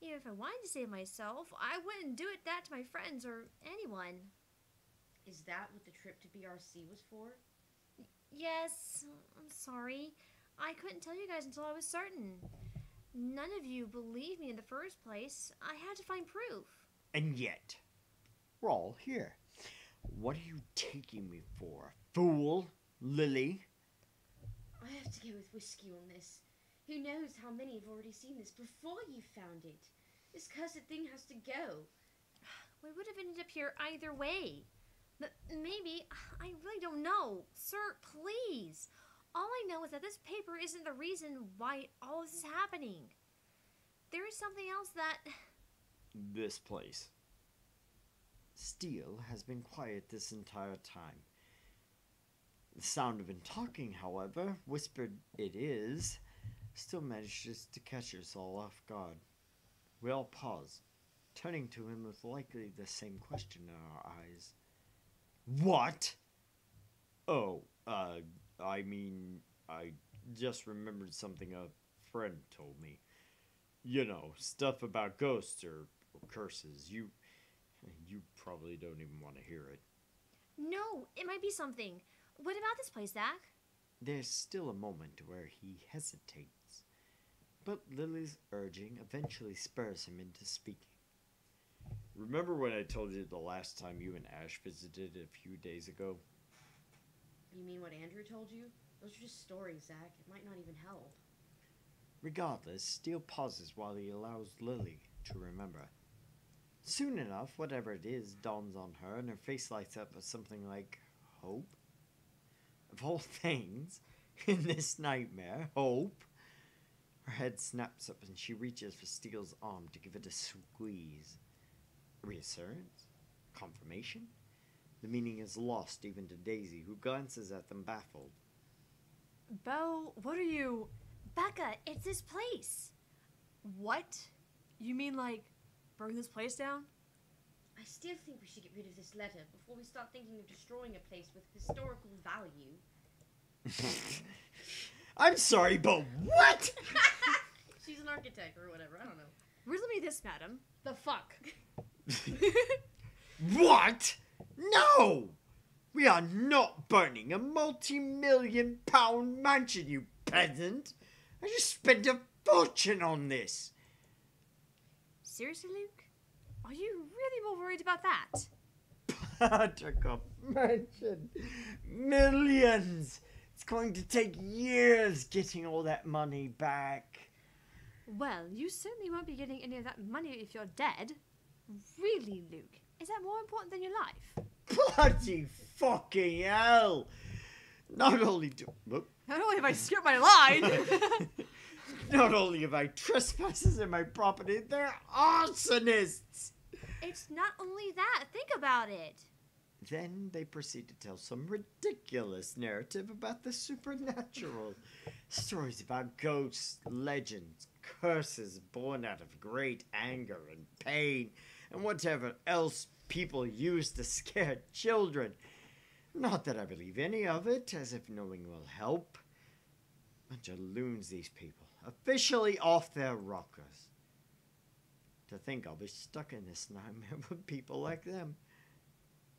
Even if I wanted to save myself, I wouldn't do it that to my friends or anyone. Is that what the trip to BRC was for? Yes, I'm sorry. I couldn't tell you guys until I was certain. None of you believed me in the first place. I had to find proof. And yet, we're all here. What are you taking me for? Fool? Lily? I have to go with whiskey on this. Who knows how many have already seen this before you found it? This cursed thing has to go. We would have ended up here either way. But maybe, I really don't know. Sir, please. All I know is that this paper isn't the reason why all this is happening. There is something else that... This place. Steele has been quiet this entire time. The sound of him talking, however, whispered it is, still manages to catch us all off guard. We all pause, turning to him with likely the same question in our eyes. What? Oh, I mean, I just remembered something a friend told me. You know, stuff about ghosts or curses. You probably don't even want to hear it. No, it might be something. What about this place, Zach? There's still a moment where he hesitates, but Lily's urging eventually spurs him into speaking. Remember when I told you the last time you and Ash visited a few days ago? You mean what Andrew told you? Those are just stories, Zach. It might not even help. Regardless, Steele pauses while he allows Lily to remember. Soon enough, whatever it is dawns on her, and her face lights up with something like hope. Of all things, in this nightmare, hope. Her head snaps up and she reaches for Steele's arm to give it a squeeze. Reassurance? Confirmation? The meaning is lost even to Daisy, who glances at them baffled. Belle, what are you... Becca, it's this place. What? You mean, like, burn this place down? I still think we should get rid of this letter before we start thinking of destroying a place with historical value. I'm sorry, but what? She's an architect or whatever, I don't know. Riddle me this, madam. The fuck? What? No! We are not burning a multi-million-pound mansion, you peasant! I just spent a fortune on this! Seriously, Luke? Are you really more worried about that? Buttercup mansion! Millions! It's going to take years getting all that money back. Well, you certainly won't be getting any of that money if you're dead. Really, Luke? Is that more important than your life? Bloody fucking hell! Not only do... Whoop. Not only have I skipped my line... Not only have I trespassers in my property, they're arsonists! It's not only that. Think about it. Then they proceed to tell some ridiculous narrative about the supernatural. Stories about ghosts, legends, curses born out of great anger and pain, and whatever else people use to scare children. Not that I believe any of it, as if knowing will help. Bunch of loons, these people. Officially off their rockers. To think I'll be stuck in this nightmare with people like them.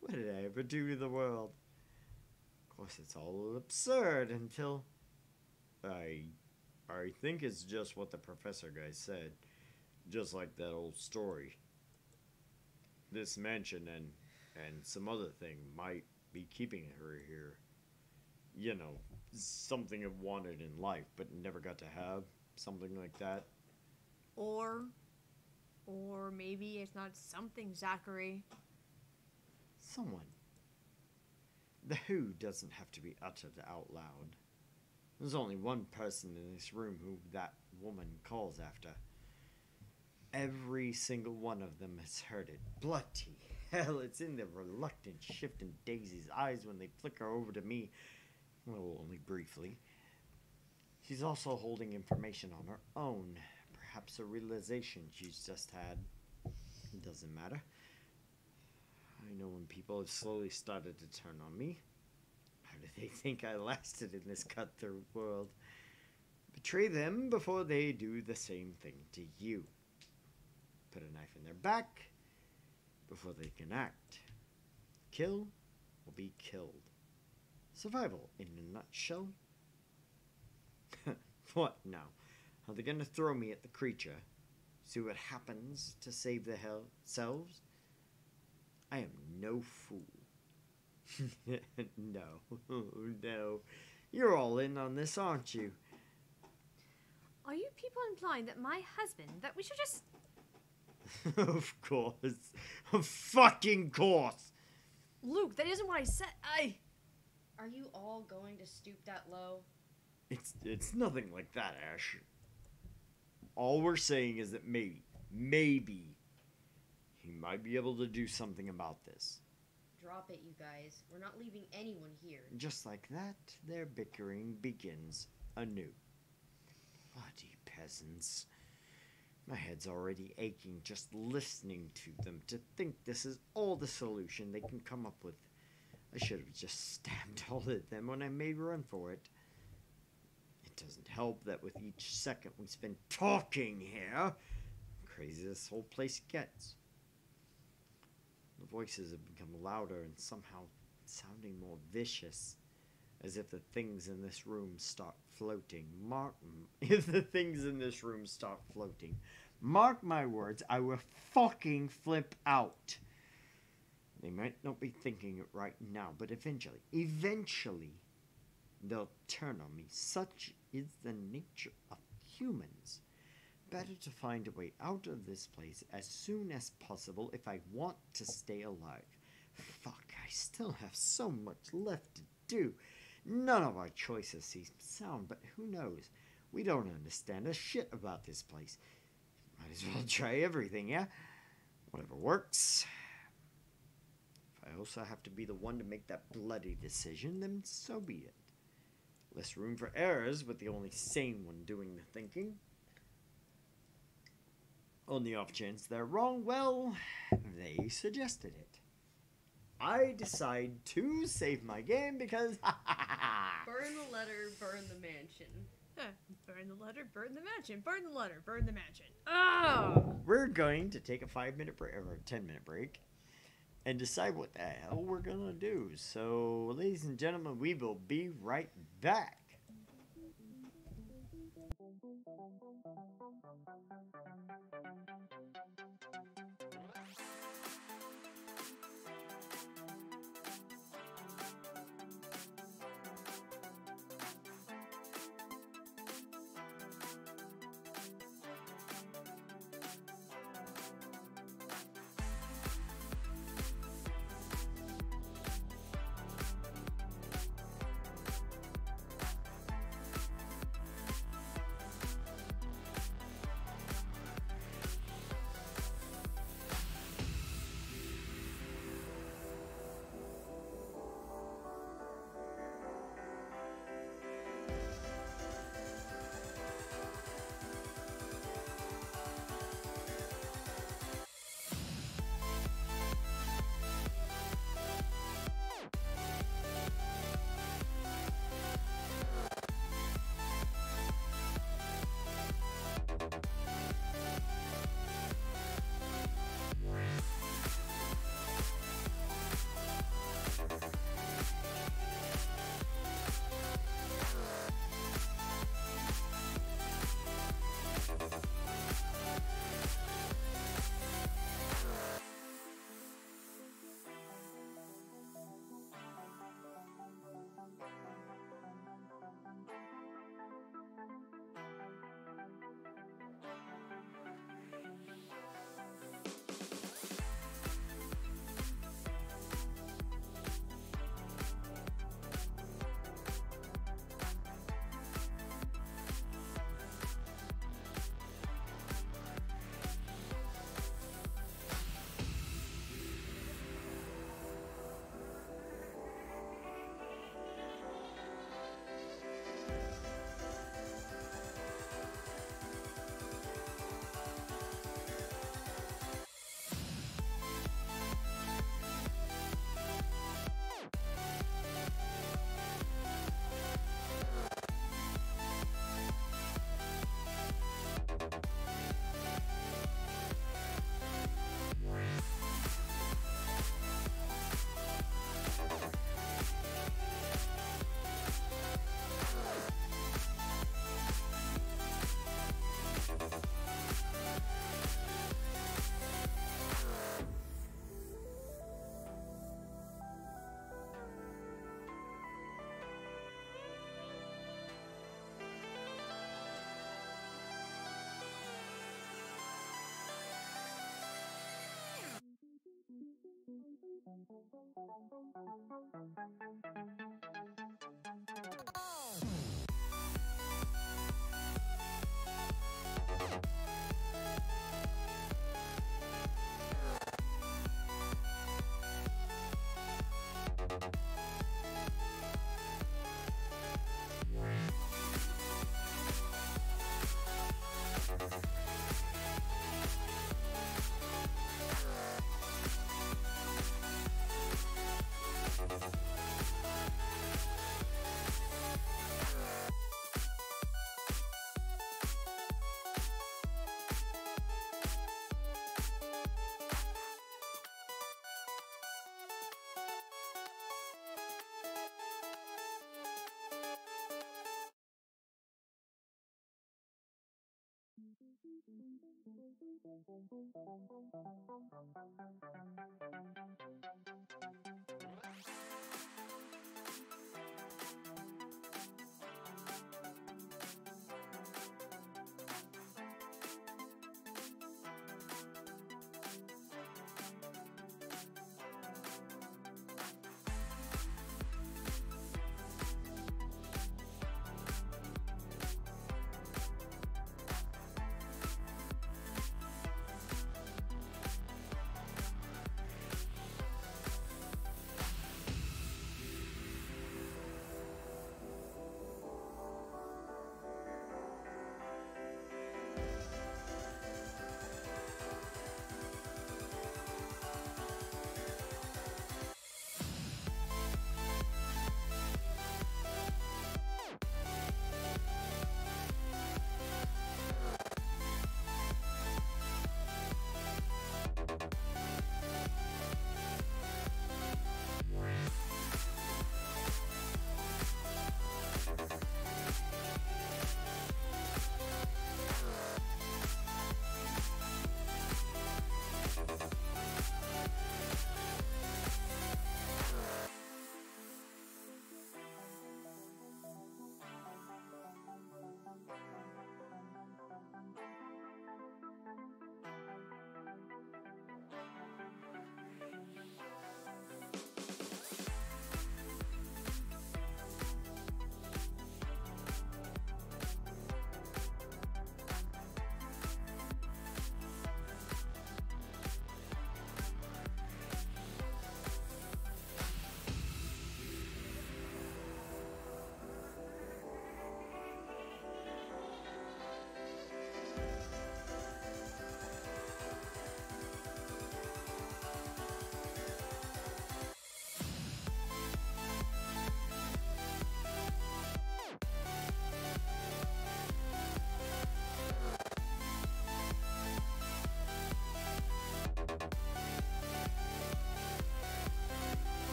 What did I ever do to the world? Of course, it's all absurd until... I think it's just what the professor guy said. Just like that old story. This mansion and some other thing might be keeping her here. you know, something I've wanted in life but never got to have. Something like that. Or maybe it's not something, Zachary. Someone. The who doesn't have to be uttered out loud. There's only one person in this room who that woman calls after. Every single one of them has heard it. Bloody hell, it's in the reluctant shift in Daisy's eyes when they flicker over to me. Well, only briefly. She's also holding information on her own. Perhaps a realization she's just had. It doesn't matter. I know when people have slowly started to turn on me. How do they think I lasted in this cutthroat world? Betray them before they do the same thing to you. Put a knife in their back before they can act. Kill or be killed. Survival in a nutshell. What now? Are they going to throw me at the creature? See what happens to save their selves? I am no fool. No. You're all in on this, aren't you? Are you people implying that my husband, that we should just... Of course. Of fucking course. Luke, that isn't what I said. Are you all going to stoop that low? It's nothing like that, Ash. All we're saying is that maybe, he might be able to do something about this. Drop it, you guys. We're not leaving anyone here. Just like that, their bickering begins anew. Bloody peasants. My head's already aching just listening to them. To think this is all the solution they can come up with. I should have just stabbed all at them when I made run for it. It doesn't help that with each second we spend talking here, crazy this whole place gets. The voices have become louder and somehow sounding more vicious, as if the things in this room start floating. If the things in this room start floating, mark my words, I will fucking flip out. They might not be thinking it right now, but eventually, they'll turn on me. Such is the nature of humans. Better to find a way out of this place as soon as possible if I want to stay alive. Fuck, I still have so much left to do. None of our choices seem sound, but who knows? We don't understand a shit about this place. Might as well try everything, yeah? Whatever works. If I also have to be the one to make that bloody decision, then so be it. Less room for errors with the only sane one doing the thinking. On the off chance they're wrong, well, they suggested it. I decide to save my game because Burn the letter, burn the mansion. Burn the letter, burn the mansion. Burn the letter, burn the mansion. Oh! we're going to take a 5-minute break or a 10-minute break and decide what the hell we're gonna do. So, ladies and gentlemen, we will be right back.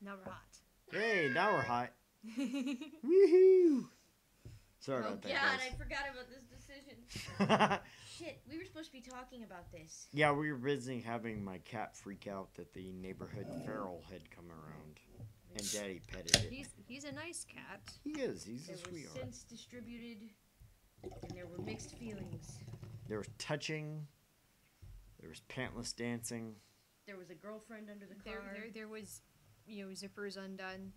Now we're hot. Hey, now we're hot. Woohoo! Sorry Oh about God, that, I forgot about this decision. guys. Shit, we were supposed to be talking about this. Yeah, we were busy having my cat freak out that the neighborhood feral had come around, and Daddy petted it. He's a nice cat. He is. He's There a were sweetheart. scents distributed, and there were mixed feelings. There was touching. There was pantless dancing. There was a girlfriend under the There, car. there was, zippers undone.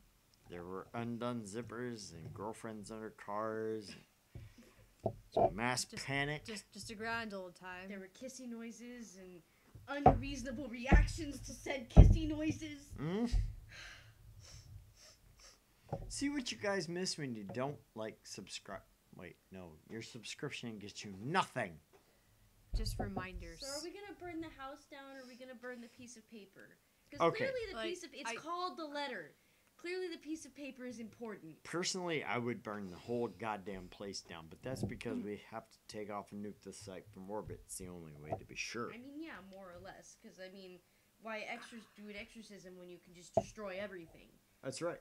There were undone zippers and girlfriends under cars. So mass Just- panic. Just a grand old time. There were kissy noises and unreasonable reactions to said kissy noises. Mm? See what you guys miss when you don't subscribe. Wait, no, your subscription gets you nothing. Just reminders. So are we gonna burn the house down, or are we gonna burn the piece of paper? Because Okay. clearly the Like, piece of it's I- called the letter. Clearly the piece of paper is important. Personally, I would burn the whole goddamn place down, but that's because we have to take off and nuke the site from orbit. It's the only way to be sure. I mean, yeah, more or less. Because I mean, why do an exorcism when you can just destroy everything? That's right.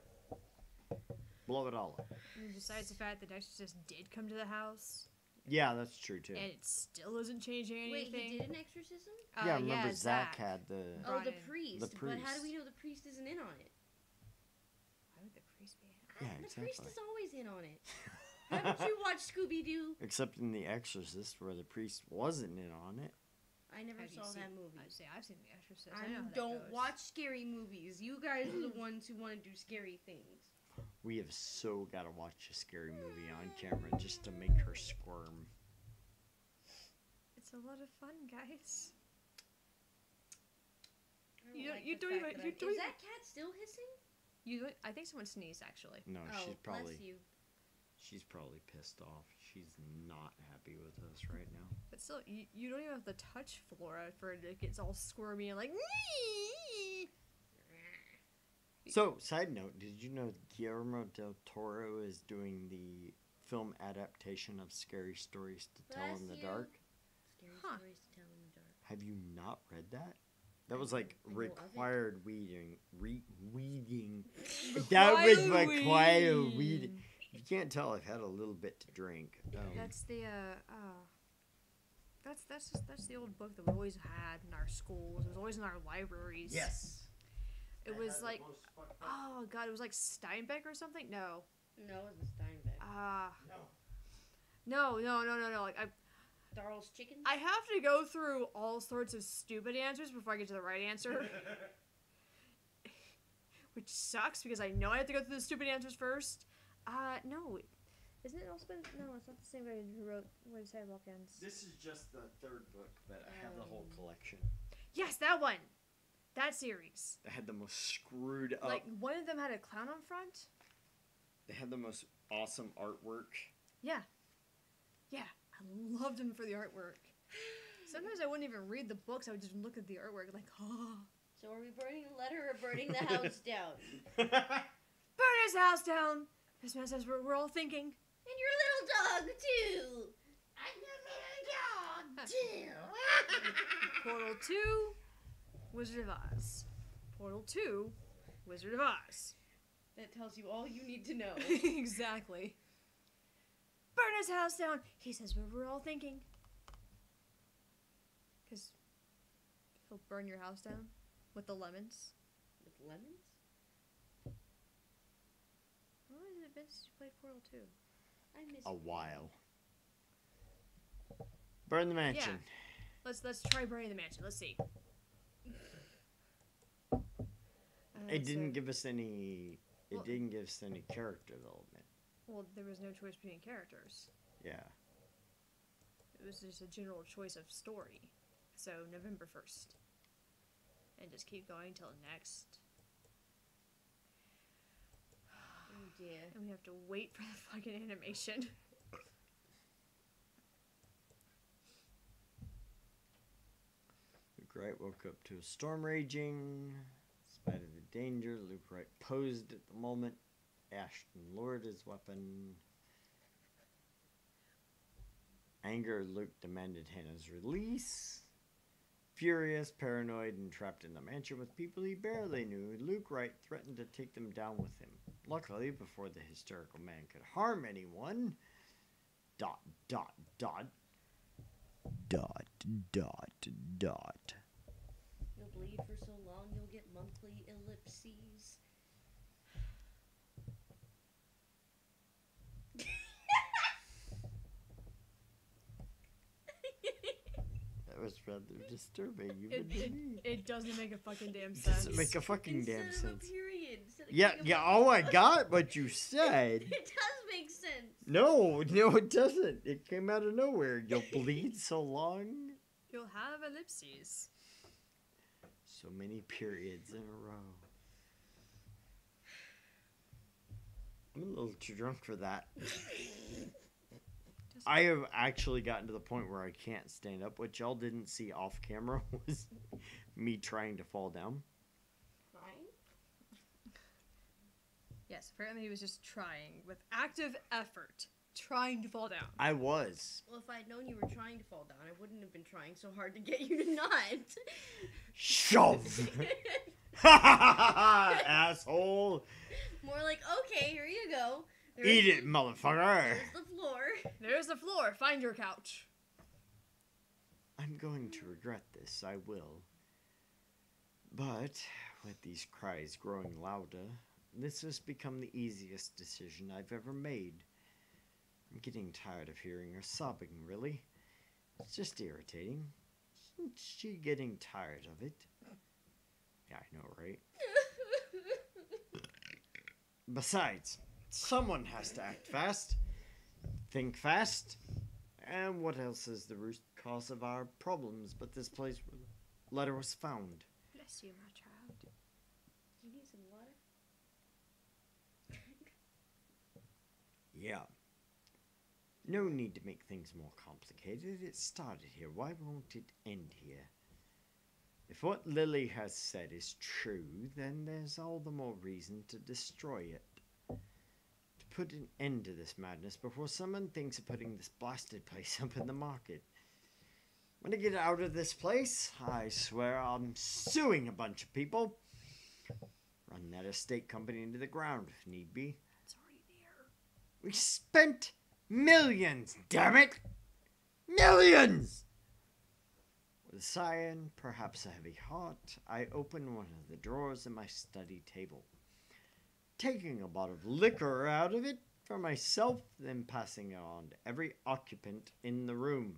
Blow it all up. And besides the fact that Exorcist did come to the house, Yeah, that's true too. and it still isn't changing Wait, anything. he did an exorcism? Yeah, remember Zach. Zach had the. Oh, the Brian. priest. The But how do priest. we know the priest isn't in on it? Why would the priest be in? Yeah, The priest exactly. is always in on it. Haven't you watched Scooby Doo? Except in The Exorcist, where the priest wasn't in on it. I never Have you saw seen- that movie. I'd say I've seen The Exorcist. I I know how that don't goes. watch scary movies. You guys are the ones who want to do scary things. We have so got to watch a scary movie on camera just to make her squirm. It's a lot of fun, guys. I You don't- like you the don't fact even- that you don't Is even- that cat still hissing? I think someone sneezed actually. No, Oh, she's probably bless you. she's probably pissed off. She's not happy with us right now. But still, you don't even have to touch Flora for it. It gets all squirmy and like. So, side note, did you know Guillermo del Toro is doing the film adaptation of Scary Stories to Tell Bless in the you. Dark? Scary Huh. stories to tell in the dark. Have you not read that? That was I like know of it. required weeding. Weeding. That was required weeding. You can't tell I've had a little bit to drink. That's the that's the old book that we always had in our schools. It was always in our libraries. Yes. It was like, oh god, it was like Steinbeck or something. No. No, it wasn't Steinbeck. No. Like Darl's Chickens? I have to go through all sorts of stupid answers before I get to the right answer. Which sucks because I know I have to go through the stupid answers first. No. Isn't it also been... No, it's not the same guy who wrote Where the Sidewalk Ends. This is just the third book, but I have the whole collection. Yes, that one! That series. They had the most screwed up. Like, one of them had a clown on front. They had the most awesome artwork. Yeah. Yeah. I loved him for the artwork. Sometimes I wouldn't even read the books. I would just look at the artwork like, oh. So are we burning the letter or burning the house down? Burn his house down! This man says we're all thinking. And your little dog, too! I'm your little dog, too! Portal 2, Wizard of Oz. Portal 2, Wizard of Oz. That tells you all you need to know. Exactly. Burn his house down! He says what we're all thinking. Because he'll burn your house down with the lemons. With lemons? How long has it been since you played Portal 2? I miss A while. Burn the mansion. Let's try burning the mansion. Let's see. It didn't give us any. It Well- didn't give us any character development. Well, there was no choice between characters. Yeah. It was just a general choice of story. So November 1st. And just keep going till next. Oh dear. And we have to wait for the fucking animation. Luke Wright woke up to a storm raging. In spite of the danger, Luke Wright posed at the moment. Ashton lured his weapon. Anger, Luke demanded Hannah's release. Furious, paranoid, and trapped in the mansion with people he barely knew, Luke Wright threatened to take them down with him. Luckily, before the hysterical man could harm anyone, ... You'll bleed for so long you'll get monthly ellipses. That was rather disturbing, even to me. It doesn't make a fucking damn It sense. doesn't make a fucking damn Instead of a sense. period. Instead of Yeah, getting a yeah, monthly oh, I got what you said. It does make sense. No, it doesn't. It came out of nowhere. You'll bleed so long. You'll have ellipses. So many periods in a row. I'm a little too drunk for that. I have actually gotten to the point where I can't stand up. What y'all didn't see off camera was me trying to fall down. Fine. Yes, apparently he was just trying, with active effort, trying to fall down. I was. Well, if I'd known you were trying to fall down, I wouldn't have been trying so hard to get you to not. Shove! Asshole! More like, okay, here you go. Eat it, motherfucker! There's the floor. There's the floor. Find your couch. I'm going to regret this, I will. But, with these cries growing louder, this has become the easiest decision I've ever made. I'm getting tired of hearing her sobbing, really. It's just irritating. Isn't she getting tired of it? Yeah, I know, right? Besides, someone has to act fast, think fast, and what else is the root cause of our problems but this place where the letter was found? Bless you, my child. You need some water? Yeah. No need to make things more complicated. It started here. Why won't it end here? If what Lily has said is true, then there's all the more reason to destroy it. To put an end to this madness before someone thinks of putting this blasted place up in the market. When I get out of this place, I swear I'm suing a bunch of people. Run that estate company into the ground if need be. It's already there. We spent millions, damn it! Millions! With a sigh and perhaps a heavy heart, I open one of the drawers in my study table. Taking a bottle of liquor out of it for myself, then passing it on to every occupant in the room.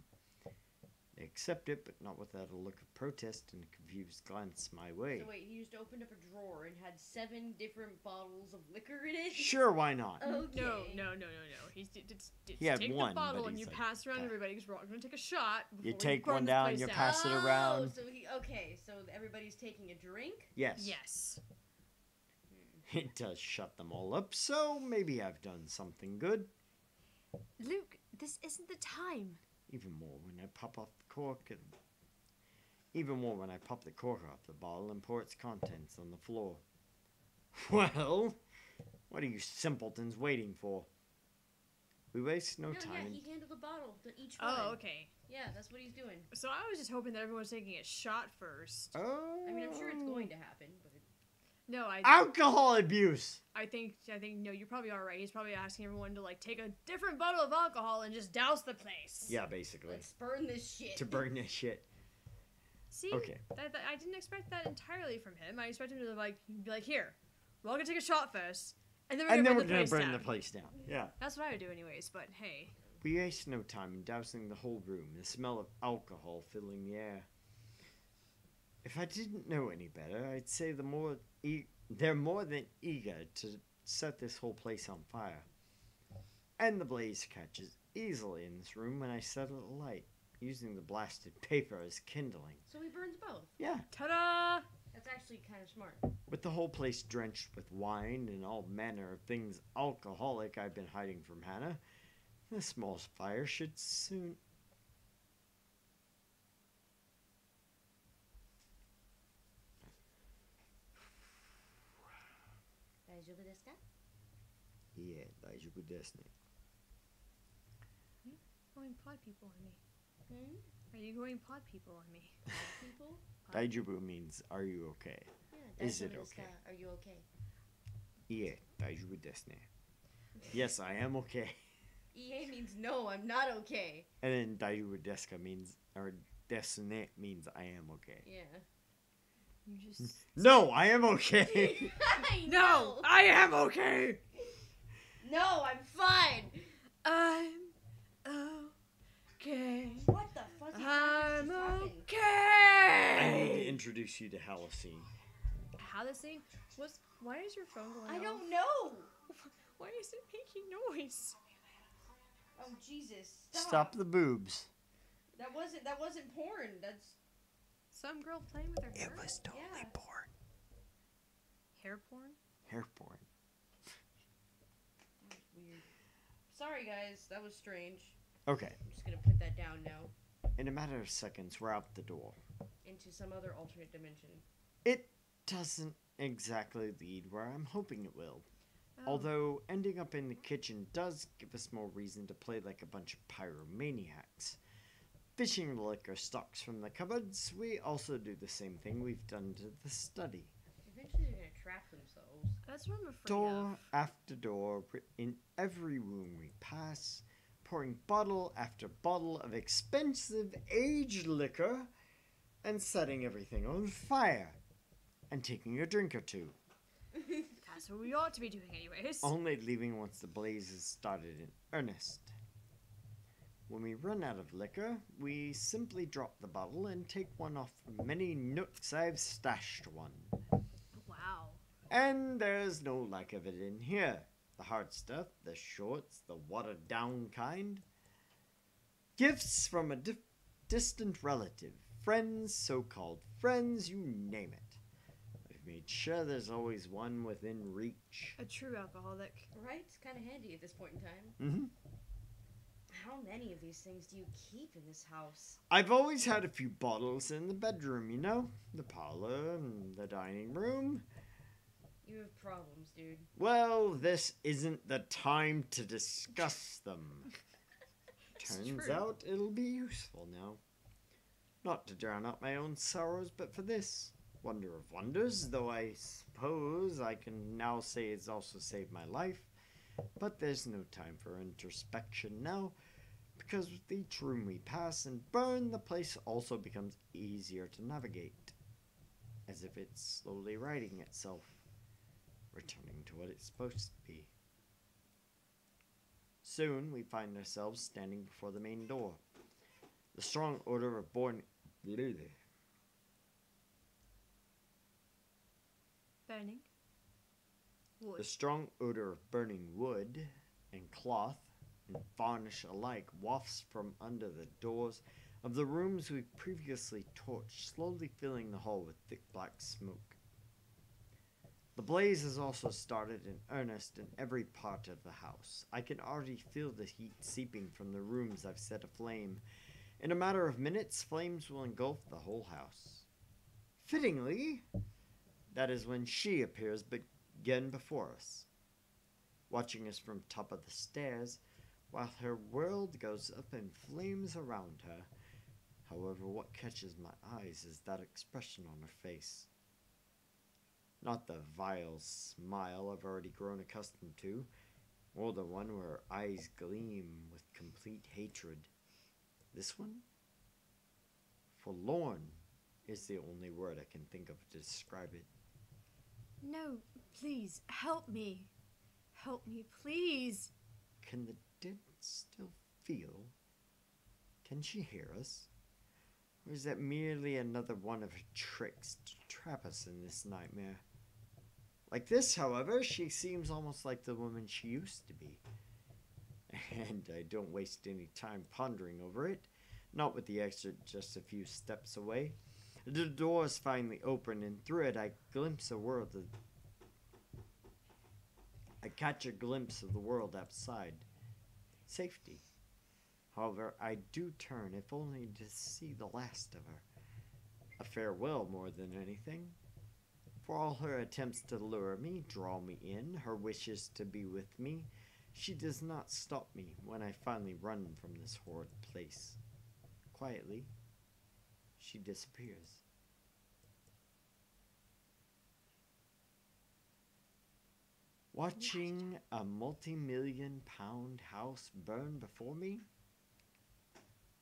They accept it, but not without a look of protest and a confused glance my way. So wait, he just opened up a drawer and had 7 different bottles of liquor in it? Sure, why not? Okay. No. He's He had take one, the bottle but and he's you like, pass around "Okay." everybody because we're all going to take a shot. You before we take burn one this down, place you down. pass it around. So so everybody's taking a drink? Yes. Yes. It does shut them all up, so maybe I've done something good. Luke, this isn't the time. Even more when I pop off the cork and... Even more when I pop the cork off the bottle and pour its contents on the floor. Well, what are you simpletons waiting for? We waste no Yeah, time. he handled the bottle to each one. Oh, okay. Yeah, that's what he's doing. So I was just hoping that everyone's taking a shot first. Oh. I mean, I'm sure it's going to happen, but... No, Alcohol abuse! I think no, you probably are right. He's probably asking everyone to like take a different bottle of alcohol and just douse the place. Yeah, basically. Let's burn this shit. To burn this shit. See, Okay. that I didn't expect that entirely from him. I expected him to be like, here, we're all gonna take a shot first, and then we're gonna burn the place down. Yeah. That's what I would do anyways. But hey, We waste no time in dousing the whole room, the smell of alcohol filling the air. If I didn't know any better, I'd say they're more than eager to set this whole place on fire. And the blaze catches easily in this room when I set it alight, using the blasted paper as kindling. So he burns both. Yeah, ta-da! That's actually kind of smart. with the whole place drenched with wine and all manner of things alcoholic I've been hiding from Hannah, the small fire should soon... Yeah, 大丈夫ですね. Only pod people on me. Are you going pod people on me? People? Daijubu means are you okay? Yeah, Is it Daijun okay? Are you okay? Ie, daijoubu desu ne. Yes, I am okay. EA means no, I'm not okay. And then daijoubu desu ka means, or desu ne means I am okay. Yeah. You just. No, I am okay. I No! know. I am okay. No, I'm fine. I'm okay. What the fuck is I'm just happened? I need to okay. introduce you to Halocene. How this thing was? Why is your phone going? I off? don't know. Why is it making noise? Oh Jesus! Stop the boobs. That wasn't porn. That's Some girl playing with her hair. totally Yeah. porn. Hair porn. Hair porn. weird. Sorry guys, that was strange. Okay, I'm just gonna put that down now in a matter of seconds, we're out the door. into some other alternate dimension. It doesn't exactly lead where I'm hoping it will. Oh. Although ending up in the kitchen does give us more reason to play like a bunch of pyromaniacs. Fishing the liquor stocks from the cupboards, we also do the same thing we've done to the study. Eventually they're gonna trap themselves. That's what I'm afraid Door of. after door, in every room we pass, pouring bottle after bottle of expensive aged liquor, and setting everything on fire, and taking a drink or two. That's what we ought to be doing, anyways. Only leaving once the blaze has started in earnest. When we run out of liquor, we simply drop the bottle and take one off the many nooks I've stashed one. Wow. And there's no lack of it in here. The hard stuff, the shorts, the watered down kind. Gifts from a distant relative, friends, so-called friends, you name it. We've made sure there's always one within reach. A true alcoholic. Right? It's kind of handy at this point in time. Mm-hmm. How many of these things do you keep in this house? I've always had a few bottles in the bedroom, you know? The parlor and the dining room. You have problems, dude. Well, this isn't the time to discuss them. It's Turns true. out it'll be useful now. Not to drown out my own sorrows, but for this. Wonder of wonders, though I suppose I can now say it's also saved my life. But there's no time for introspection now, because with each room we pass and burn, the place also becomes easier to navigate, as if it's slowly righting itself, returning to what it's supposed to be. Soon we find ourselves standing before the main door. The strong odor of Burning. The Wood. strong odor of burning wood and cloth and varnish alike wafts from under the doors of the rooms we previously torched, slowly filling the hall with thick black smoke. The blaze has also started in earnest in every part of the house. I can already feel the heat seeping from the rooms I've set aflame. In a matter of minutes, flames will engulf the whole house. Fittingly, that is when she appears again before us, watching us from top of the stairs, while her world goes up in flames around her. However, what catches my eyes is that expression on her face. Not the vile smile I've already grown accustomed to, or the one where her eyes gleam with complete hatred. This one? Forlorn is the only word I can think of to describe it. No, please, help me. Help me, please. Can the dead still feel? Can she hear us? Or is that merely another one of her tricks to trap us in this nightmare? Like this, however, she seems almost like the woman she used to be. And I don't waste any time pondering over it, not with the exit just a few steps away. The door is finally open, and through it I catch a glimpse of the world outside. Safety. However, I do turn, if only to see the last of her. A farewell more than anything. For all her attempts to lure me, draw me in, her wishes to be with me, she does not stop me when I finally run from this horrid place. Quietly, she disappears. Watching a multi-million-pound house burn before me?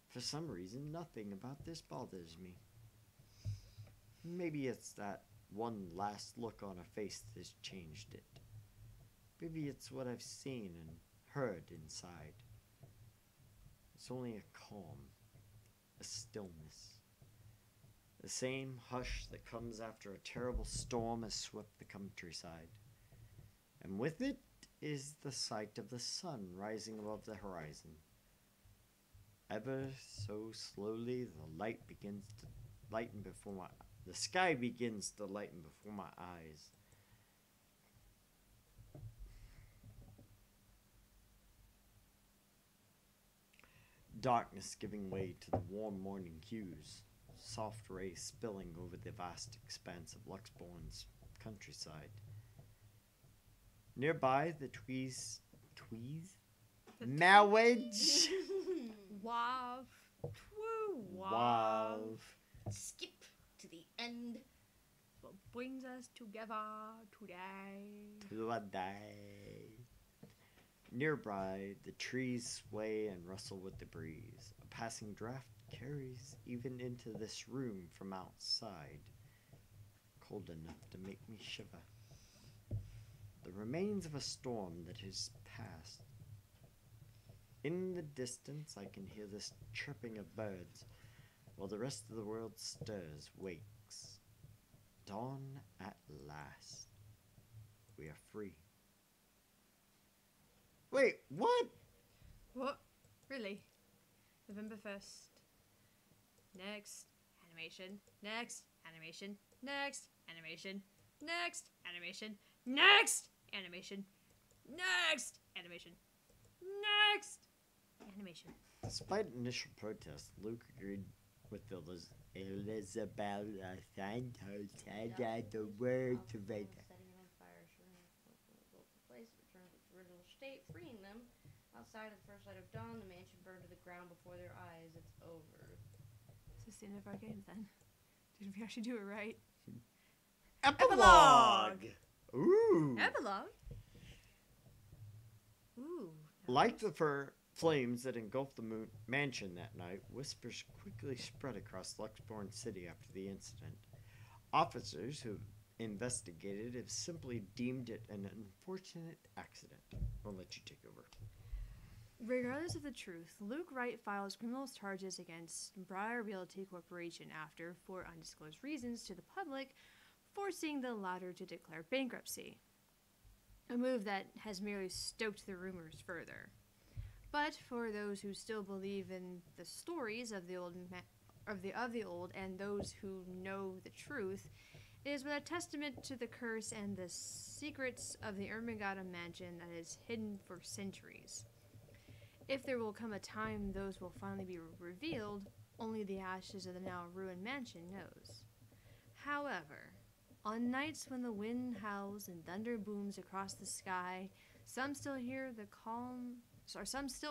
For some reason, nothing about this bothers me. Maybe it's that one last look on her face that has changed it. Maybe it's what I've seen and heard inside. It's only a calm, a stillness. The same hush that comes after a terrible storm has swept the countryside. And with it is the sight of the sun rising above the horizon. Ever so slowly, the sky begins to lighten before my eyes. Darkness giving way to the warm morning hues, soft rays spilling over the vast expanse of Luxbourne's countryside. Nearby, the Marriage. Wav. Twoo. Wow. Skip to the end. What brings us together today. To a day. Nearby, the trees sway and rustle with the breeze. A passing draft carries even into this room from outside, cold enough to make me shiver. The remains of a storm that has passed. In the distance, I can hear the chirping of birds, while the rest of the world stirs, wakes. Dawn at last. We are free. Wait, what? What? Really? November 1st. Next animation. Next animation. Next animation. Next animation. Next animation. Next animation. Next animation. Despite initial protests, Luke agreed with Elizabeth Santos had the word to make. Setting it on fire, sure enough, built the place, returned to its original state, freeing them. Outside of the first light of dawn, the mansion burned to the ground before their eyes. It's over. This is the end of our games then. Did we actually do it right? Epilogue! Ooh! Epilogue? Ooh. Like the flames that engulfed the mansion that night, whispers quickly spread across Luxbourne City after the incident. Officers who investigated have simply deemed it an unfortunate accident. I'll let you take over. Regardless of the truth, Luke Wright files criminal charges against Briar Realty Corporation after, for undisclosed reasons to the public, forcing the latter to declare bankruptcy. A move that has merely stoked the rumors further. But for those who still believe in the stories of the old and those who know the truth, it is but a testament to the curse and the secrets of the Ermengarda mansion that is hidden for centuries. If there will come a time those will finally be revealed, only the ashes of the now ruined mansion knows. However, on nights when the wind howls and thunder booms across the sky, some still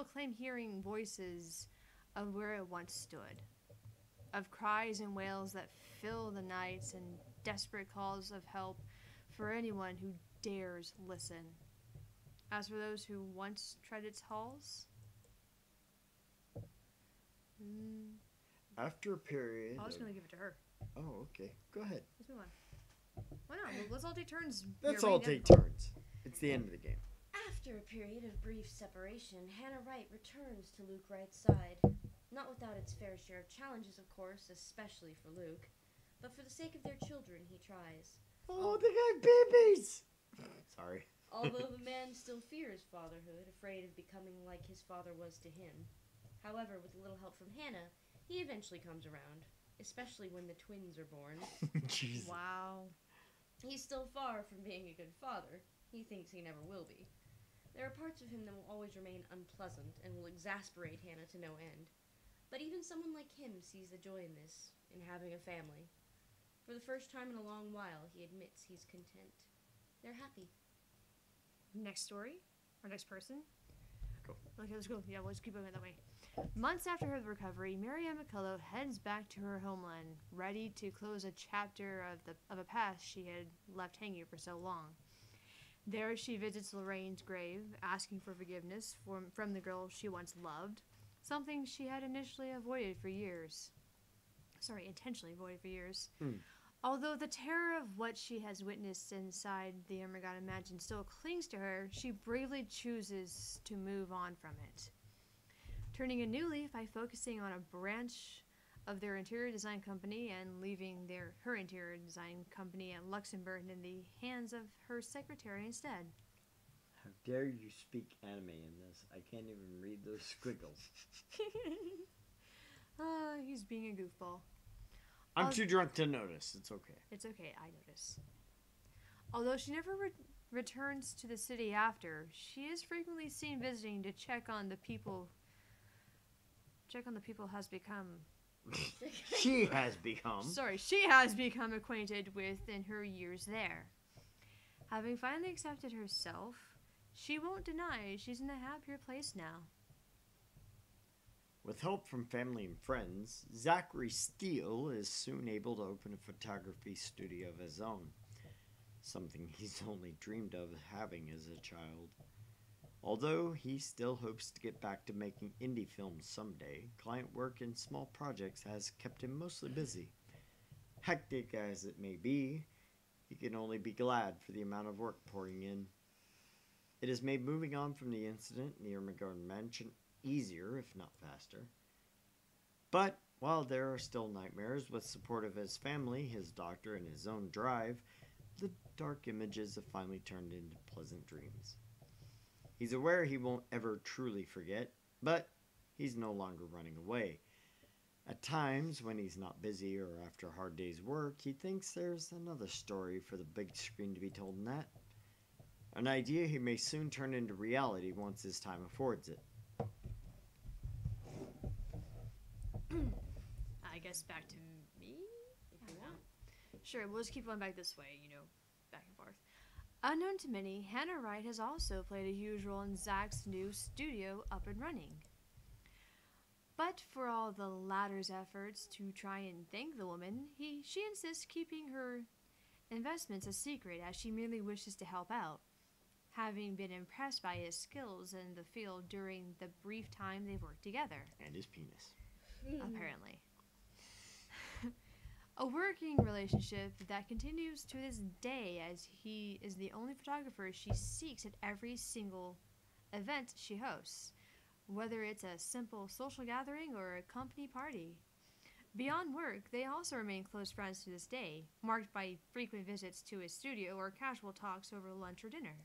claim hearing voices of where it once stood, of cries and wails that fill the nights and desperate calls of help for anyone who dares listen. As for those who once tread its halls, After a period. I was going to give it to her. Oh, okay. Go ahead. Let's move on. Why not? Let's all take turns. Let's narrating all them. take turns. It's the end of the game. After a period of brief separation, Hannah Wright returns to Luke Wright's side. Not without its fair share of challenges, of course, especially for Luke. But for the sake of their children, he tries. Oh, they got babies! Sorry. Although the man still fears fatherhood, afraid of becoming like his father was to him. However, with a little help from Hannah, he eventually comes around, especially when the twins are born. Jesus. Wow. He's still far from being a good father. He thinks he never will be. There are parts of him that will always remain unpleasant and will exasperate Hannah to no end. But even someone like him sees the joy in this, in having a family. For the first time in a long while, he admits he's content. They're happy. Next story, or next person. go. Okay, let's go. Yeah, let's keep going that way. Months after her recovery, Marianne McCullough heads back to her homeland, ready to close a chapter of a past she had left hanging for so long. There, she visits Lorraine's grave, asking for forgiveness from the girl she once loved, something she had initially avoided for years. Intentionally avoided for years. Although the terror of what she has witnessed inside the Ermengarde mansion still clings to her, she bravely chooses to move on from it. Turning a new leaf by focusing on a branch of their interior design company and leaving her interior design company at Luxembourg in the hands of her secretary instead. How dare you speak anime in this? I can't even read those squiggles. He's being a goofball. I'm too drunk to notice. It's okay. It's okay, I notice. Although she never returns to the city after, she is frequently seen visiting to check on the people has become She has become. she has become acquainted with in her years there. Having finally accepted herself, she won't deny she's in a happier place now. With help from family and friends, Zachary Steele is soon able to open a photography studio of his own, something he's only dreamed of having as a child. Although he still hopes to get back to making indie films someday, client work and small projects has kept him mostly busy. Hectic as it may be, he can only be glad for the amount of work pouring in. It has made moving on from the incident in the Ermengarde mansion easier, if not faster. But while there are still nightmares, with support of his family, his doctor, and his own drive, the dark images have finally turned into pleasant dreams. He's aware he won't ever truly forget, but he's no longer running away. At times, when he's not busy or after a hard day's work, he thinks there's another story for the big screen to be told in that. An idea he may soon turn into reality once his time affords it. I guess back to me? If you want. Sure, we'll just keep going back this way, back and forth. Unknown to many, Hannah Wright has also played a huge role in Zach's new studio up and running. But for all the latter's efforts to try and thank the woman, she insists keeping her investments a secret, as she merely wishes to help out, having been impressed by his skills in the field during the brief time they've worked together. And his penis. Apparently. A working relationship that continues to this day, as he is the only photographer she seeks at every single event she hosts, whether it's a simple social gathering or a company party. Beyond work, they also remain close friends to this day, marked by frequent visits to his studio or casual talks over lunch or dinner.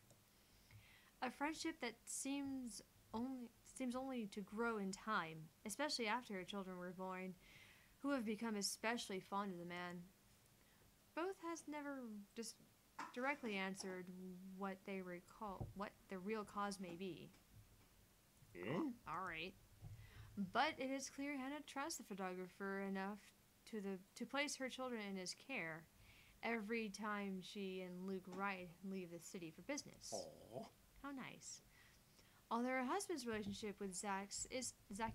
A friendship that seems only to grow in time, especially after her children were born, who have become especially fond of the man. Both has never just directly answered what the real cause may be. All right. But it is clear Hannah trusts the photographer enough to place her children in his care every time she and Luke Wright leave the city for business. Aww. How nice. Although her husband's relationship with Zach is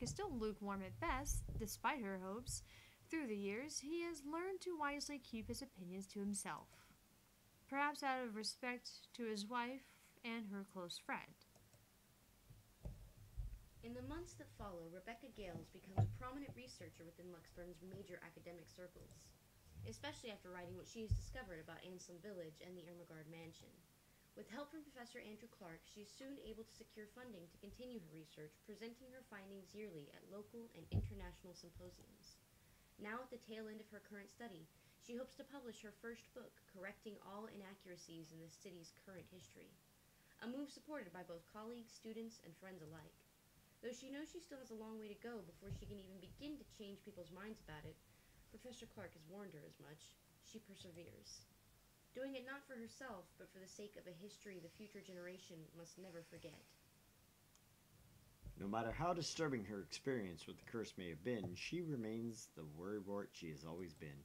still lukewarm at best, despite her hopes, through the years, he has learned to wisely keep his opinions to himself. Perhaps out of respect to his wife and her close friend. In the months that follow, Rebecca Gales becomes a prominent researcher within Luxembourg's major academic circles, especially after writing what she has discovered about Anselm Village and the Ermengarde mansion. With help from Professor Andrew Clark, she is soon able to secure funding to continue her research, presenting her findings yearly at local and international symposiums. Now at the tail end of her current study, she hopes to publish her first book, correcting all inaccuracies in the city's current history. A move supported by both colleagues, students, and friends alike. Though she knows she still has a long way to go before she can even begin to change people's minds about it, Professor Clark has warned her as much. She perseveres. Doing it not for herself, but for the sake of a history the future generation must never forget. No matter how disturbing her experience with the curse may have been, she remains the worrywart she has always been.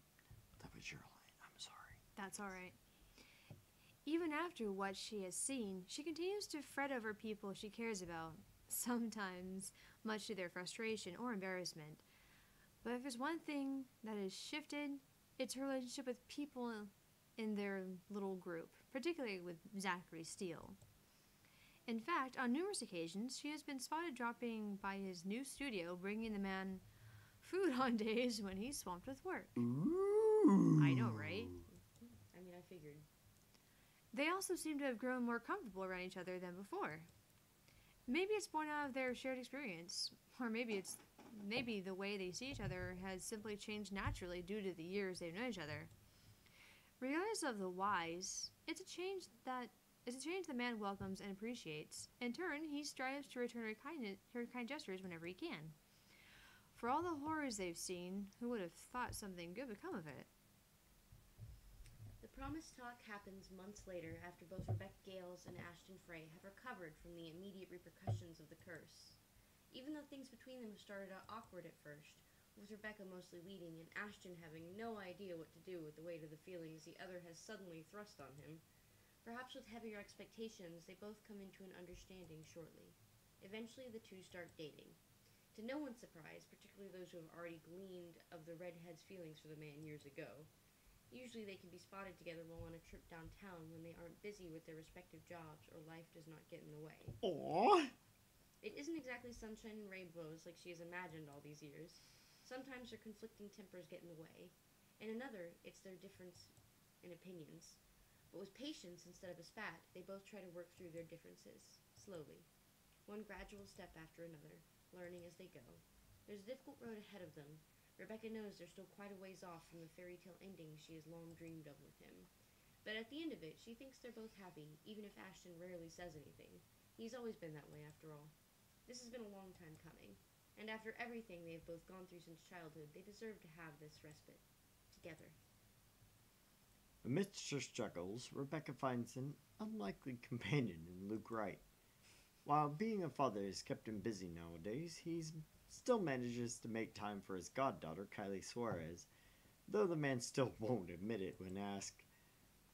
That was your line. I'm sorry. That's alright. Even after what she has seen, she continues to fret over people she cares about, sometimes much to their frustration or embarrassment. But if there's one thing that has shifted, it's her relationship with people in their little group, particularly with Zachary Steele. In fact, on numerous occasions, she has been spotted dropping by his new studio, bringing the man food on days when he's swamped with work. Ooh. I know, right? I mean, I figured. They also seem to have grown more comfortable around each other than before. Maybe it's born out of their shared experience, or maybe the way they see each other has simply changed naturally due to the years they've known each other. Regardless of the whys, it's a change the man welcomes and appreciates. In turn, he strives to return her kind gestures whenever he can. For all the horrors they've seen, who would have thought something good would come of it? The promised talk happens months later after both Rebecca Gales and Ashton Frey have recovered from the immediate repercussions of the curse. Even though things between them started out awkward at first, with Rebecca mostly leading and Ashton having no idea what to do with the weight of the feelings the other has suddenly thrust on him, perhaps with heavier expectations, they both come into an understanding shortly. Eventually, the two start dating. To no one's surprise, particularly those who have already gleaned of the redhead's feelings for the man years ago. Usually they can be spotted together while on a trip downtown when they aren't busy with their respective jobs or life does not get in the way. Aww. It isn't exactly sunshine and rainbows like she has imagined all these years. Sometimes their conflicting tempers get in the way. In another, it's their difference in opinions. But with patience instead of a spat, they both try to work through their differences, slowly. One gradual step after another, learning as they go. There's a difficult road ahead of them. Rebecca knows they're still quite a ways off from the fairy tale ending she has long dreamed of with him. But at the end of it, she thinks they're both happy, even if Ashton rarely says anything. He's always been that way, after all. This has been a long time coming, and after everything they have both gone through since childhood, they deserve to have this respite. Together. Amidst her struggles, Rebecca finds an unlikely companion in Luke Wright. While being a father has kept him busy nowadays, he still manages to make time for his goddaughter, Kylie Suarez, though the man still won't admit it when asked.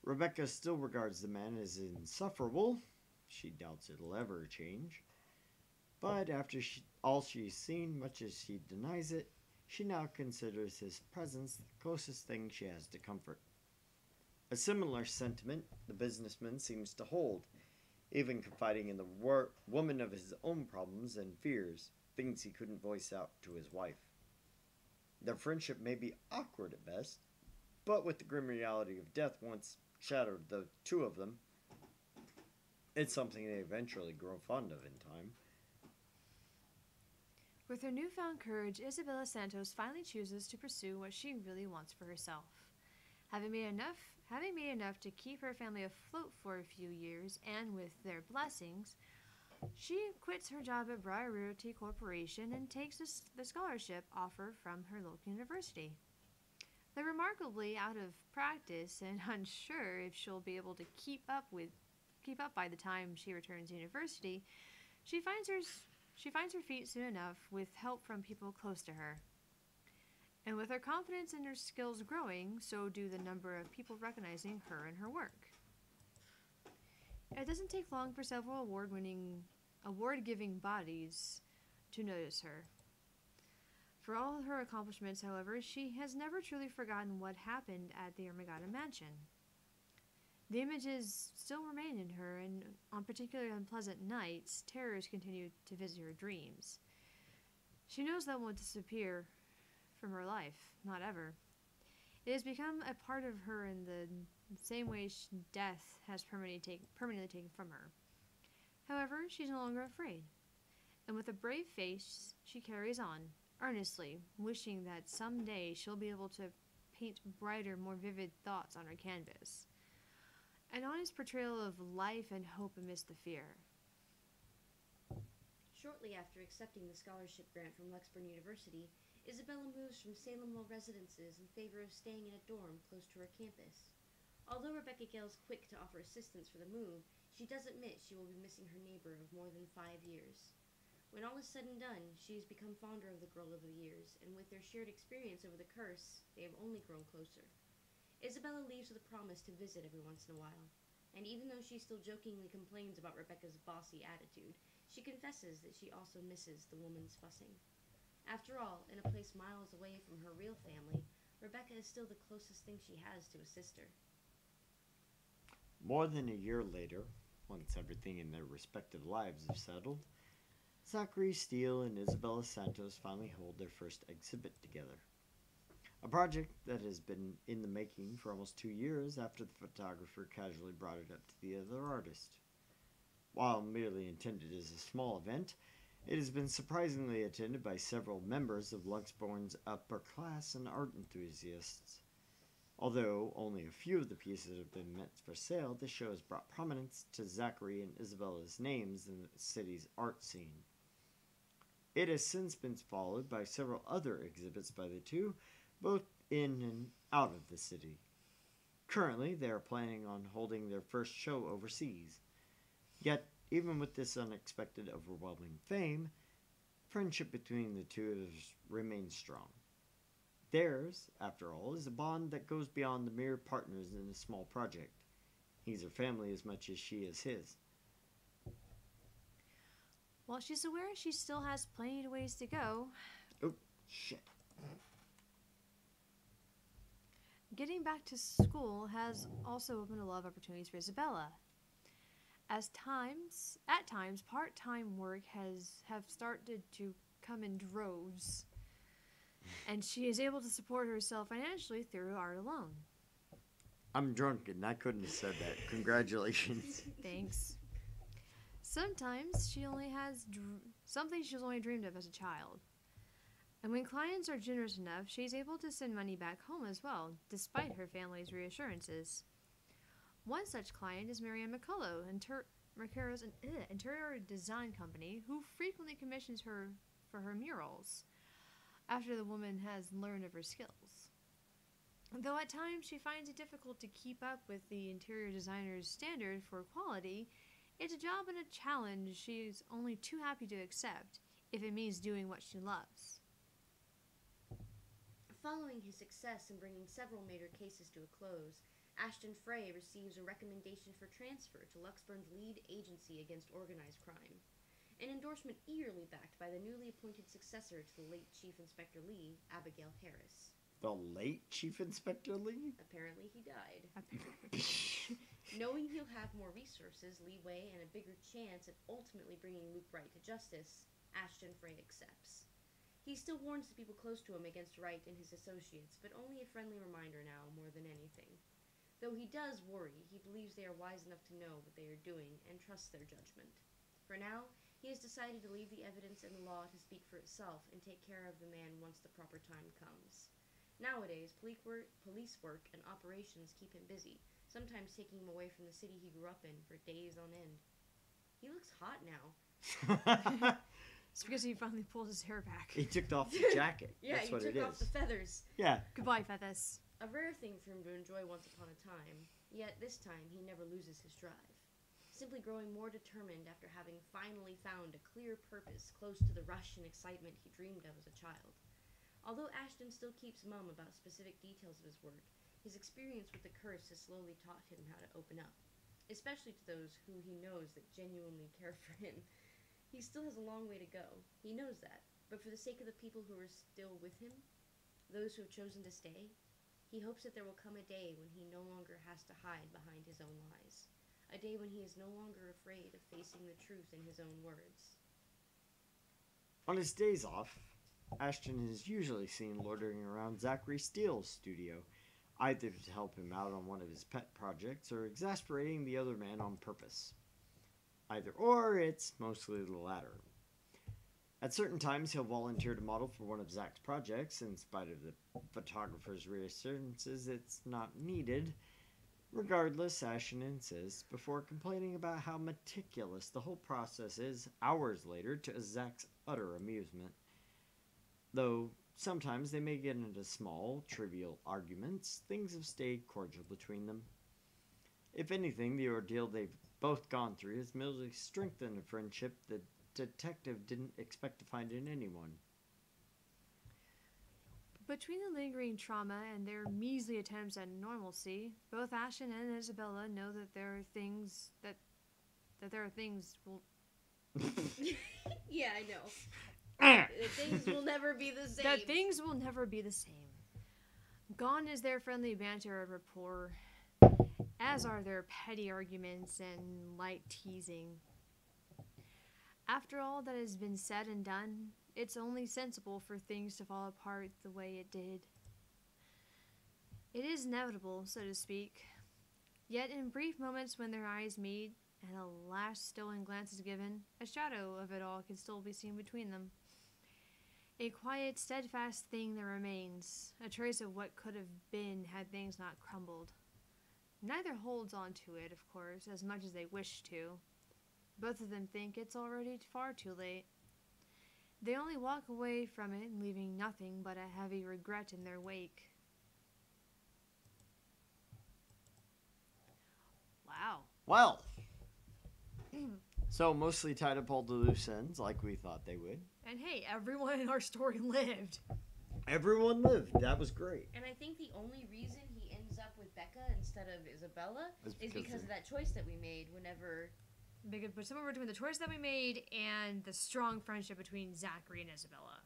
Rebecca still regards the man as insufferable. She doubts it'll ever change. But after all she's seen, much as she denies it, she now considers his presence the closest thing she has to comfort. A similar sentiment the businessman seems to hold, even confiding in the woman of his own problems and fears, things he couldn't voice out to his wife. Their friendship may be awkward at best, but with the grim reality of death once shadowed the two of them, it's something they eventually grow fond of in time. With her newfound courage, Isabella Santos finally chooses to pursue what she really wants for herself. Having made enough to keep her family afloat for a few years, and with their blessings, she quits her job at Briar Realty Corporation and takes the scholarship offer from her local university. Though remarkably out of practice and unsure if she'll be able to keep up by the time she returns to university, she finds her feet soon enough with help from people close to her. And with her confidence in her skills growing, so do the number of people recognizing her and her work. It doesn't take long for several award-giving bodies to notice her. For all her accomplishments, however, she has never truly forgotten what happened at the Ermengarda Mansion. The images still remain in her, and on particularly unpleasant nights, terrors continue to visit her dreams. She knows that won't disappear from her life, not ever. It has become a part of her in the same way death has permanently taken from her. However, she's no longer afraid, and with a brave face, she carries on, earnestly, wishing that someday she'll be able to paint brighter, more vivid thoughts on her canvas. An honest portrayal of life and hope amidst the fear. Shortly after accepting the scholarship grant from Lexburn University, Isabella moves from Salem Law Residences in favor of staying in a dorm close to her campus. Although Rebecca Gale's quick to offer assistance for the move, she does admit she will be missing her neighbor of more than 5 years. When all is said and done, she has become fonder of the girl over the years, and with their shared experience over the curse, they have only grown closer. Isabella leaves with a promise to visit every once in a while, and even though she still jokingly complains about Rebecca's bossy attitude, She confesses that she also misses the woman's fussing. After all, in a place miles away from her real family, Rebecca is still the closest thing she has to a sister. More than a year later, once everything in their respective lives is settled, Zachary Steele and Isabella Santos finally hold their first exhibit together. A project that has been in the making for almost 2 years after the photographer casually brought it up to the other artist. While merely intended as a small event, it has been surprisingly attended by several members of Luxborn's upper class and art enthusiasts. Although only a few of the pieces have been meant for sale, the show has brought prominence to Zachary and Isabella's names in the city's art scene. It has since been followed by several other exhibits by the two, both in and out of the city. Currently, they are planning on holding their first show overseas. Yet, even with this unexpected overwhelming fame, friendship between the two has remained strong. Theirs, after all, is a bond that goes beyond the mere partners in a small project. He's her family as much as she is his. While she's aware she still has plenty of ways to go, Oh, shit. getting back to school has also opened a lot of opportunities for Isabella. At times, part-time work have started to come in droves, and she is able to support herself financially through art alone. I'm drunk and I couldn't have said that. Congratulations. Thanks. Sometimes she only has something she's only dreamed of as a child. And when clients are generous enough, she's able to send money back home as well, despite her family's reassurances. One such client is Marianne McCullough, Mercaro's interior design company, who frequently commissions her for her murals after the woman has learned of her skills. Though at times she finds it difficult to keep up with the interior designer's standard for quality, it's a job and a challenge she's only too happy to accept if it means doing what she loves. Following his success in bringing several major cases to a close, Ashton Frey receives a recommendation for transfer to Luxborn's lead agency against organized crime, an endorsement eagerly backed by the newly appointed successor to the late Chief Inspector Lee, Abigail Harris. The late Chief Inspector Lee? Apparently he died. Knowing he'll have more resources, leeway, and a bigger chance at ultimately bringing Luke Wright to justice, Ashton Frey accepts. He still warns the people close to him against Wright and his associates, but only a friendly reminder now more than anything. Though he does worry, he believes they are wise enough to know what they are doing and trusts their judgment. For now, he has decided to leave the evidence and the law to speak for itself and take care of the man once the proper time comes. Nowadays, police work and operations keep him busy, sometimes taking him away from the city he grew up in for days on end. He looks hot now. It's because he finally pulled his hair back. He took off the jacket. Yeah, That's he what took it off is. the feathers. Yeah. Goodbye, Feathers. A rare thing for him to enjoy once upon a time, yet this time he never loses his drive. Simply growing more determined after having finally found a clear purpose close to the rush and excitement he dreamed of as a child. Although Ashton still keeps mum about specific details of his work, his experience with the curse has slowly taught him how to open up, especially to those who he knows that genuinely care for him. He still has a long way to go. He knows that, but for the sake of the people who are still with him, those who have chosen to stay, he hopes that there will come a day when he no longer has to hide behind his own lies. A day when he is no longer afraid of facing the truth in his own words. On his days off, Ashton is usually seen loitering around Zachary Steele's studio, either to help him out on one of his pet projects or exasperating the other man on purpose. Either or, it's mostly the latter. At certain times, he'll volunteer to model for one of Zach's projects. In spite of the photographer's reassurances, it's not needed. Regardless, Ashton insists, before complaining about how meticulous the whole process is hours later, to Zach's utter amusement. Though sometimes they may get into small, trivial arguments, things have stayed cordial between them. If anything, the ordeal they've both gone through has merely strengthened a friendship the detective didn't expect to find in anyone. Between the lingering trauma and their measly attempts at normalcy, both Ashton and Isabella know that there are things Yeah, I know. Things will never be the same. That things will never be the same. Gone is their friendly banter and rapport, as are their petty arguments and light teasing. After all that has been said and done, it's only sensible for things to fall apart the way it did. It is inevitable, so to speak. Yet in brief moments when their eyes meet, and a last stolen glance is given, a shadow of it all can still be seen between them. A quiet, steadfast thing that remains, a trace of what could have been had things not crumbled. Neither holds on to it, of course, as much as they wish to. Both of them think it's already far too late. They only walk away from it, leaving nothing but a heavy regret in their wake. Wow. Well. So mostly tied up all the loose ends like we thought they would. And hey, everyone in our story lived. Everyone lived. That was great. And I think the only reason he ends up with Becca instead of Isabella is because of that choice that we made whenever... But somewhere between the choice that we made and the strong friendship between Zachary and Isabella.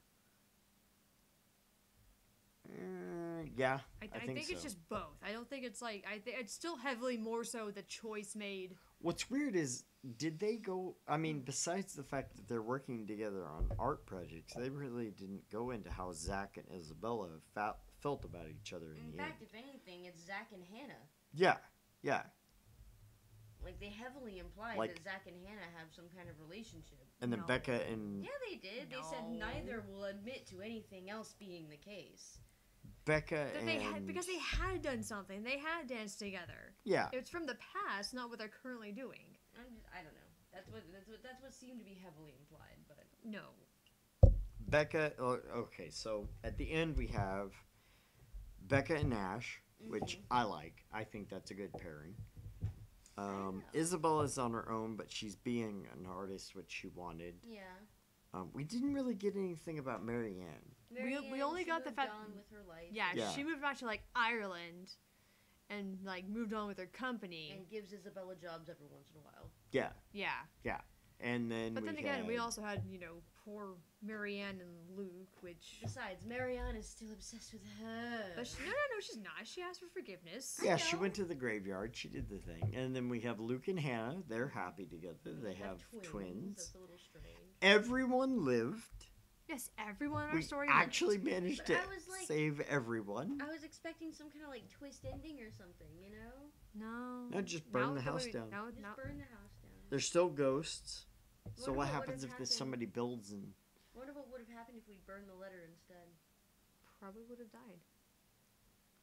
Yeah, I think so. it's just both. I don't think it's like... it's still heavily more so the choice made. What's weird is, did they go... I mean, besides the fact that they're working together on art projects, they really didn't go into how Zach and Isabella felt about each other in the fact, end. if anything, it's Zach and Hannah. Yeah, yeah. Like, they heavily implied Like- that Zach and Hannah have some kind of relationship. And then No. Becca and... Yeah, they did. They said No. neither will admit to anything else being the case. Becca That and... because they had done something. They had danced together. Yeah. It's from the past, not what they're currently doing. I don't know. That's what seemed to be heavily implied, but... No. Becca... okay, so at the end we have Becca and Ash, which I like. I think that's a good pairing. Isabella's on her own, but she's being an artist, which she wanted. Yeah. We didn't really get anything about Marianne. We only she got the moved fact- on with her life. Yeah, she moved back to like Ireland and like moved on with her company. And gives Isabella jobs every once in a while. Yeah, Yeah. and then But then again, we had- also had, poor Marianne and Luke, which... Besides, Marianne is still obsessed with her. But no, she's not. She asked for forgiveness. Yeah, she know. went to the graveyard. She did the thing. And then we have Luke and Hannah. They're happy together. They have twins. That's a little strange. Everyone lived. Yes, everyone in our We story... actually managed But to I was like- save everyone. I was expecting some kind of like twist ending or something, you know? No. No, just burn the house down. No, Just no. burn the house down. There's still ghosts. So Wonder what what happens would've if this happened. somebody builds and... Wonder what would have happened if we burned the letter instead. Probably would have died.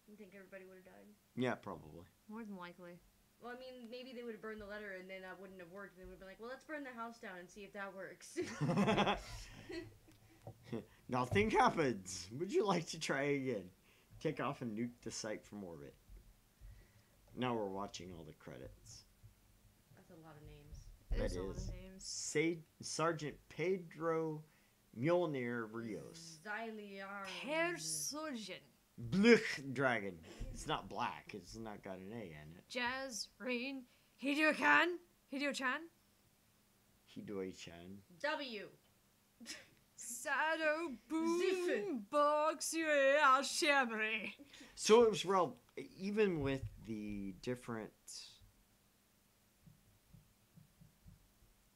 You think everybody would have died? Yeah, probably. More than likely. Well, I mean, maybe they would have burned the letter and then that wouldn't have worked. And they would have been like, well, let's burn the house down and see if that works. Nothing happens. Would you like to try again? Take off and nuke the site from orbit. Now we're watching all the credits. That's a lot of names. It That is a lot is. of names. Sergeant Pedro Mjolnir Rios. Zyliar. Persuasion. Bluch Dragon. It's not black. It's not got an A in it. Jazz, Rain, Hideo-chan. Hideo-chan. Hidoi-chan. W. Sado Ziffe. Boom Box Al Shamri. So it was real, even with the different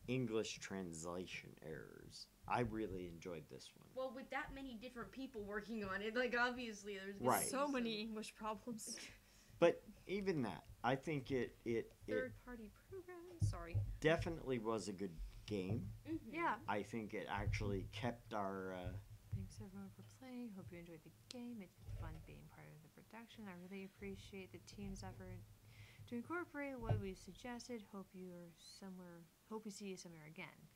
English translation errors, I really enjoyed this one. Well, with that many different people working on it, like, obviously there's gonna Right. be So some- many English problems. But even that, I think it Third party programs. Sorry. definitely was a good game. Mhm. Yeah. I think it actually kept our... Thanks everyone for playing. Hope you enjoyed the game. It's been fun being part of the production. I really appreciate the team's effort to incorporate what we suggested. Hope we see you somewhere again.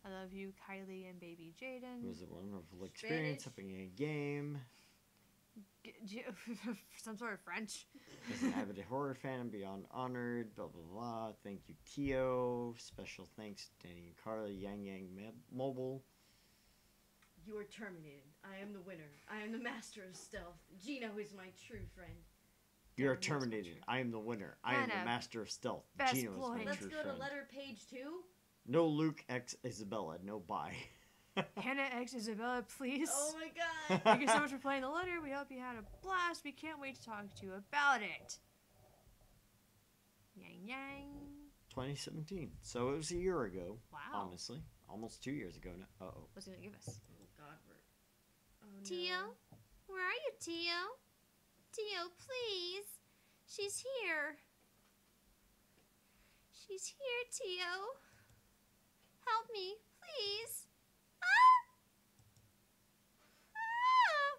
I love you, Kylie and baby Jaden. It was a wonderful experience Spanish. having a game. Some sort of French. As an avid horror fan, I'm beyond honored. Blah blah blah. Thank you, Tio. Special thanks to Danny and Carly. Yang Yang Mobile. You are terminated. I am the winner. I am the master of stealth. Gino is my true friend. You are Down, yes, terminated. Richard. I am the winner. I am the Anna, master of stealth. best Gino is boy. my Let's true go friend. to letter page 2. No Luke X Isabella. No bye. Hannah X Isabella, please. Oh my god. Thank you so much for playing the letter. We hope you had a blast. We can't wait to talk to you about it. Yang yang. 2017. So it was a year ago. Wow. Honestly, almost 2 years ago now. Uh-oh. What's it gonna give us? Oh god, we're. Oh no. Tio? Where are you, Tio? Tio, please. She's here. She's here, Tio. Help me, please. Ah! Ah!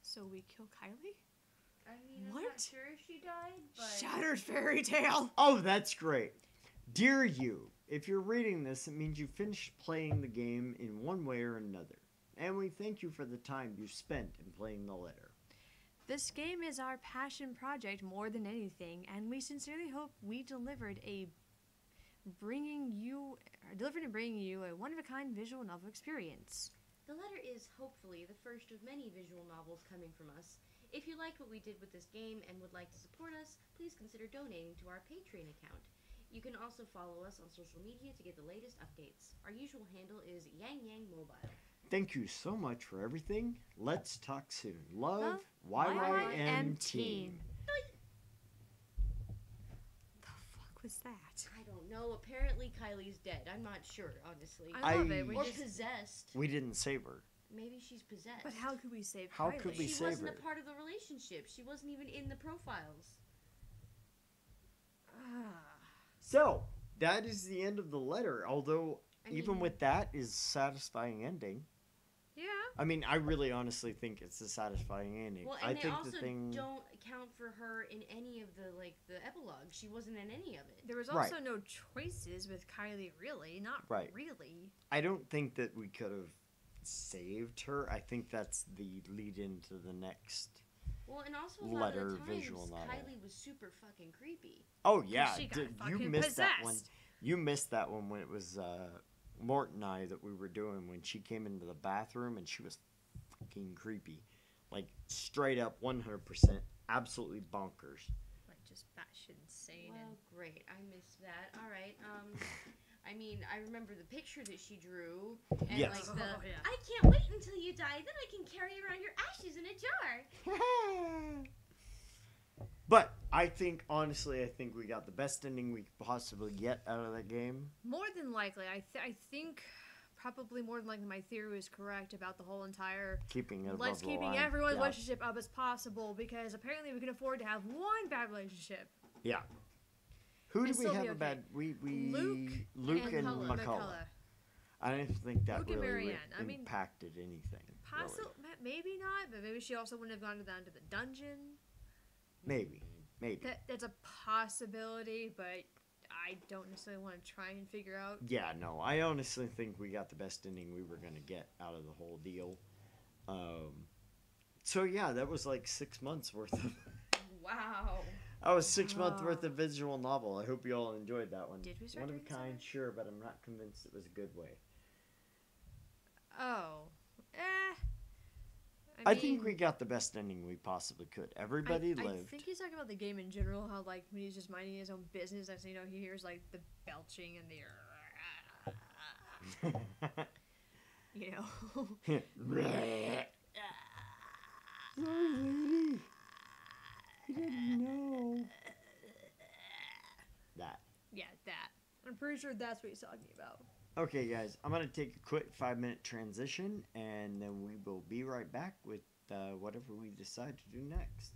So we kill Kylie? I mean, I'm What? not sure if she died, but. Shattered fairy tale. Oh, that's great. Dear you, if you're reading this, it means you finished playing the game in one way or another. And we thank you for the time you spent in playing the letter. This game is our passion project more than anything, and we sincerely hope we delivered and bringing you a one-of-a-kind visual novel experience. The letter is hopefully the first of many visual novels coming from us. If you liked what we did with this game and would like to support us, please consider donating to our Patreon account. You can also follow us on social media to get the latest updates. Our usual handle is Yang Yang Mobile. Thank you so much for everything. Let's talk soon. Love, Love, YYM Team. The fuck was that? I don't know. Apparently Kylie's dead. I'm not sure, honestly. I love it. We or just, possessed. We didn't save her. Maybe she's possessed. but how could we save How Kylie? could we She save wasn't her? a part of the relationship. She wasn't even in the profiles. Ah. So, that is the end of the letter. Although, I even mean- with that is satisfying ending. Yeah. I mean, I really honestly think it's a satisfying ending. Well, I and they think also the thing. don't account for her in any of the epilogue. She wasn't in any of it. There was Right. also no choices with Kylie, really. Not Right. really. I don't think that we could have saved her. I think that's the lead into the next. Well, and also a lot Letter of the times, visual novel. Kylie was super fucking creepy. Oh yeah, She got you fucking missed that one. possessed. You missed that one when it was Mort and I that we were doing when she came into the bathroom and she was fucking creepy, like straight up 100%, absolutely bonkers. Like, just batshit insane. Well, great. I missed that. All right. I mean, I remember the picture that she drew, and Yes. like the Oh, yeah. I can't wait until you die, then I can carry around your ashes in a jar. But I think honestly, I think we got the best ending we could possibly get out of that game. More than likely, I think probably more than likely my theory was correct about the whole entire Keeping it above let's the keeping line. everyone's Yeah. relationship up as possible because apparently we can afford to have one bad relationship. Yeah. Who And do we still have be a okay. bad? We Luke and McCullough. McCullough. I didn't think that Luke and really Marianne. I mean, impacted anything. Possible, really. maybe not, but maybe she also wouldn't have gone down to the dungeon. Maybe. That's a possibility, but I don't necessarily want to try and figure out. Yeah, no, I honestly think we got the best ending we were gonna get out of the whole deal. So yeah, that was like 6 months worth of. Wow. That was 6 months Wow. worth of visual novel. I hope you all enjoyed that one. Did we start One of a doing kind, so? sure, but I'm not convinced it was a good way. Oh, I think we got the best ending we possibly could. Everybody I lived. think he's talking about the game in general. How like when he's just minding his own business, next thing you know, he hears like the belching and the, you know. Sorry, I didn't know. That. Yeah, that. I'm pretty sure that's what he's talking about. Okay, guys, I'm going to take a quick 5-minute transition, and then we will be right back with whatever we decide to do next.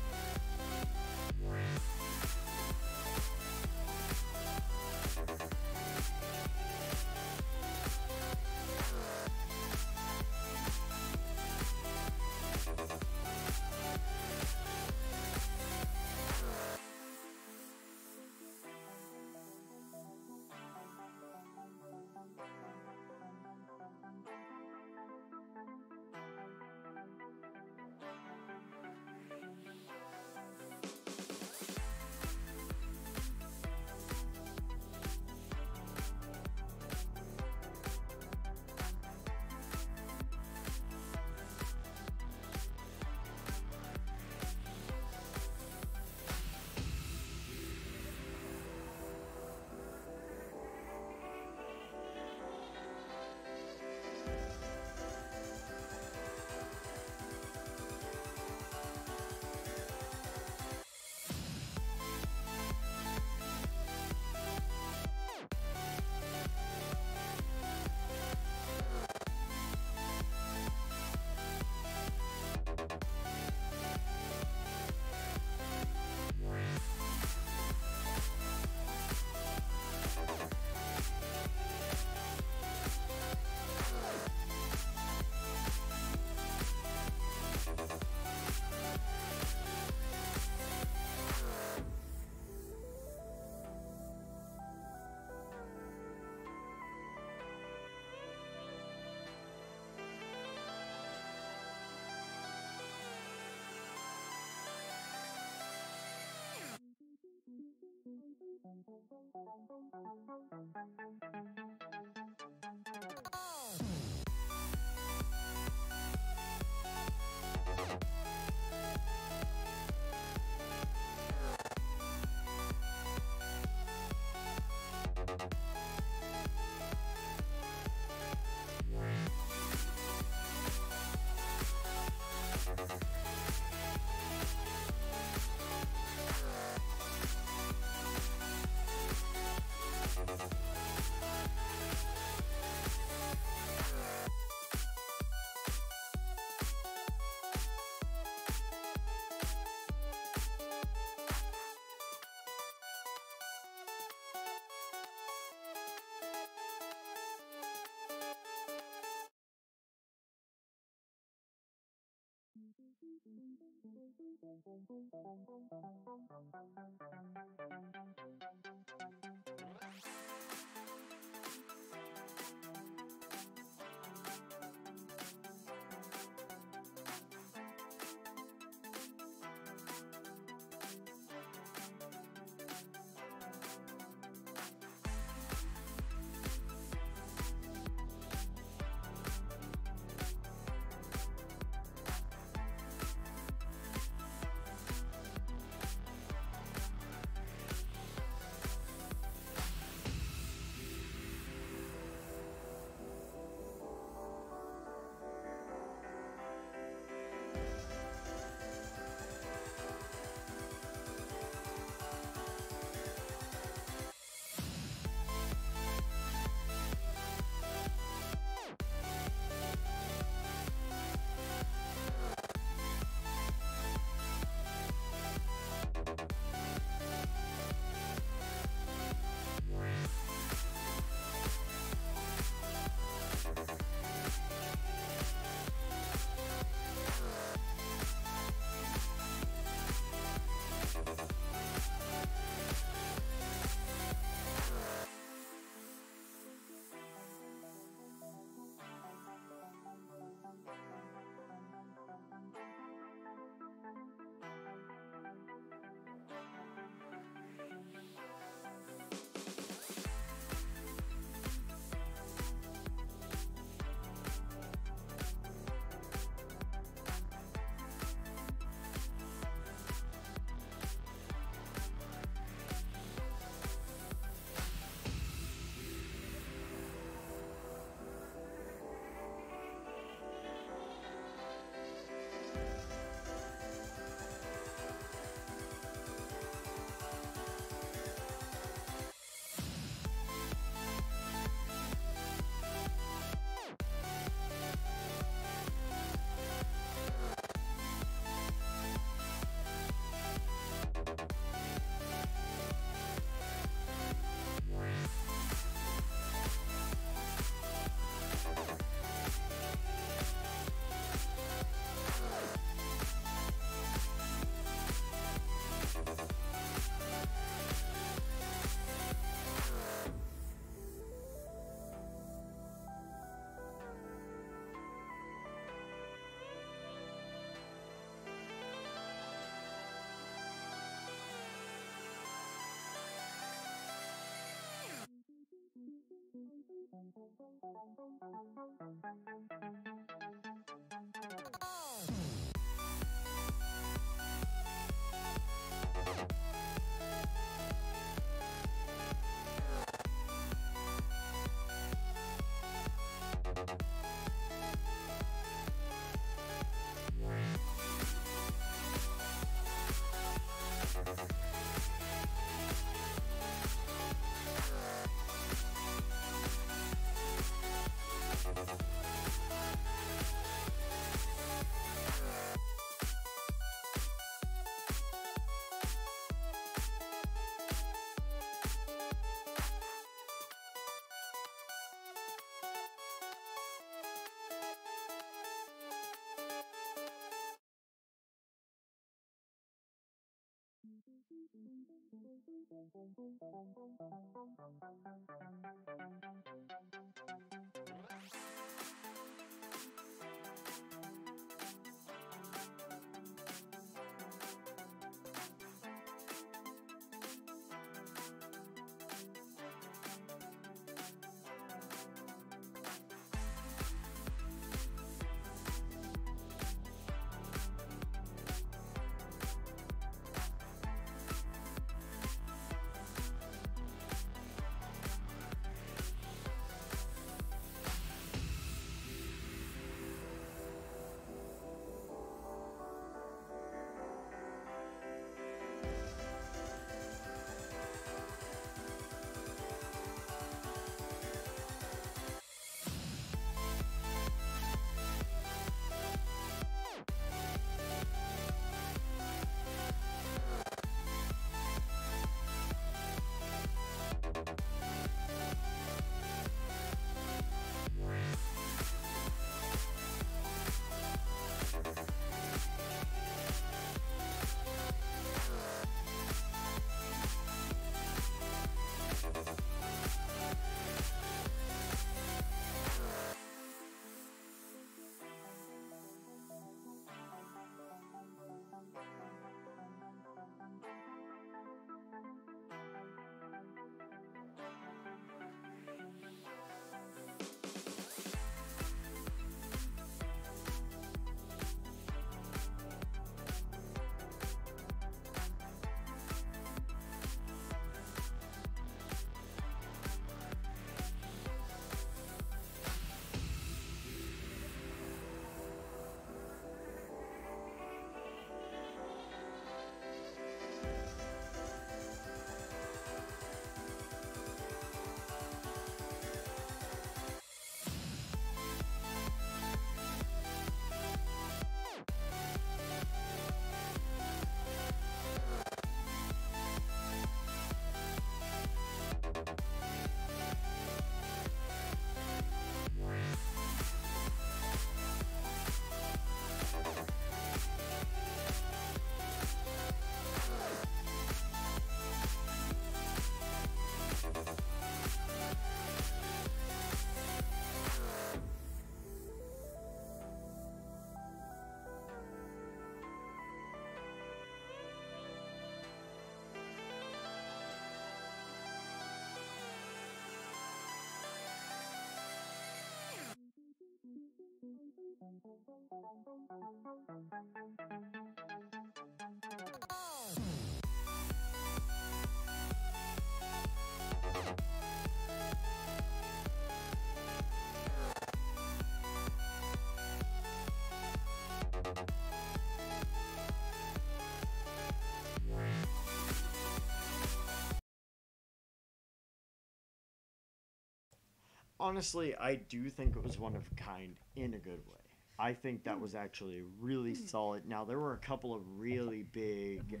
honestly, I do think it was one of a kind in a good way. I think that was actually really solid. Now, there were a couple of really big,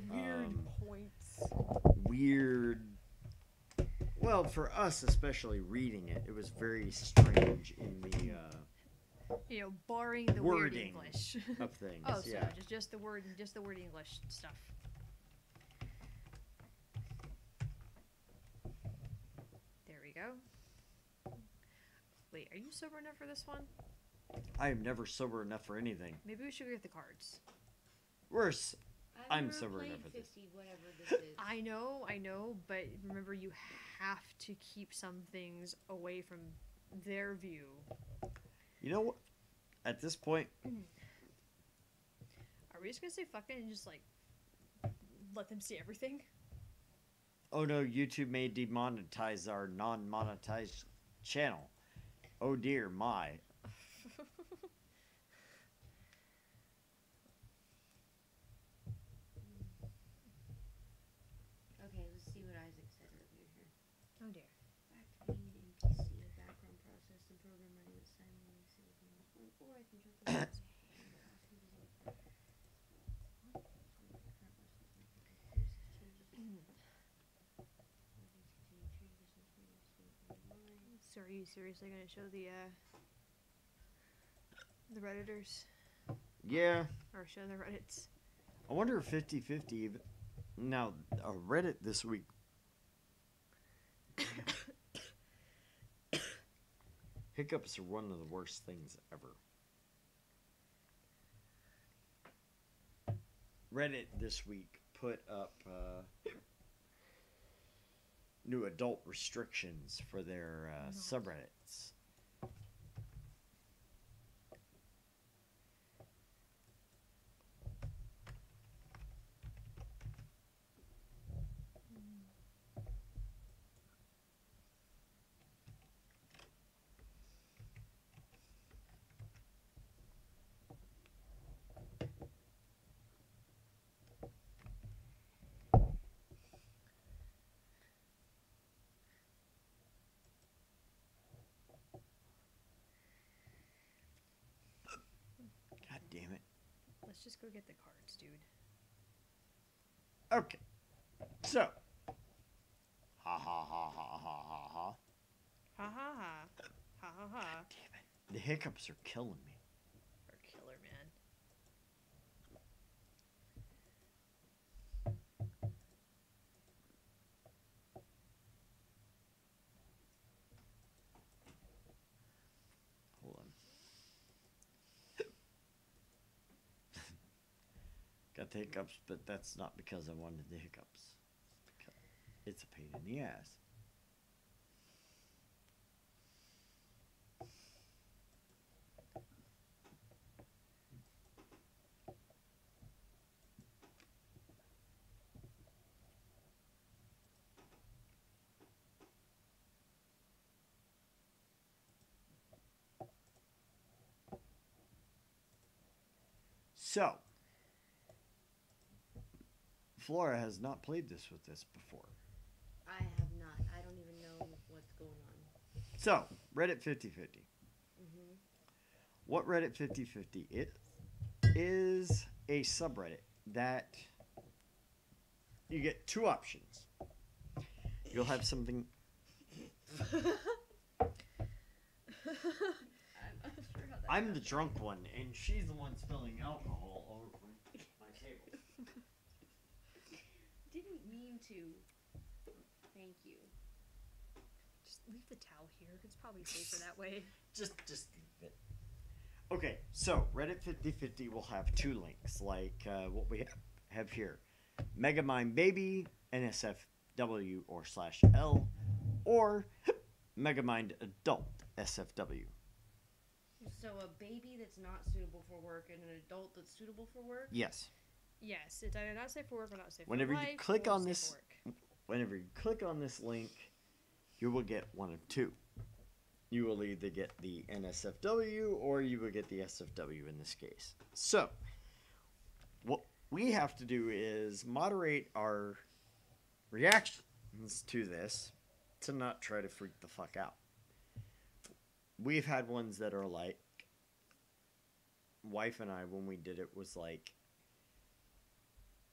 points. weird. Well, for us, especially reading it, it was very strange in the Barring the weird wording English. of things. Oh, so yeah. just the word English stuff. There we go. Wait, are you sober enough for this one? I am never sober enough for anything. Maybe we should get the cards. Worse, I've I'm never sober played enough for this. 50, whatever this is. I know, but remember you have to keep some things away from their view. You know what? At this point, Are we just gonna say fuck it and just let them see everything? oh no, YouTube may demonetize our non-monetized channel. Oh dear, my. Okay, let's see what Isaac said earlier here. Oh dear. Activating NPC, a background process, and program running at simultaneously with Windows 1, or I can jump in. So are you seriously gonna show the Redditors? Yeah, Or show the Reddits? I wonder if 50-50 even. Now, Reddit this week. Hiccups are one of the worst things ever. Reddit this week put up new adult restrictions for their subreddits. God damn it. Let's just go get the cards, dude. Okay. So. Ha ha ha ha ha ha ha. Ha ha ha. Ha ha ha. Damn it. The hiccups are killing me. Or killer, man. Hold on. Got the hiccups, but that's not because I wanted the hiccups. Because it's a pain in the ass. So, Flora has not played this with us before. I have not. I don't even know what's going on. So, Reddit 50/50. Mm-hmm. What Reddit 50/50 is a subreddit that you get two options. You'll have something. I'm the drunk one, and she's the one spilling alcohol all over my table. Didn't mean to. Thank you. Just leave the towel here. It's probably safer that way. Just leave it. Okay, so Reddit 50/50 will have two links, like what we have here: Megamind Baby NSFW or /L, or Megamind Adult SFW. So a baby that's not suitable for work and an adult that's suitable for work? Yes. Yes, it's either not safe for work or not safe Whenever for you life. click or on safe this- for work. Whenever you click on this link, you will get one of two. You will either get the NSFW or you will get the SFW in this case. So, what we have to do is moderate our reactions to this to not try to freak the fuck out. we've had ones that are like, wife and I, when we did it, was like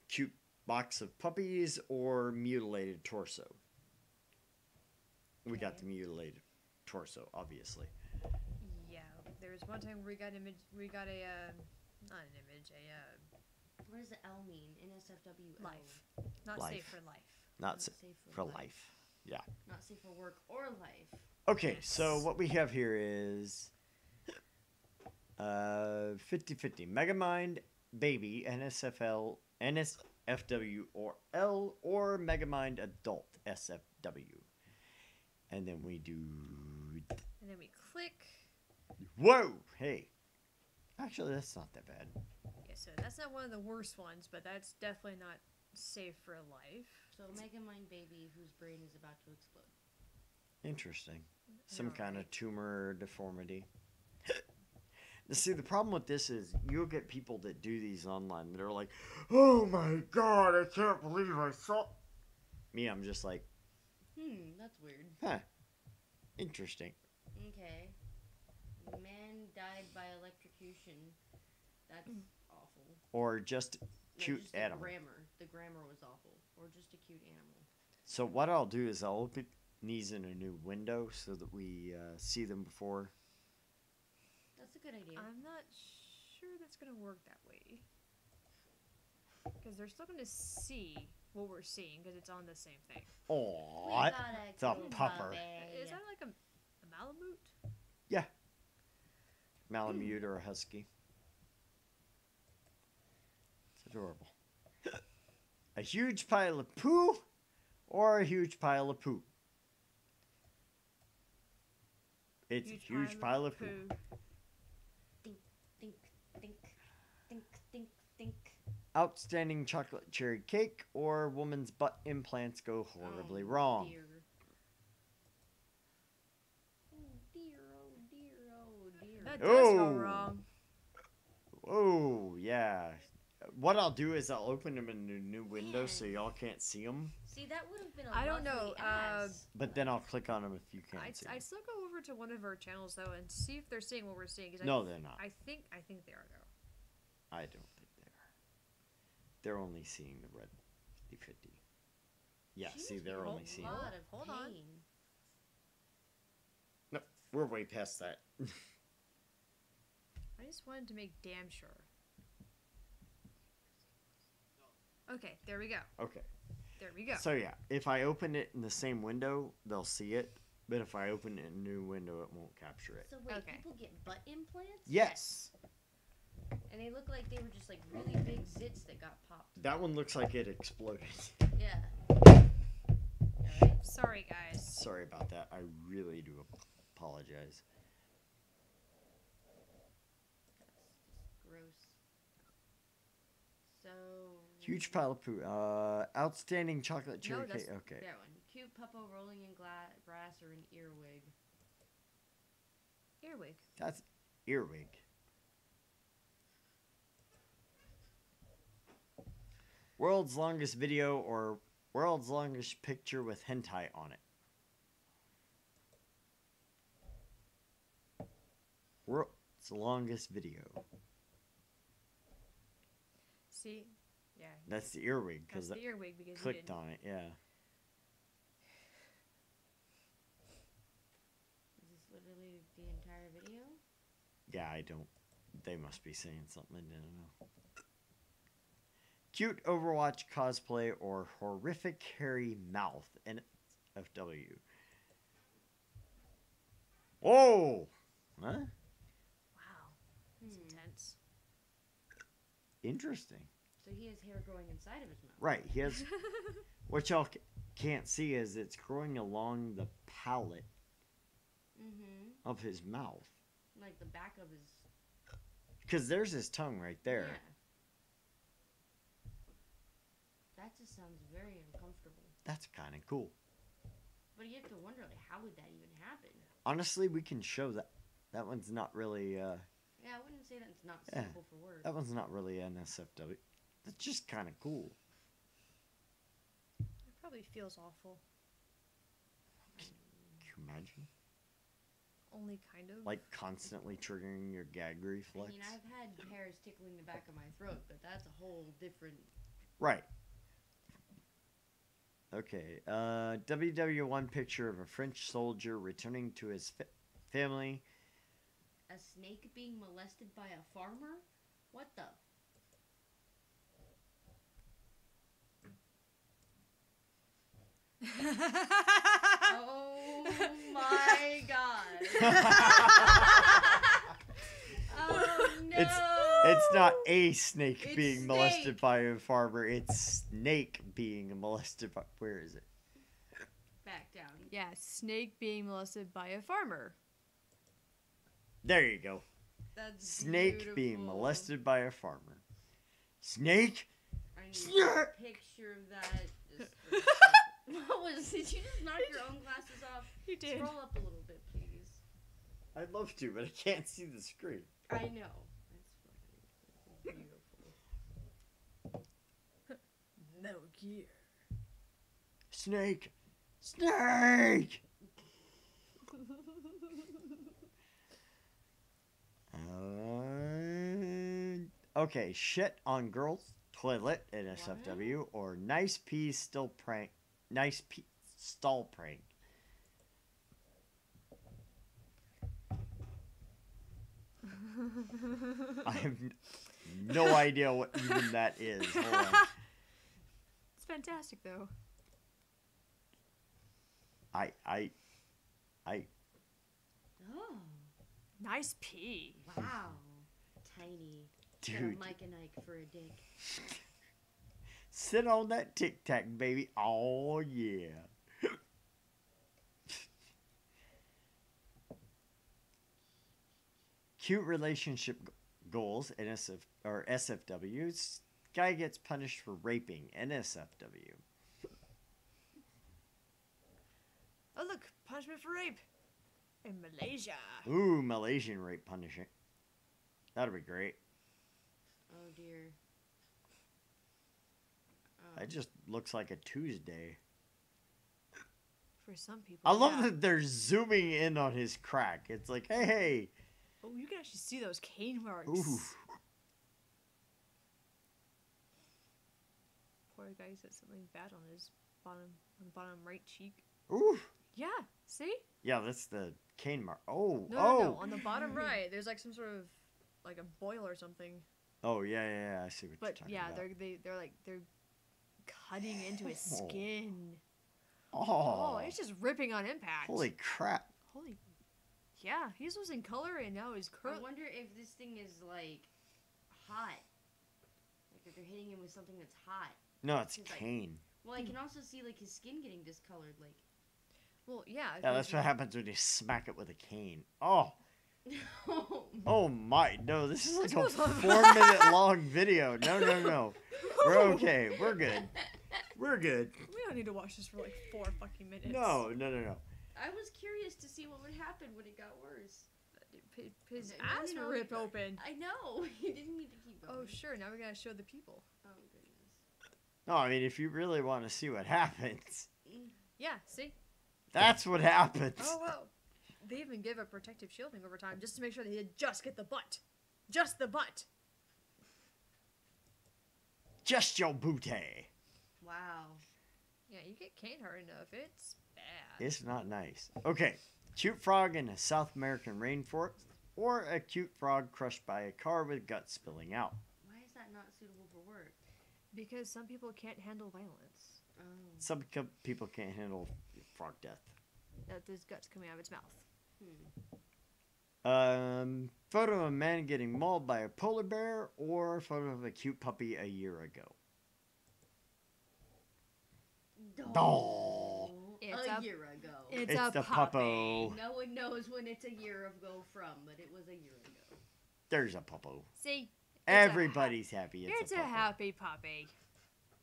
cute box of puppies or mutilated torso. We got Okay. the mutilated torso, obviously. Yeah, there was one time where we got a, not an image, What does the L mean? NSFW. Life. Not Life. safe for life. Not safe for life. Yeah. Not safe for work or life. Okay, so what we have here is 50-50. Megamind Baby, NSFW or L, or Megamind Adult, SFW. And then we do... And then we click. Whoa! Hey. Actually, that's not that bad. Yeah, so that's not one of the worst ones, but that's definitely not safe for life. So Megamind baby whose brain is about to explode. Interesting. Some kind of Alright. tumor deformity. Now, see, the problem with this is you'll get people that do these online that are like, oh my god, I can't believe I saw... Me, I'm just like, That's weird. huh, interesting. Okay. Man died by electrocution. That's awful. Or just No, cute just animal. The grammar was awful. Or just a cute animal. So what I'll do is I'll open these in a new window so that we see them before. That's a good idea. I'm not sure that's going to work that way. Because they're still going to see what we're seeing because it's on the same thing. Oh, We got it's a cute pupper. puppy. Is that like a Malamute? Malamute or a husky. It's adorable. A huge pile of poo or a huge pile of poop. It's a huge pile of poo. Think, think, think, think, think. Outstanding chocolate cherry cake or woman's butt implants go horribly Oh, wrong. Dear. Oh dear, oh dear, oh dear. That does go Oh. wrong. Oh, yeah. What I'll do is I'll open them in a new window so Man. y'all can't see them. See, that would have been a I don't know, lovely ass. But then I'll click on them if you can't see 'em. I'd still go over to one of our channels though and see if they're seeing what we're seeing. 'Cause No, they're not. I think they are though. I don't think they are. They're only seeing the red 50-50. Yeah, She see, must be they're in only a seeing... lot of Hold on. pain. No, we're way past that. I just wanted to make damn sure. Okay, there we go. Okay. There we go. So yeah, if I open it in the same window, they'll see it. But if I open it in a new window, it won't capture it. So wait, Okay. people get butt implants? Yes! And they look like they were just like really big zits that got popped. That one looks like it exploded. Yeah. Alright. Sorry, guys. Sorry about that. I really do apologize. Gross. So. Huge pile of poo. Outstanding chocolate cherry No, that's- cake. Okay. That one. Cute puppo rolling in grass or an earwig. Earwig. That's earwig. World's longest video or world's longest picture with hentai on it. World's longest video. See? Yeah. That's the earwig That's because the I earwig because you clicked didn't. on it. Yeah. Is this literally the entire video? Yeah, I don't. They must be saying something I didn't know. Cute Overwatch cosplay or horrific hairy mouth. NFW. Whoa! Huh? Wow. That's Hmm. intense. Interesting. So he has hair growing inside of his mouth. Right, he has. What y'all can't see is it's growing along the palate Mm-hmm. of his mouth. Like the back of his. Because there's his tongue right there. Yeah. That just sounds very uncomfortable. That's kind of cool. But you have to wonder, like, how would that even happen? Honestly, we can show that. That one's not really. Yeah, I wouldn't say that it's not Yeah. suitable for work. That one's not really NSFW. That's just kind of cool. It probably feels awful. Can you imagine? only kind of. Like constantly triggering your gag I reflex. mean, I've had hairs tickling the back of my throat, but that's a whole different. Right. Okay. WW1 picture of a French soldier returning to his family. A snake being molested by a farmer? What the? Oh my god. Oh no. It's not a snake It's being molested snake. by a farmer. It's snake being molested by. Where is it? Back down. Yeah, snake being molested by a farmer. There you go. That's Snake being beautiful. molested by a farmer. Snake? I need Snake. a picture of that. Just for a second. What was? Did you just knock your own glasses off? You did. Scroll up a little bit, please. I'd love to, but I can't see the screen. I know. That's fucking beautiful. No gear. Snake! Snake! Okay, shit on girls, toilet in SFW, or nice pee still prank. Nice pee stall prank. I have no idea what even that is. Hold on. It's fantastic though. I Oh, Nice pee. wow. Tiny. dude, Mike and Ike for a dick. sit on that tic tac, baby. Oh yeah. Cute relationship goals in SFWs. Guy gets punished for raping in SFW. Oh look, punishment for rape. In Malaysia. Ooh, Malaysian rape punishment. That'll be great. Oh dear. Oh. That just looks like a Tuesday. For some people. I love yeah. that they're zooming in on his crack. It's like, hey, Oh, you can actually see those cane marks. ooh. Poor guy's got something bad on his bottom right cheek. Ooh. Yeah, see? Yeah, that's the cane mark. Oh, No, oh. no, on the bottom right, there's like some sort of like a boil or something. Oh, yeah, I see what But you're talking yeah, about. they're cutting into his Oh. skin. Oh, Oh, it's just ripping on impact. holy crap. Holy. Yeah, he's losing color and now he's I current. wonder if this thing is like hot. Like if they're hitting him with something that's hot. No, it's He's like- cane. Well, I can also see like his skin getting discolored. Like. Well, yeah. Yeah, that's what happens when you smack it with a cane. Oh, oh my. No, this is like a 4-minute long video. No. We're okay. We're good. We're good. We don't need to watch this for like 4 fucking minutes. No. I was curious to see what would happen when it got worse. His No, ass no, ripped open. I know. You didn't need to keep going. Oh, sure. Now we gotta show the people. Oh goodness. No, I mean, if you really want to see what happens, Yeah, see? that's what happens. Oh, wow. They even give a protective shielding over time just to make sure that he just get the butt. Just the butt. Just your booty. Wow. Yeah, you get cane hard enough. It's bad. It's not nice. Okay. Cute frog in a South American rainforest, or a cute frog crushed by a car with guts spilling out. Why is that not suitable for work? Because some people can't handle violence. Oh. Some people can't handle frog death. That there's guts coming out of its mouth. Photo of a man getting mauled by a polar bear, or a photo of a cute puppy a year ago. Oh. It's a a- year ago. It's It's a the puppy. puppo. No one knows when it's a year ago from, but it was a year ago. There's a puppo. See? Everybody's happy. It's a puppo. happy puppy.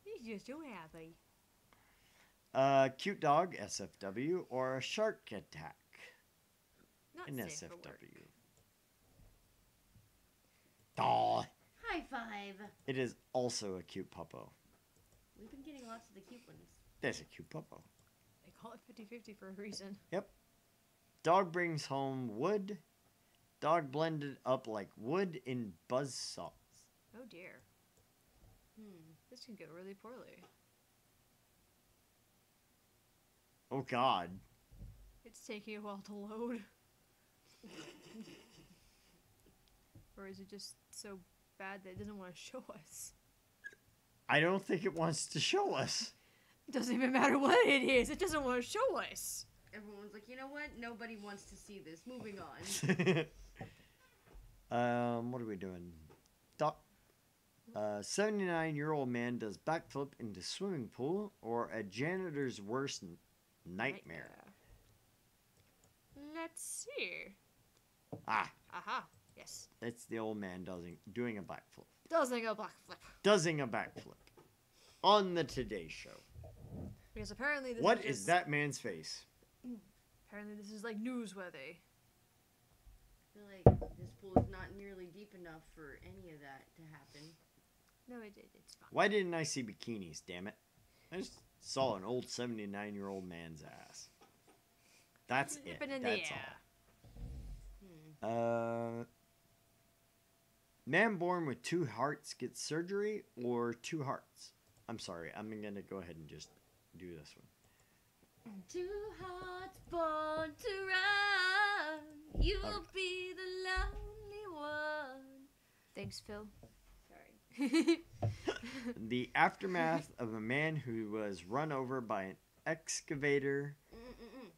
He's just so happy. Cute dog, SFW, or a shark attack Not in safe for work. SFW. Aw, High five. it is also a cute puppo. We've been getting lots of the cute ones. There's a cute puppo. They call it 50-50 for a reason. Dog brings home wood. Dog blended up like wood in buzzsaws. Oh dear. This can go really poorly. Oh God. It's taking a while to load. Or is it just so bad that it doesn't want to show us? I don't think it wants to show us. It doesn't even matter what it is. It doesn't want to show us. Everyone's like, you know what? Nobody wants to see this. Moving on. What are we doing? 79-year-old man does backflip into swimming pool, or a janitor's worst nightmare. Let's see. Ah, Aha. Yes. it's the old man doing a backflip. Doesn't go backflip. Doing a backflip. On the Today Show. Because apparently this What is is just- that man's face? Apparently this is like newsworthy. I feel like this pool is not nearly deep enough for any of that to happen. No, it's fine. Why didn't I see bikinis, damn it? I just saw an old 79-year-old man's ass. That's it. Flipping in the That's air. all. Man born with 2 hearts gets surgery, or 2 hearts? I'm sorry, I'm gonna go ahead and just do this one. 2 hearts born to run. You'll Okay. be the lonely one. Thanks, Phil. Sorry. The aftermath of a man who was run over by an excavator,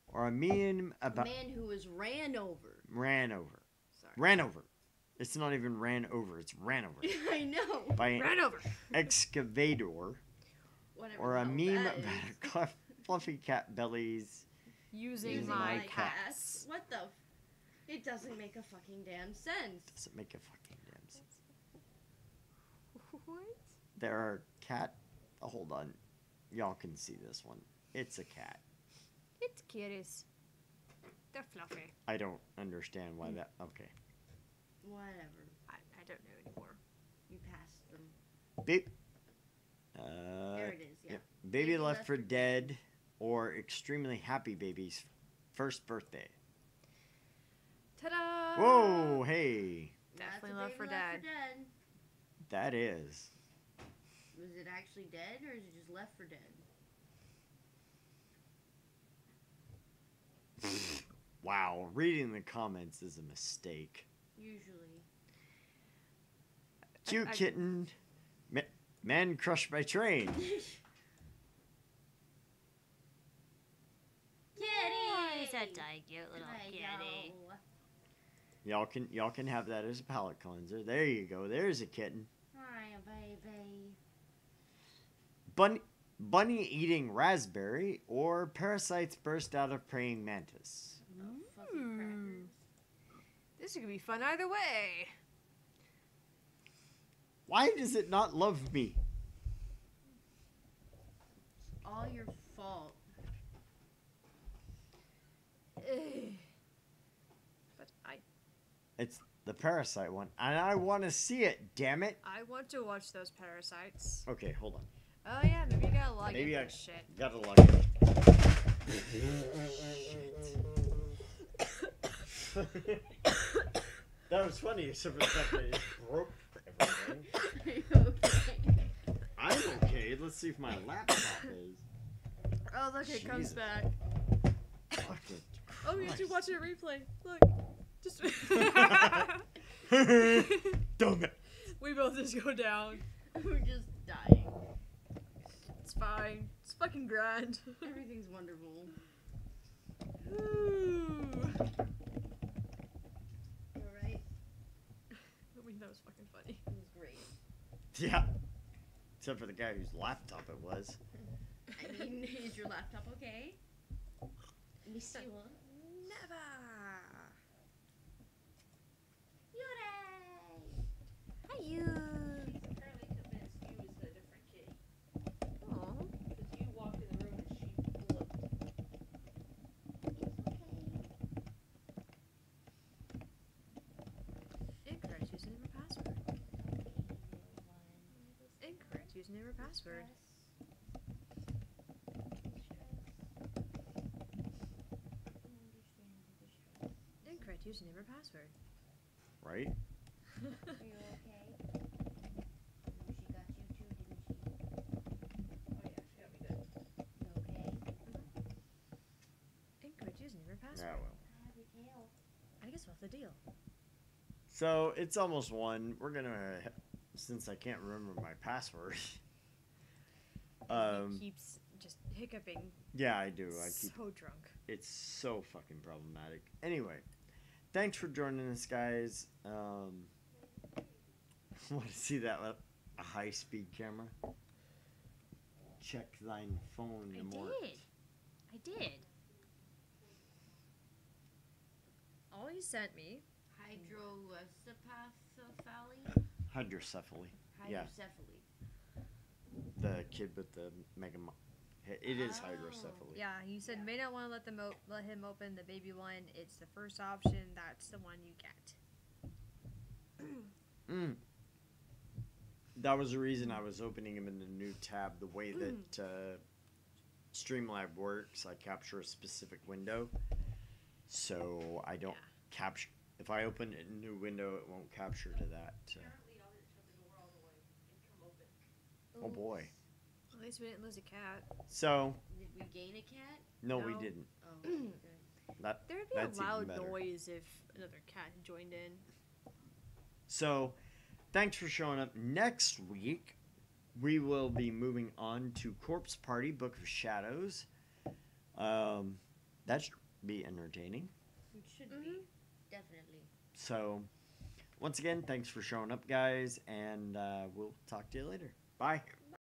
or a meme A about man who was ran over. ran over. Sorry. Ran over. It's not even ran over, it's ran over. I know. By an Ran over. excavator, Whatever or the a hell meme that about is. a fluffy cat bellies. Using Using my my cats. What the? It doesn't make a fucking damn sense. Doesn't make a fucking damn sense. What? There are cat. Oh, hold on. Y'all can see this one. It's a cat. It's kitties. They're fluffy. I don't understand why that. Okay. Whatever. I don't know anymore. You passed them. Babe. There it is. Yeah. Baby left for dead, or extremely happy baby's first birthday. Ta-da! Whoa, hey. Definitely That's a love baby for left dad. for dead. That is. Was it actually dead or is it just left for dead? Wow, reading the comments is a mistake. Usually. Cute I- kitten. Man crushed by train. Kitty! cute little I kitty. know. Y'all can have that as a palate cleanser. There you go. There's a kitten. Hi, baby. Bunny eating raspberry, or parasites burst out of praying mantis. Fluffy crackers. This could be fun either way. Why does it not love me? All your fault. But It's the parasite one, and I want to see it. Damn it! I want to watch those parasites. Okay, hold on. Oh yeah, maybe you gotta log Maybe in I- for shit. Gotta log in. That was funny, except for the fact that it broke everything. Okay. I'm okay. Let's see if my laptop is. Oh look, it comes Jesus. back. Fucking Oh, you should Christ. watch it replay. Look, just Damn it. we both just go down. We're just dying. It's fine. It's fucking grand. Everything's wonderful. Ooh. Alright? I mean, that was fucking funny. It was great. Yeah. Except for the guy whose laptop it was. I mean, is your laptop okay? Let me see one. Never. Yay! Hi, you. She's apparently convinced you is a different kitty. Aw. Because you walked in the room and she looked. Incorrect username or password. Incorrect username or password. Username or password. Right? Are you okay? She got you too, didn't she? Oh yeah, she got me good. You okay? Incorrect username or password. Yeah, well. I have your tail. I guess what's the deal? So it's almost 1. We're gonna, since I can't remember my password. He keeps just hiccuping. Yeah, I do. I keep. So drunk. It's so fucking problematic. Anyway, thanks for joining us, guys. Want to see that a high-speed camera? Check thine phone. I Amort. did. All he sent me. Hydrocephaly? Hydrocephaly. Yeah. Hydrocephaly. The kid with the mega. It is Oh. hydrocephaly. Yeah, he said Yeah. may not want to let him open the baby one. It's the first option. That's the one you get. That was the reason I was opening him in the new tab. The way that Streamlab works, I capture a specific window, so I don't capture. If I open a new window, it won't capture to that. Apparently, I'll just shut the door all the way and come open. Oh boy! At least we didn't lose a cat. So Did we gain a cat? no, we No. didn't. Oh, okay, good. There'd be That's a even loud better. noise if another cat had joined in. So, thanks for showing up. Next week, we will be moving on to Corpse Party: Book of Shadows. That should be entertaining. It should be. Definitely. So, once again, thanks for showing up, guys, and we'll talk to you later. Bye.